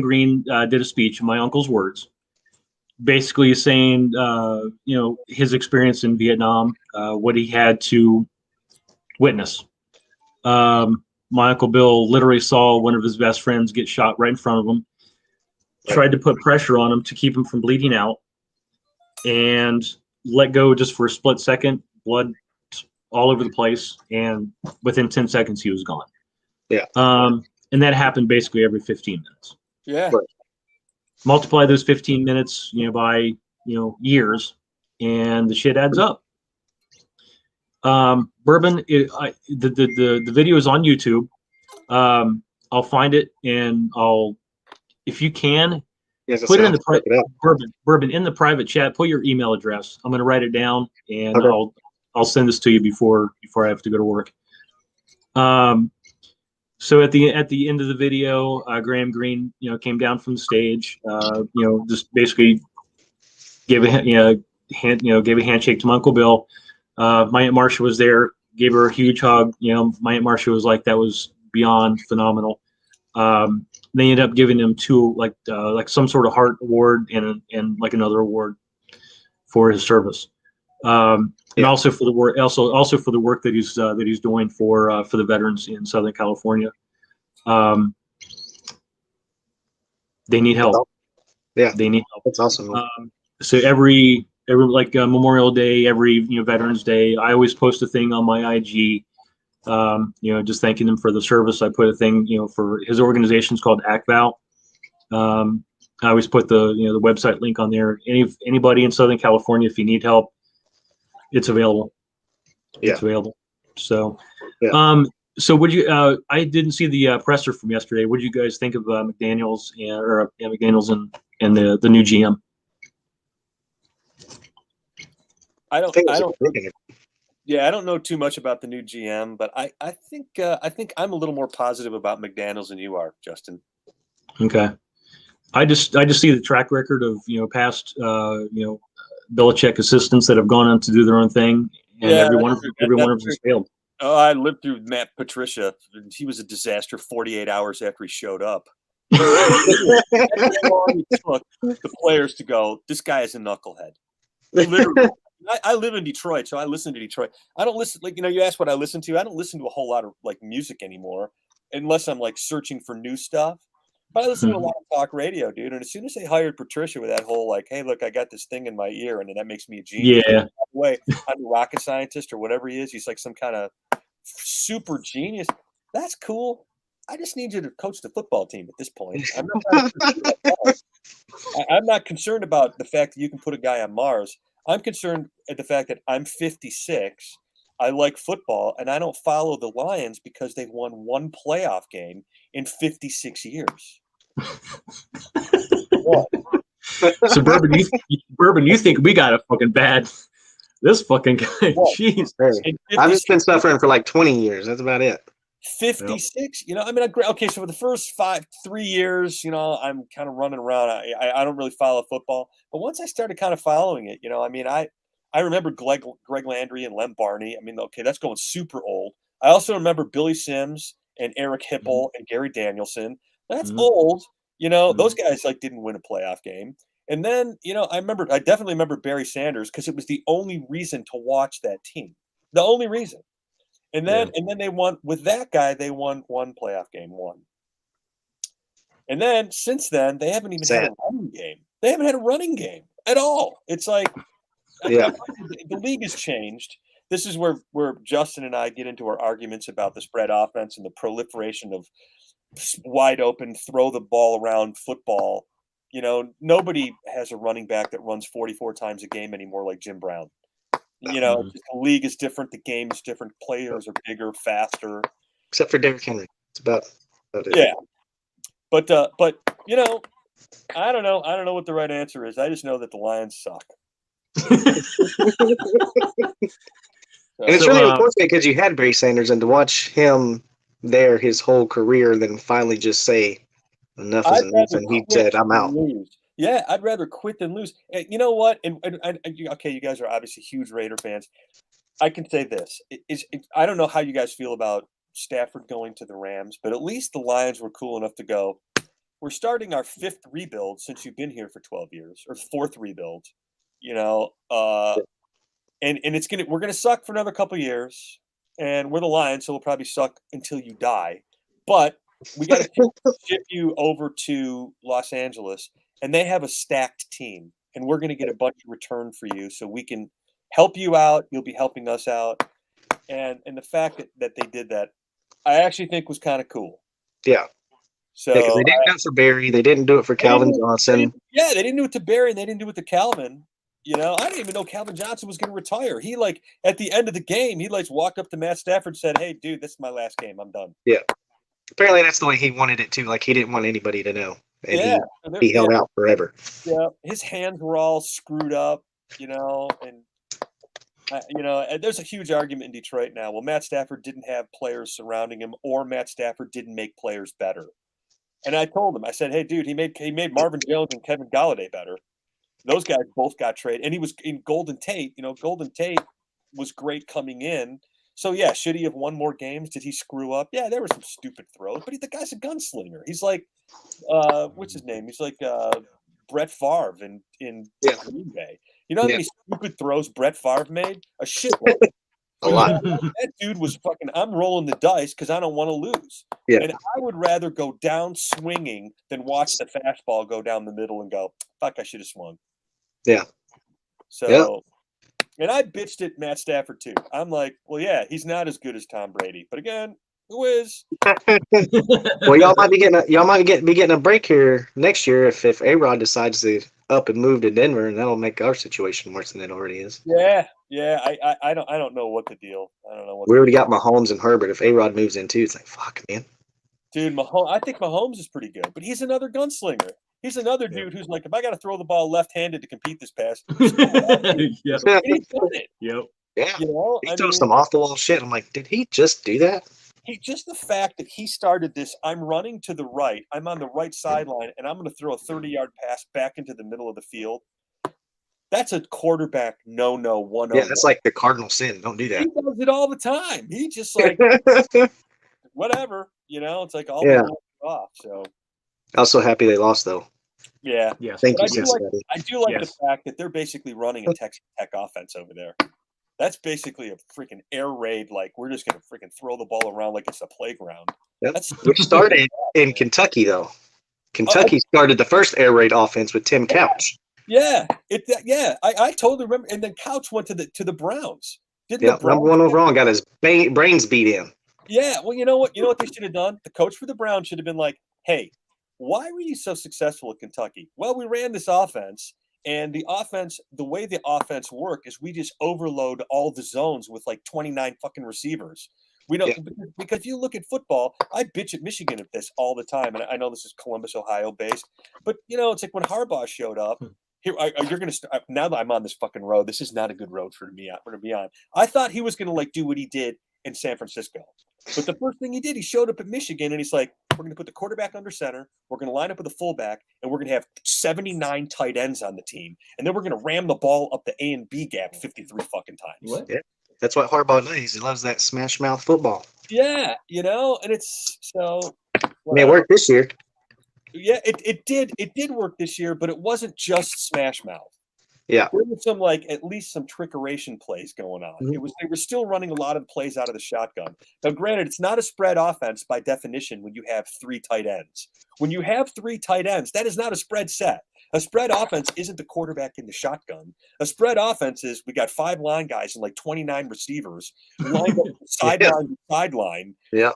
Greene did a speech in my uncle's words, basically saying, his experience in Vietnam, what he had to witness. My Uncle Bill literally saw one of his best friends get shot right in front of him, tried to put pressure on him to keep him from bleeding out, and let go just for a split second, blood all over the place, and within 10 seconds he was gone. Yeah. And that happened basically every 15 minutes. Yeah. Right. Multiply those 15 minutes, by years, and the shit adds up. Bourbon, the video is on YouTube. I'll find it, and if you can, put it in the Bourbon in the private chat. Put your email address. I'm going to write it down, and okay. I'll send this to you before I have to go to work. So at the end of the video, Graham Greene, came down from the stage, just basically gave a handshake to my Uncle Bill. My Aunt Marcia was there, gave her a huge hug. My Aunt Marcia was like, that was beyond phenomenal. They ended up giving him two, like some sort of heart award and like another award for his service. And also for the work, also for the work that he's doing for the veterans in Southern California. They need help. Yeah, they need help. That's awesome. So every Memorial Day, every Veterans Day, I always post a thing on my IG, just thanking them for the service. I put a thing, for his organization's called ACVAL. I always put the website link on there. Anybody in Southern California, if you need help, it's available. Yeah. It's available. So, yeah. So would you? I didn't see the presser from yesterday. What did you guys think of McDaniels McDaniels and the new GM? I don't know too much about the new GM, but I think I'm a little more positive about McDaniels than you are, Justin. Okay. I just see the track record of past Belichick assistants that have gone on to do their own thing, and every one of them has failed. Oh, I lived through Matt Patricia. He was a disaster 48 hours after he showed up. It took the players to go, this guy is a knucklehead. Literally. I live in Detroit, so I listen to Detroit. I don't listen, you asked what I listen to. I don't listen to a whole lot of music anymore, unless I'm searching for new stuff. But I listen to a lot of talk radio, dude. And as soon as they hired Patricia with that whole hey, look, I got this thing in my ear, and then that makes me a genius. Yeah. By the way, I'm a rocket scientist or whatever he is. He's like some kind of super genius. That's cool. I just need you to coach the football team at this point. I'm not concerned about the fact that you can put a guy on Mars. I'm concerned at the fact that I'm 56. I like football, and I don't follow the Lions because they've won one playoff game in 56 years. What? Suburban, you think we got a fucking bad? This fucking guy, jeez. I've just been suffering for like 20 years. That's about it. 56. You know, I mean, okay. So for the first 3 years, you know, I'm kind of running around. I don't really follow football, but once I started kind of following it, you know, I mean, I remember Greg Landry and Lem Barney. I mean, okay, that's going super old. I also remember Billy Sims and Eric Hipple and Gary Danielson. That's old. You know, those guys like didn't win a playoff game. And then, you know, I definitely remember Barry Sanders because it was the only reason to watch that team. The only reason. And then they won with that guy. They won one playoff game, one. And then since then, they haven't even had a running game. They haven't had a running game at all. It's like, the league has changed. This is where Justin and I get into our arguments about the spread offense and the proliferation of wide open, throw the ball around football. You know, nobody has a running back that runs 44 times a game anymore like Jim Brown. You know, the league is different. The game is different. Players are bigger, faster. Except for Derrick Henry. It's about it. Yeah. But you know, I don't know. I don't know what the right answer is. I just know that the Lions suck. And it's really unfortunate because you had Barry Sanders, and to watch him there his whole career, then finally just say enough is enough, and he said, "I'm out." Yeah, I'd rather quit than lose. And you know what? And okay, you guys are obviously huge Raider fans. I can say this: I don't know how you guys feel about Stafford going to the Rams, but at least the Lions were cool enough to go, we're starting our 5th rebuild since you've been here for 12 years, or 4th rebuild. You know, and we're gonna suck for another couple of years, and we're the Lions, so we'll probably suck until you die. But we got to ship you over to Los Angeles, and they have a stacked team, and we're going to get a bunch of return for you, so we can help you out. You'll be helping us out, and the fact that they did that, I actually think was kind of cool. Yeah. So they didn't do it for Barry. They didn't do it for Calvin Johnson. They didn't do it to Barry, and they didn't do it to Calvin. You know, I didn't even know Calvin Johnson was going to retire. He at the end of the game, he walked up to Matt Stafford and said, "Hey, dude, this is my last game. I'm done." Yeah. Apparently that's the way he wanted it too. Like he didn't want anybody to know. And he held out forever. Yeah. His hands were all screwed up, you know, and there's a huge argument in Detroit now. Well, Matt Stafford didn't have players surrounding him, or Matt Stafford didn't make players better. And I told him, I said, "Hey, dude, he made Marvin Jones and Kevin Galladay better. Those guys both got traded." And he was in Golden Tate. You know, Golden Tate was great coming in. So, yeah, should he have won more games? Did he screw up? Yeah, there were some stupid throws, but the guy's a gunslinger. He's like, what's his name? He's like Brett Favre in Green Bay. You know how many stupid throws Brett Favre made? A shitload. A lot. That dude was fucking, I'm rolling the dice because I don't want to lose. Yeah. And I would rather go down swinging than watch the fastball go down the middle and go, fuck, I should have swung. Yeah. So, and I bitched at Matt Stafford too. I'm like, well, yeah, he's not as good as Tom Brady, but again, who is? Well, y'all might be getting a break here next year if A-Rod decides to up and move to Denver, and that'll make our situation worse than it already is. Yeah. I don't know what the deal. I don't know what. We already got Mahomes and Herbert. If A-Rod moves in too, it's like fuck, man. Dude, I think Mahomes is pretty good, but he's another gunslinger. He's another dude who's like, if I got to throw the ball left-handed to compete this pass, he's done it. Yep. Yeah. You know, he threw some off-the-wall shit. I'm like, did he just do that? Just the fact that he started this, I'm running to the right, I'm on the right sideline, and I'm going to throw a 30-yard pass back into the middle of the field. That's a quarterback no-no 1-0. Yeah, that's like the cardinal sin. Don't do that. He does it all the time. He just like, whatever, you know, it's like all off. So also happy they lost though. Yeah. Thank you, Cincinnati. I do like the fact that they're basically running a Texas Tech offense over there. That's basically a freaking air raid. Like, we're just going to freaking throw the ball around like it's a playground. Which started in Kentucky, though. Kentucky started the first air raid offense with Tim Couch. Yeah. I totally remember. And then Couch went to the Browns. Yep, number 1 overall, got his brains beat in. Yeah, well, you know what? You know what they should have done? The coach for the Browns should have been like, "Hey, why were you so successful at Kentucky?" Well, we ran this offense, and the way the offense work is we just overload all the zones with like 29 fucking receivers. We don't because if you look at football, I bitch at Michigan at this all the time, and I know this is Columbus, Ohio based, but it's like when Harbaugh showed up. Here, you're gonna now that I'm on this fucking road. This is not a good road for me to be on. I thought he was gonna like do what he did in San Francisco, but the first thing he did, he showed up at Michigan, and he's like, "We're gonna put the quarterback under center. We're gonna line up with a fullback, and we're gonna have 79 tight ends on the team, and then we're gonna ram the ball up the A and B gap 53 fucking times." What? Yeah, that's what Harbaugh does. He loves that smash mouth football. Yeah, and it's so. It worked this year. Yeah, it did work this year, but it wasn't just smash mouth. Yeah, there was some at least some trickeration plays going on. Mm-hmm. They were still running a lot of plays out of the shotgun. Now, granted, it's not a spread offense by definition when you have 3 tight ends. When you have 3 tight ends, that is not a spread set. A spread offense isn't the quarterback in the shotgun. A spread offense is we got 5 line guys and like 29 receivers lined up sideline to sideline. Yeah,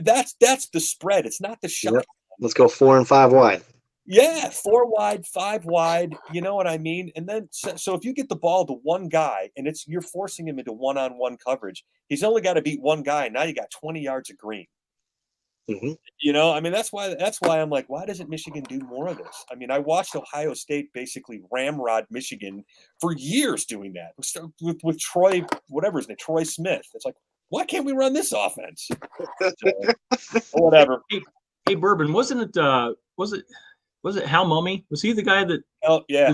that's the spread. It's not the shotgun. Yep. Let's go 4 and 5 wide. Yeah, 4 wide, 5 wide. You know what I mean? And then, so if you get the ball to one guy and you're forcing him into one-on-one coverage, he's only got to beat one guy. And now you got 20 yards of green. Mm-hmm. I mean, that's why I'm like, why doesn't Michigan do more of this? I mean, I watched Ohio State basically ramrod Michigan for years doing that with Troy, whatever his name, Troy Smith. It's like, why can't we run this offense? So, whatever. Hey, Bourbon, wasn't it? Was it Hal Mummy? Was he the guy that? Oh yeah.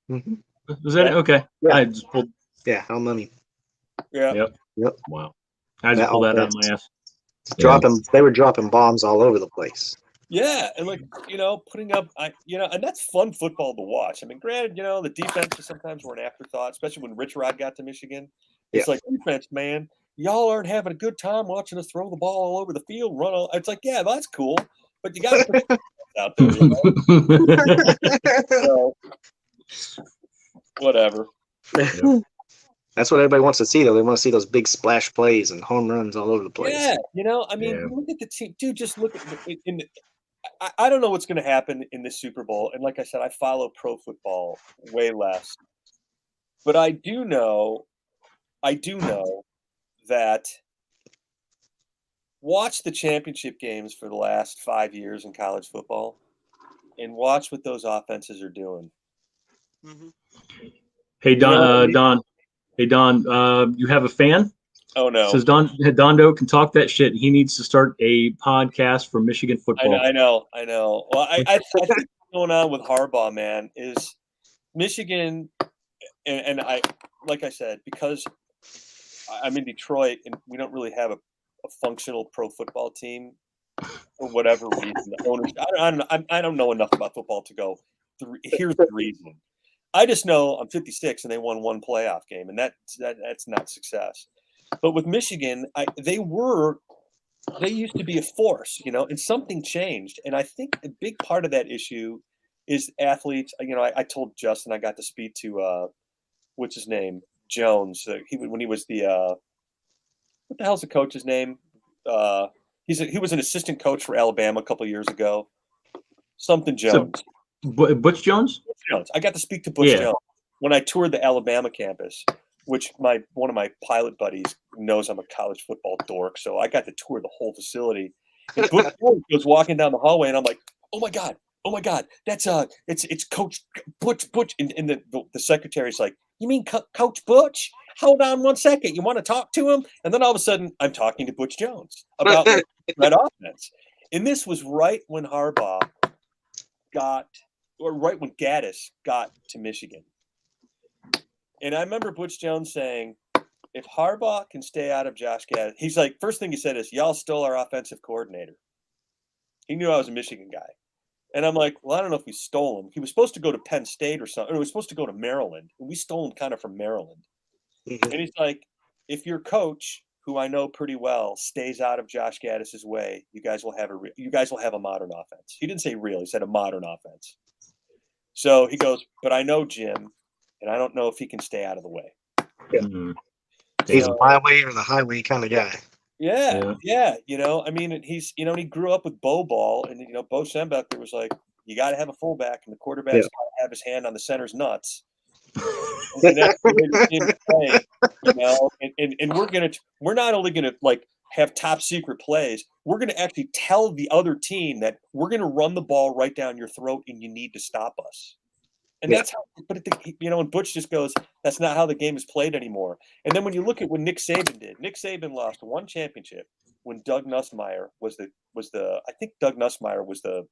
Was that it? Okay. Yeah. I just pulled. Yeah, Hal Mummy. Yeah. Yep. Wow. I just pulled that out of my ass. They were dropping bombs all over the place. Yeah, and putting up, and that's fun football to watch. I mean, granted, the defenses sometimes were an afterthought, especially when Rich Rod got to Michigan. It's like, defense, man, y'all aren't having a good time watching us throw the ball all over the field, run all. It's like, yeah, that's cool, but you got to put out there. So, whatever. Yep. That's what everybody wants to see, though. They want to see those big splash plays and home runs all over the place. Yeah, I mean, look at the team, dude. Just look at I don't know what's going to happen in this Super Bowl, and like I said, I follow pro football way less, but I do know that watch the championship games for the last 5 years in college football, and watch what those offenses are doing. Mm-hmm. Hey Don. Hey Don, you have a fan? Oh no! Says Dondo can talk that shit. He needs to start a podcast for Michigan football. I know. Well, I think what's going on with Harbaugh, man, is Michigan, and I, like I said, because I'm in Detroit and we don't really have a functional pro football team for whatever reason. The owners, I don't know enough about football to go. Here's the reason. I just know I'm 56 and they won 1 playoff game, and that's not success. But with Michigan, they used to be a force, and something changed. And I think a big part of that issue is athletes. I told Justin I got to speak to what's his name, Jones. When he was the what the hell's the coach's name? He was an assistant coach for Alabama a couple of years ago. Something Jones. Butch Jones? Butch Jones. I got to speak to Butch Jones when I toured the Alabama campus, which one of my pilot buddies knows I'm a college football dork, so I got to tour the whole facility. And Butch Jones was walking down the hallway, and I'm like, oh my god, that's it's Coach Butch, and the secretary's like, you mean Coach Butch? Hold on 1 second, you want to talk to him? And then all of a sudden, I'm talking to Butch Jones about that offense, and this was right when Harbaugh right when Gaddis got to Michigan. And I remember Butch Jones saying, if Harbaugh can stay out of Josh Gaddis, he's like, first thing he said is, y'all stole our offensive coordinator. He knew I was a Michigan guy. And I'm like, well, I don't know if we stole him. He was supposed to go to Penn State or something. Or he was supposed to go to Maryland. And we stole him kind of from Maryland. Mm-hmm. And he's like, if your coach, who I know pretty well, stays out of Josh Gaddis's way, you guys will have a modern offense. He didn't say real. He said a modern offense. So he goes, but I know Jim, and I don't know if he can stay out of the way. Yeah. He's a my way or the highway kind of guy. Yeah. You know, I mean, he's, you know, he grew up with Bo Ball, and, you know, Bo Schembechler was like, you got to have a fullback, and the quarterback's got to have his hand on the center's nuts. And that's the way the team play, you know, and we're not only gonna like have top secret plays, we're gonna actually tell the other team that we're gonna run the ball right down your throat, and you need to stop us. And that's how, but you know, and Butch just goes, that's not how the game is played anymore. And then when you look at what Nick Saban did, Nick Saban lost one championship when Doug Nussmeier was I think Doug Nussmeier was the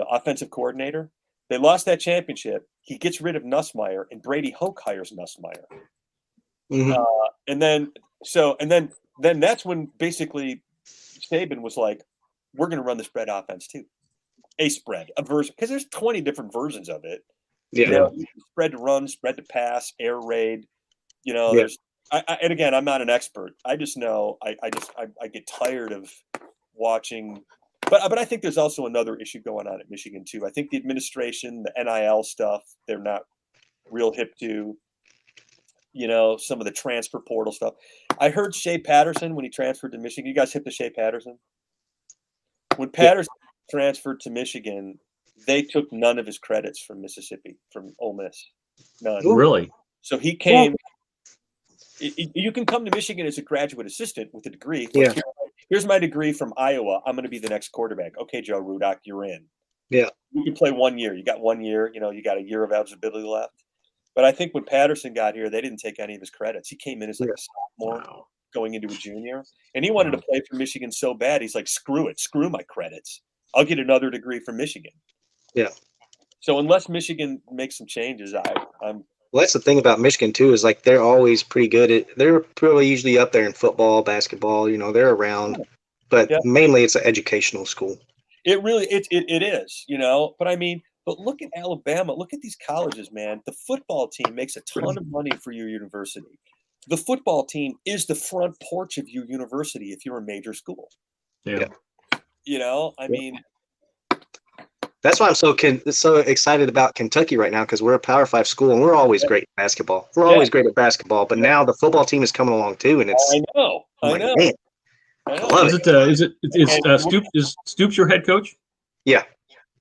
offensive coordinator. They lost that championship. He gets rid of Nussmeier, and Brady Hoke hires Nussmeier. Mm-hmm. Then that's when basically Saban was like, we're going to run the spread offense too. A spread, a version, because there's 20 different versions of it. Yeah. You know, spread to run, spread to pass, air raid. You know, there's, and again, I'm not an expert. I just know I get tired of watching. But I think there's also another issue going on at Michigan too. I think the administration, the NIL stuff, they're not real hip to. You know, some of the transfer portal stuff. I heard Shea Patterson when he transferred to Michigan. You guys hip to Shea Patterson? When Patterson transferred to Michigan, they took none of his credits from Mississippi, from Ole Miss. None. Really? So he came. You can come to Michigan as a graduate assistant with a degree. Like, here's my degree from Iowa. I'm going to be the next quarterback. Okay, Joe Rudock, you're in. Yeah. You can play 1 year. You got 1 year. You know, you got a year of eligibility left. But I think when Patterson got here, they didn't take any of his credits. He came in as like a sophomore going into a junior. And he wanted to play for Michigan so bad. He's like, screw it. Screw my credits. I'll get another degree from Michigan. Yeah. So unless Michigan makes some changes, I'm Well, that's the thing about Michigan too, is like they're always pretty good at, they're probably usually up there in football, basketball, you know, they're around, but mainly it's an educational school. It really, it is, you know, but I mean, but look at Alabama, look at these colleges, man. The football team makes a ton of money for your university. The football team is the front porch of your university if you're a major school. Yeah. You know, I mean, that's why I'm so excited about Kentucky right now, because we're a Power 5 school and we're always great at basketball. We're always great at basketball, but now the football team is coming along too, and it's. I know. Man, I love Is Stoops your head coach? Yeah.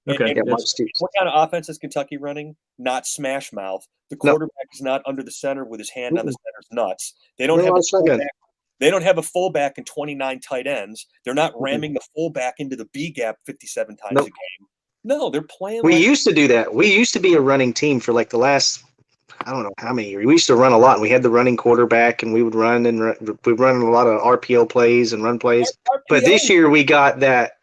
Okay. What kind of offense is Kentucky running? Not smash mouth. The quarterback is not under the center with his hand on the center's nuts. They don't have a fullback. They don't have a fullback and 29 tight ends. They're not ramming the fullback into the B gap 57 times a game. No, they're playing. We used to do that. We used to be a running team for like the last, I don't know how many years. We used to run a lot. And we had the running quarterback, and we would run we'd run a lot of RPO plays and run plays. But this year we got that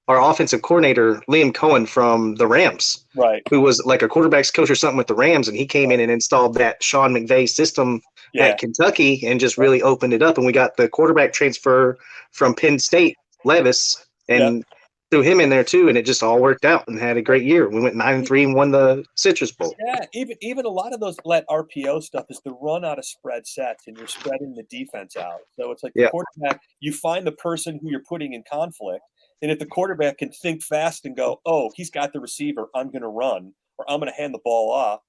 our offensive coordinator, Liam Cohen from the Rams, who was like a quarterback's coach or something with the Rams, and he came in and installed that Sean McVay system at Kentucky and just really opened it up. And we got the quarterback transfer from Penn State, Levis, and threw him in there too, and it just all worked out and had a great year. We went 9-3 and won the Citrus Bowl. Yeah, even a lot of those RPO stuff is the run out of spread sets, and you're spreading the defense out. So it's like the quarterback, you find the person who you're putting in conflict, and if the quarterback can think fast and go, oh, he's got the receiver, I'm going to run, or I'm going to hand the ball off.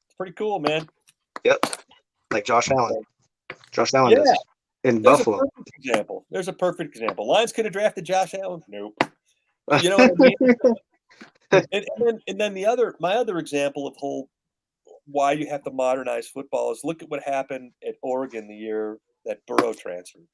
It's pretty cool, man. Yep, like Josh Allen. Josh Allen does. In Buffalo. There's a perfect example. Lions could have drafted Josh Allen. Nope. You know what I mean? and then my other example of why you have to modernize football is look at what happened at Oregon the year that Burrow transferred.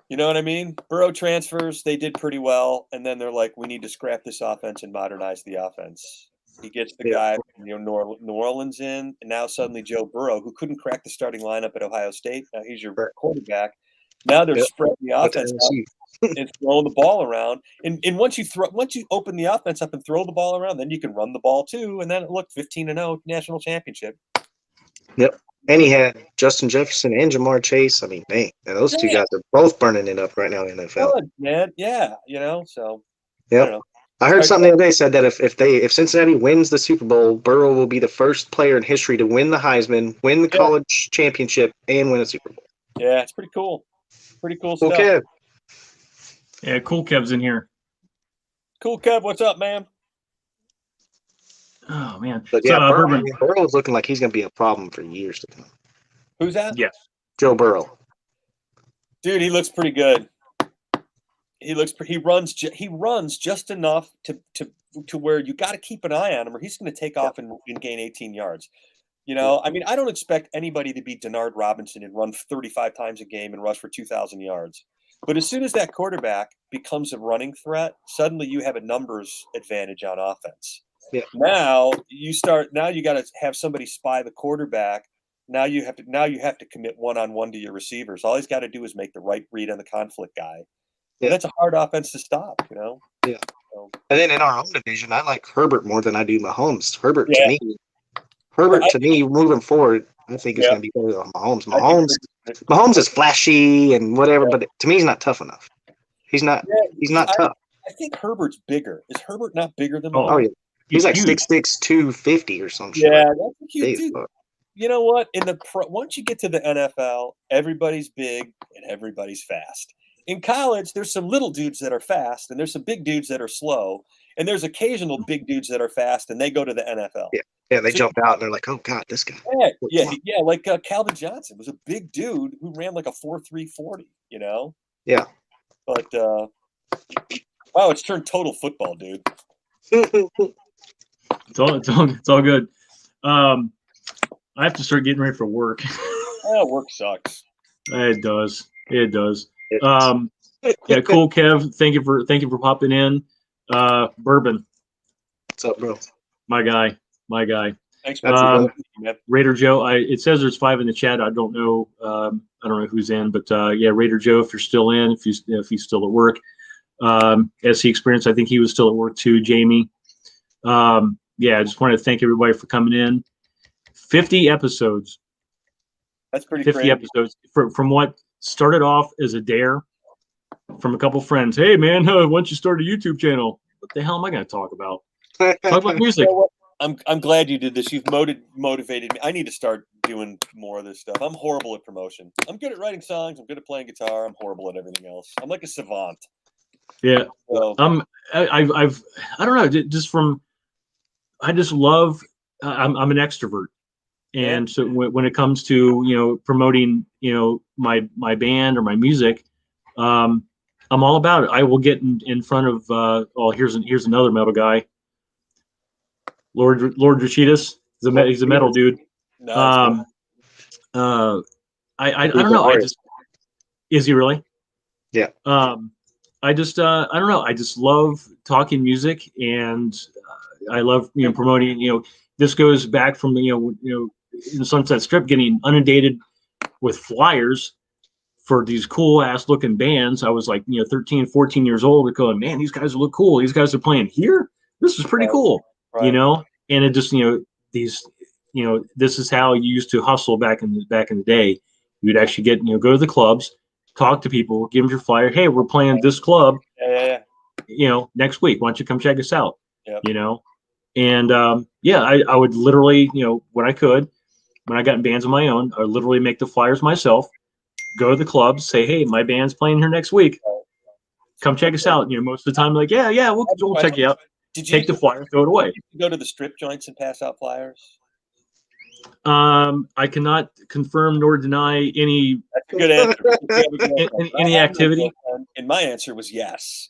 You know what I mean? Burrow transfers, they did pretty well, and then they're like, we need to scrap this offense and modernize the offense. He gets the guy from New Orleans in, and now suddenly Joe Burrow, who couldn't crack the starting lineup at Ohio State, now he's your quarterback. Now they're spreading the offense out and throwing the ball around. And once you open the offense up and throw the ball around, then you can run the ball too. And then look, 15-0 national championship. Yep. And he had Justin Jefferson and Jamar Chase. I mean, man, those two guys are both burning it up right now in the NFL. Good, man. Yeah, you know, so I don't know. I heard something the other day said that if Cincinnati wins the Super Bowl, Burrow will be the first player in history to win the Heisman, win the college championship, and win a Super Bowl. Yeah, it's pretty cool. Pretty cool stuff. Kev. Yeah, Cool Kev's in here. Cool Kev, what's up, man? Oh man. But yeah, Burrow's looking like he's going to be a problem for years to come. Who's that? Yes. Joe Burrow. Dude, he looks pretty good. He runs just enough to where you got to keep an eye on him, or he's going to take off and gain 18 yards. You know, I mean, I don't expect anybody to be Denard Robinson and run 35 times a game and rush for 2,000 yards. But as soon as that quarterback becomes a running threat, suddenly you have a numbers advantage on offense. Yeah. Now you got to have somebody spy the quarterback. Now you have to commit one-on-one to your receivers. All he's got to do is make the right read on the conflict guy. Yeah. And that's a hard offense to stop, you know? Yeah. So, and then in our own division, I like Herbert more than I do Mahomes. Herbert to me, moving forward, I think is going to be better than Mahomes. Mahomes is flashy and whatever, but to me, he's not tough enough. He's not tough. I think Herbert's bigger. Is Herbert not bigger than Mahomes? Oh, yeah. He's like 6'6", 250 or some shit. Yeah, that's cute too. You know what? Once you get to the NFL, everybody's big and everybody's fast. In college, there's some little dudes that are fast, and there's some big dudes that are slow, and there's occasional big dudes that are fast, and they go to the NFL. Yeah, they jump out and they're like, "Oh God, this guy." Yeah. Like Calvin Johnson was a big dude who ran like a 4.3 40. You know. Yeah. But wow, it's turned total football, dude. It's all good. I have to start getting ready for work. Oh, work sucks. It does. Yeah, cool, Kev. Thank you for popping in. Bourbon. What's up, bro? My guy. Thanks, man. Raider Joe. It says there's 5 in the chat. I don't know. I don't know who's in, but Raider Joe, if you're still in, if he's still at work. As he experienced, I think he was still at work too. Jamie. I just wanted to thank everybody for coming in. 50 episodes. That's pretty 50 crazy. episodes from what started off as a dare from a couple friends. Hey man, why don't you start a YouTube channel? What the hell am I going to talk about? Talk about music. You know, I'm glad you did this. You've motivated me. I need to start doing more of this stuff. I'm horrible at promotion. I'm good at writing songs. I'm good at playing guitar. I'm horrible at everything else. I'm like a savant. Yeah. So, I don't know. I just love. I'm an extrovert. And so when it comes to, promoting, my band or my music, I'm all about it. I will get in front of, here's another metal guy. Lord Rashidas. He's a metal dude. nice. I don't know. Is he really? Yeah. I don't know. I just love talking music, and I love, promoting, this goes back from, in the Sunset Strip, getting inundated with flyers for these cool ass looking bands. I was like, 13, 14 years old, going, man, these guys look cool. These guys are playing here. This is pretty cool, right. And it just, these, this is how you used to hustle back in the day. You'd actually get, go to the clubs, talk to people, give them your flyer. Hey, we're playing this club, next week. Why don't you come check us out? Yep. And I would literally, when I could, when I got in bands of my own, I would literally make the flyers myself, go to the clubs, say, hey, my band's playing here next week. Come check us out. Most of the time, like, we'll check you out. Take the flyer, throw it away. Did you go to the strip joints and pass out flyers? I cannot confirm nor deny any. That's a good answer. Any activity. And my answer was yes.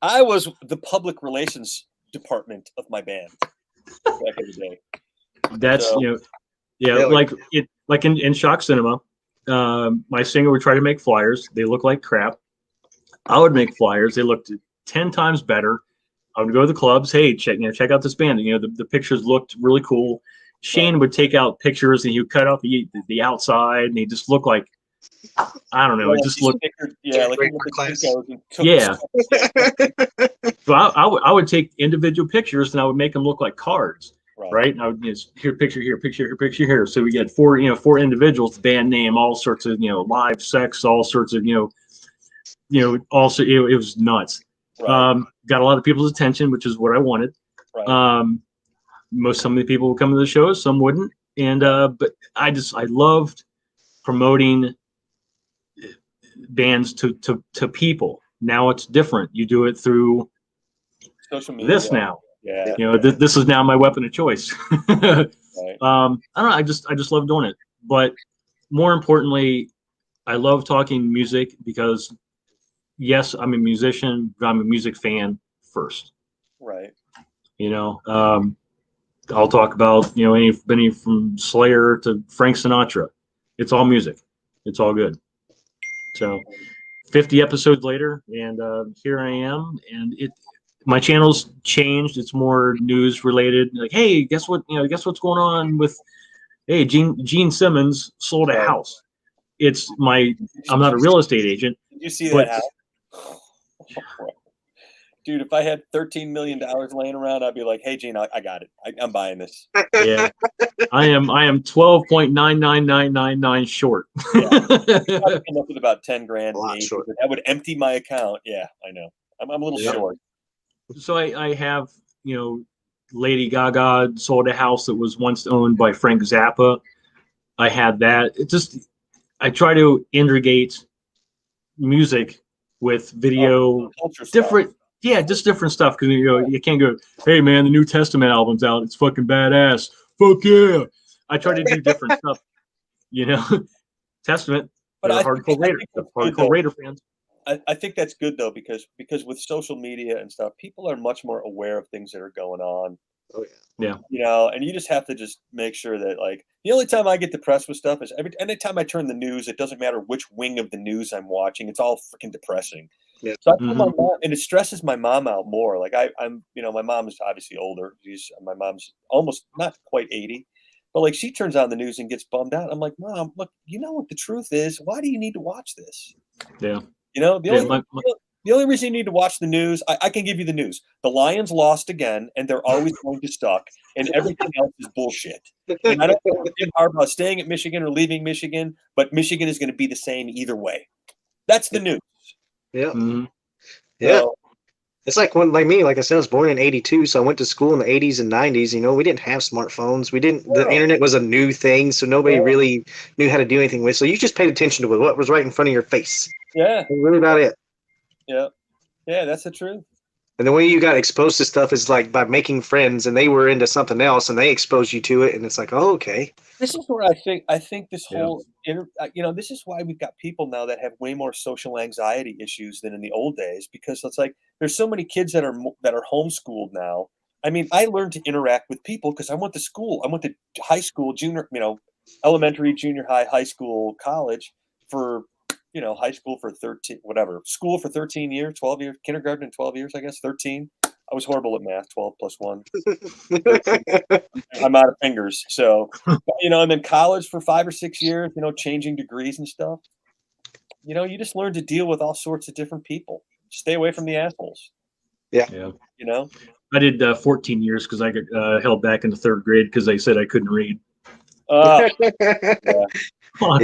I was the public relations department of my band back in the day. That's really? like in Shock Cinema, my singer would try to make flyers. They look like crap. I would make flyers. They looked 10 times better. I would go to the clubs. Hey, check out this band. The pictures looked really cool. Shane would take out pictures and he would cut out the outside, and he just looked like, I don't know. It just looked. Yeah. So I would take individual pictures and I would make them look like cards. Right. And I would here, picture here, picture here, picture here. So we get four individuals, band name, all sorts of, live sex, all sorts of, also it was nuts. Right. Got a lot of people's attention, which is what I wanted. Right. Some of the people would come to the shows, some wouldn't. And, but I loved promoting bands to people. Now it's different. You do it through Social media. This now. Yeah. You know, this is now my weapon of choice. Right. I don't know. I just love doing it. But more importantly, I love talking music because, yes, I'm a musician, but I'm a music fan first. Right. You know, I'll talk about, you know, any from Slayer to Frank Sinatra. It's all music. It's all good. So 50 episodes later, and here I am, and my channel's changed. It's more news related. Like, hey, guess what? You know, guess what's going on with? Hey, Gene Simmons sold a house. I'm not a real estate agent. Did you see but, that house? Dude, if I had $13 million laying around, I'd be like, hey, Gene, I got it. I'm buying this. Yeah, I am 12.99999 short. Yeah. I'd come up with about 10 grand. Short. That would empty my account. Yeah, I know. I'm a little short. So I have, you know, Lady Gaga sold a house that was once owned by Frank Zappa. I had that. I try to integrate music with video, different. Yeah, just different stuff, because you know you can't go, hey man, the New Testament album's out, it's fucking badass, fuck yeah. I try to do different stuff, you know. Testament, but hardcore Raider fans. I think that's good though, because with social media and stuff, people are much more aware of things that are going on. Oh yeah. You know, and you just have to just make sure that, like, the only time I get depressed with stuff is anytime I turn the news. It doesn't matter which wing of the news I'm watching; it's all freaking depressing. Yeah. So I tell my mom, and it stresses my mom out more. Like I'm, you know, my mom is obviously older. My mom's almost not quite 80, but like she turns on the news and gets bummed out. I'm like, Mom, look, you know what the truth is. Why do you need to watch this? Yeah. You know, the only reason you need to watch the news, I can give you the news. The Lions lost again, and they're always going to suck, and everything else is bullshit. And I don't know if Jim Harbaugh staying at Michigan or leaving Michigan, but Michigan is going to be the same either way. That's the news. Yeah. Mm-hmm. Yeah. So, it's like me, like I said, I was born in 82, so I went to school in the 80s and 90s. You know, we didn't have smartphones. The internet was a new thing, so nobody really knew how to do anything with. So you just paid attention to what was right in front of your face. Yeah. That's really about it. Yeah. Yeah, that's the truth. And the way you got exposed to stuff is like by making friends, and they were into something else, and they exposed you to it, and it's like, oh, okay. This is where I think this whole, you know, this is why we've got people now that have way more social anxiety issues than in the old days, because it's like there's so many kids that are homeschooled now. I mean, I learned to interact with people because I went to school. I went to high school, junior, you know, elementary, junior high, high school, college for, you know, high school for 13, whatever, school for 13 years, 12 years, kindergarten in 12 years, I guess, 13. I was horrible at math, 12 plus 1. I'm out of fingers. So, you know, and then college for 5 or 6 years, you know, changing degrees and stuff. You know, you just learn to deal with all sorts of different people. Stay away from the assholes. Yeah. You know? I did 14 years because I got held back in the 3rd grade because they said I couldn't read. Yeah,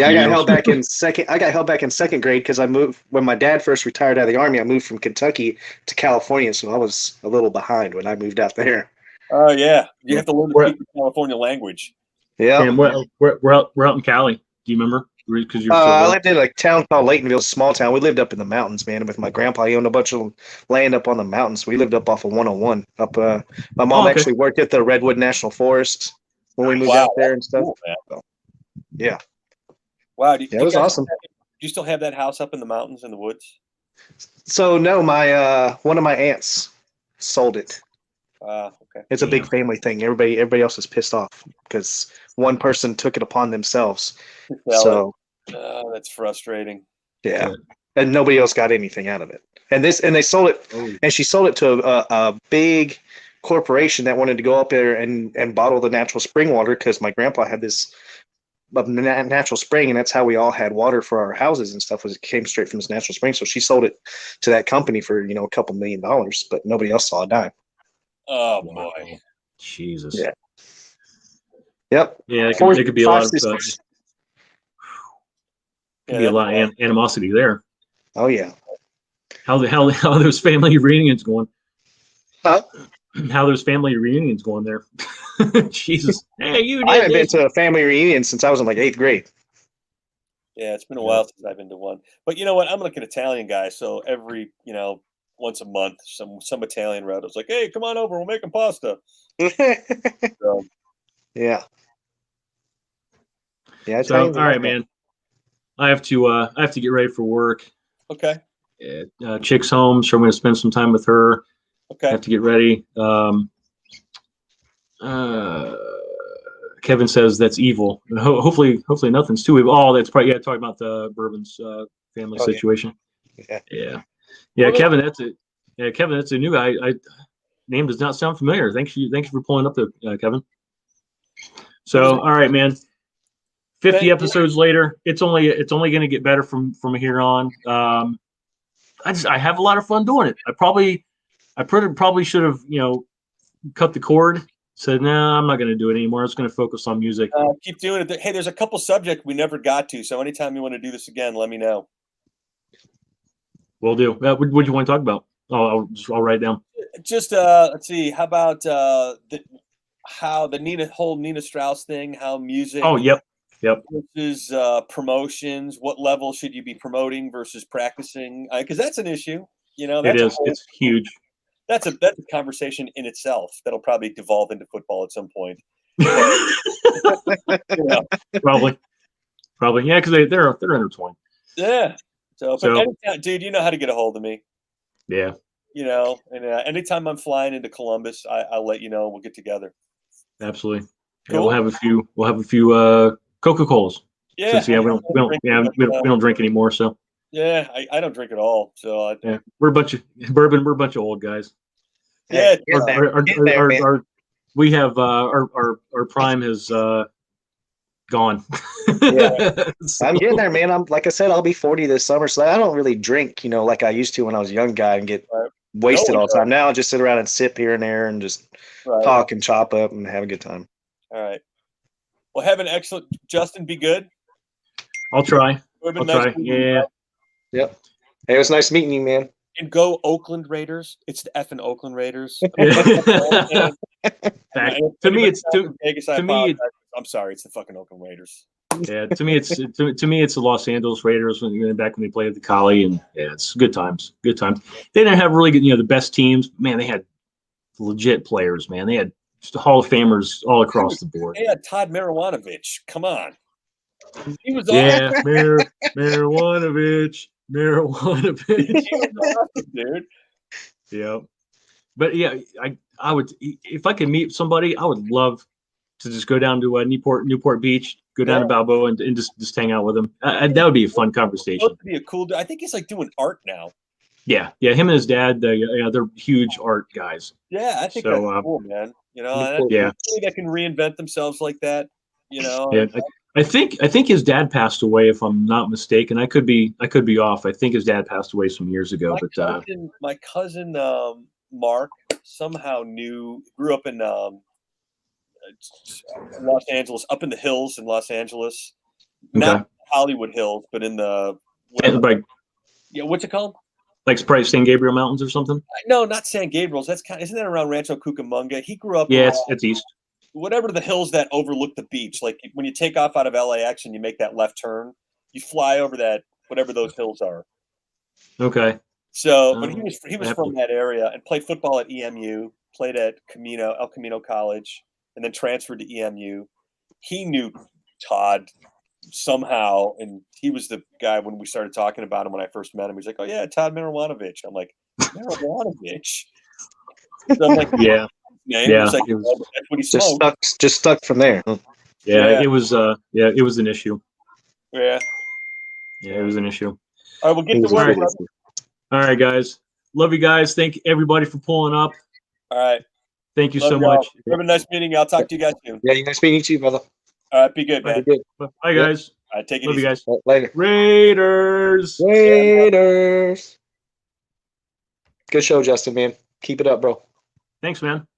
I got held back in second. I got held back in 2nd grade because I moved when my dad first retired out of the Army. I moved from Kentucky to California, so I was a little behind when I moved out there. Oh yeah, you have to learn to speak the California language. Yeah, and we're out in Cali. Do you remember? Because you're I lived in a town called Laytonville, a small town. We lived up in the mountains, man. With my grandpa, he owned a bunch of land up on the mountains. We lived up off of 101. My mom actually worked at the Redwood National Forest when we moved out there and stuff. Cool, so, yeah. Wow, it was awesome. Do you still have that house up in the mountains in the woods? So no, my one of my aunts sold it. Okay. It's a big family thing. Everybody else is pissed off because one person took it upon themselves. So that's frustrating. Yeah, and nobody else got anything out of it. And they sold it, and she sold it to a big corporation that wanted to go up there and bottle the natural spring water because my grandpa had this natural spring, and that's how we all had water for our houses and stuff. Was it came straight from this natural spring. So she sold it to that company for a couple $1 million, but nobody else saw a dime. Oh boy, Jesus. Yeah. Yep. Yeah, it could be a lot of animosity there. Oh yeah. How those family reunions going? Huh? How there's family reunions going there? Jesus. Hey, I haven't been to a family reunion since I was in like 8th grade. Yeah, it's been a while since I've been to one. But you know what? I'm like an Italian guy, so every once a month, some Italian route. I was like, hey, come on over, we're making pasta. So, yeah. Yeah. So all right, man. I have to get ready for work. Okay. Chick's home, so I'm going to spend some time with her. Okay. I have to get ready. Kevin says that's evil. Hopefully nothing's too evil. Oh, that's probably talking about the Bourbon's family situation. Yeah. Kevin, that's a new guy. Name does not sound familiar. Thank you for pulling up the Kevin. So all right, man. 50 episodes later, it's only going to get better from here on. I have a lot of fun doing it. I probably should have cut the cord. Said, no, I'm not going to do it anymore. I was going to focus on music. Keep doing it. Hey, there's a couple subjects we never got to. So anytime you want to do this again, let me know. Will do. What do you want to talk about? I'll write it down. Just let's see. How about the whole Nina Strauss thing? How music? Oh, yep. Versus promotions. What level should you be promoting versus practicing? Because that's an issue. It is. It's huge. That's a conversation in itself that'll probably devolve into football at some point. Probably, yeah, because they're intertwined. Yeah. So anytime, dude, you know how to get a hold of me. Yeah. And anytime I'm flying into Columbus, I'll let you know. We'll get together. Absolutely. Cool. Yeah, we'll have a few Coca-Colas. Yeah. Since, we don't drink anymore. So. Yeah, I don't drink at all. So we're a bunch of old guys. Yeah, we have our prime has gone. Yeah. So. I'm getting there, man. Like I said, I'll be 40 this summer, so I don't really drink, like I used to when I was a young guy and get wasted all the time. Now I just sit around and sip here and there and just talk and chop up and have a good time. All right. Well, have an excellent Justin. Be good. I'll try. Yeah. Yep. Hey, it was nice meeting you, man. And go Oakland Raiders. It's the effing Oakland Raiders. To me, I'm sorry, it's the fucking Oakland Raiders. Yeah, to me, it's the Los Angeles Raiders back when they played at the Cali, and it's good times. Good times. They didn't have really good, the best teams. Man, they had legit players. Man, they had just Hall of Famers all across the board. They had Todd Marijuanovich. Come on. He was awesome. Marijuanovich. He was awesome, dude. Yeah, but yeah, I would, if I could meet somebody, I would love to just go down to Newport Beach, go down to Balboa, and just hang out with him. That would be a fun conversation. That would be a cool. I think he's like doing art now. Yeah. Him and his dad, they're huge art guys. Yeah, I think that's cool, man. That can reinvent themselves like that. Yeah. I think his dad passed away, if I'm not mistaken. I could be off. I think his dad passed away some years ago. My cousin Mark somehow grew up in Los Angeles, up in the hills in Los Angeles, not Hollywood Hills, but in the what's it called? Like probably San Gabriel Mountains or something. No, not San Gabriel's. Isn't that around Rancho Cucamonga? He grew up. Yeah, it's east. Whatever the hills that overlook the beach, like when you take off out of LAX and you make that left turn, you fly over that, whatever those hills are. Okay. So, but he was from that area and played football at EMU, played at El Camino College, and then transferred to EMU. He knew Todd somehow, and he was the guy when we started talking about him when I first met him. He's like, "Oh yeah, Todd Marijuanovich." I'm like, "Marijuanovich." So I'm like, yeah. Yeah, like, that's what he just stuck from there. Yeah, it was it was an issue. Yeah, it was an issue. All right, we'll get to work. All right, guys. Love you guys. Thank everybody for pulling up. All right. Thank you so much. Have a nice meeting. I'll talk to you guys soon. Yeah, nice meeting you too, brother. All right, be good, man. Good. Bye, guys. All right, take it easy. Love you guys. Later. Raiders. Good show, Justin, man. Keep it up, bro. Thanks, man.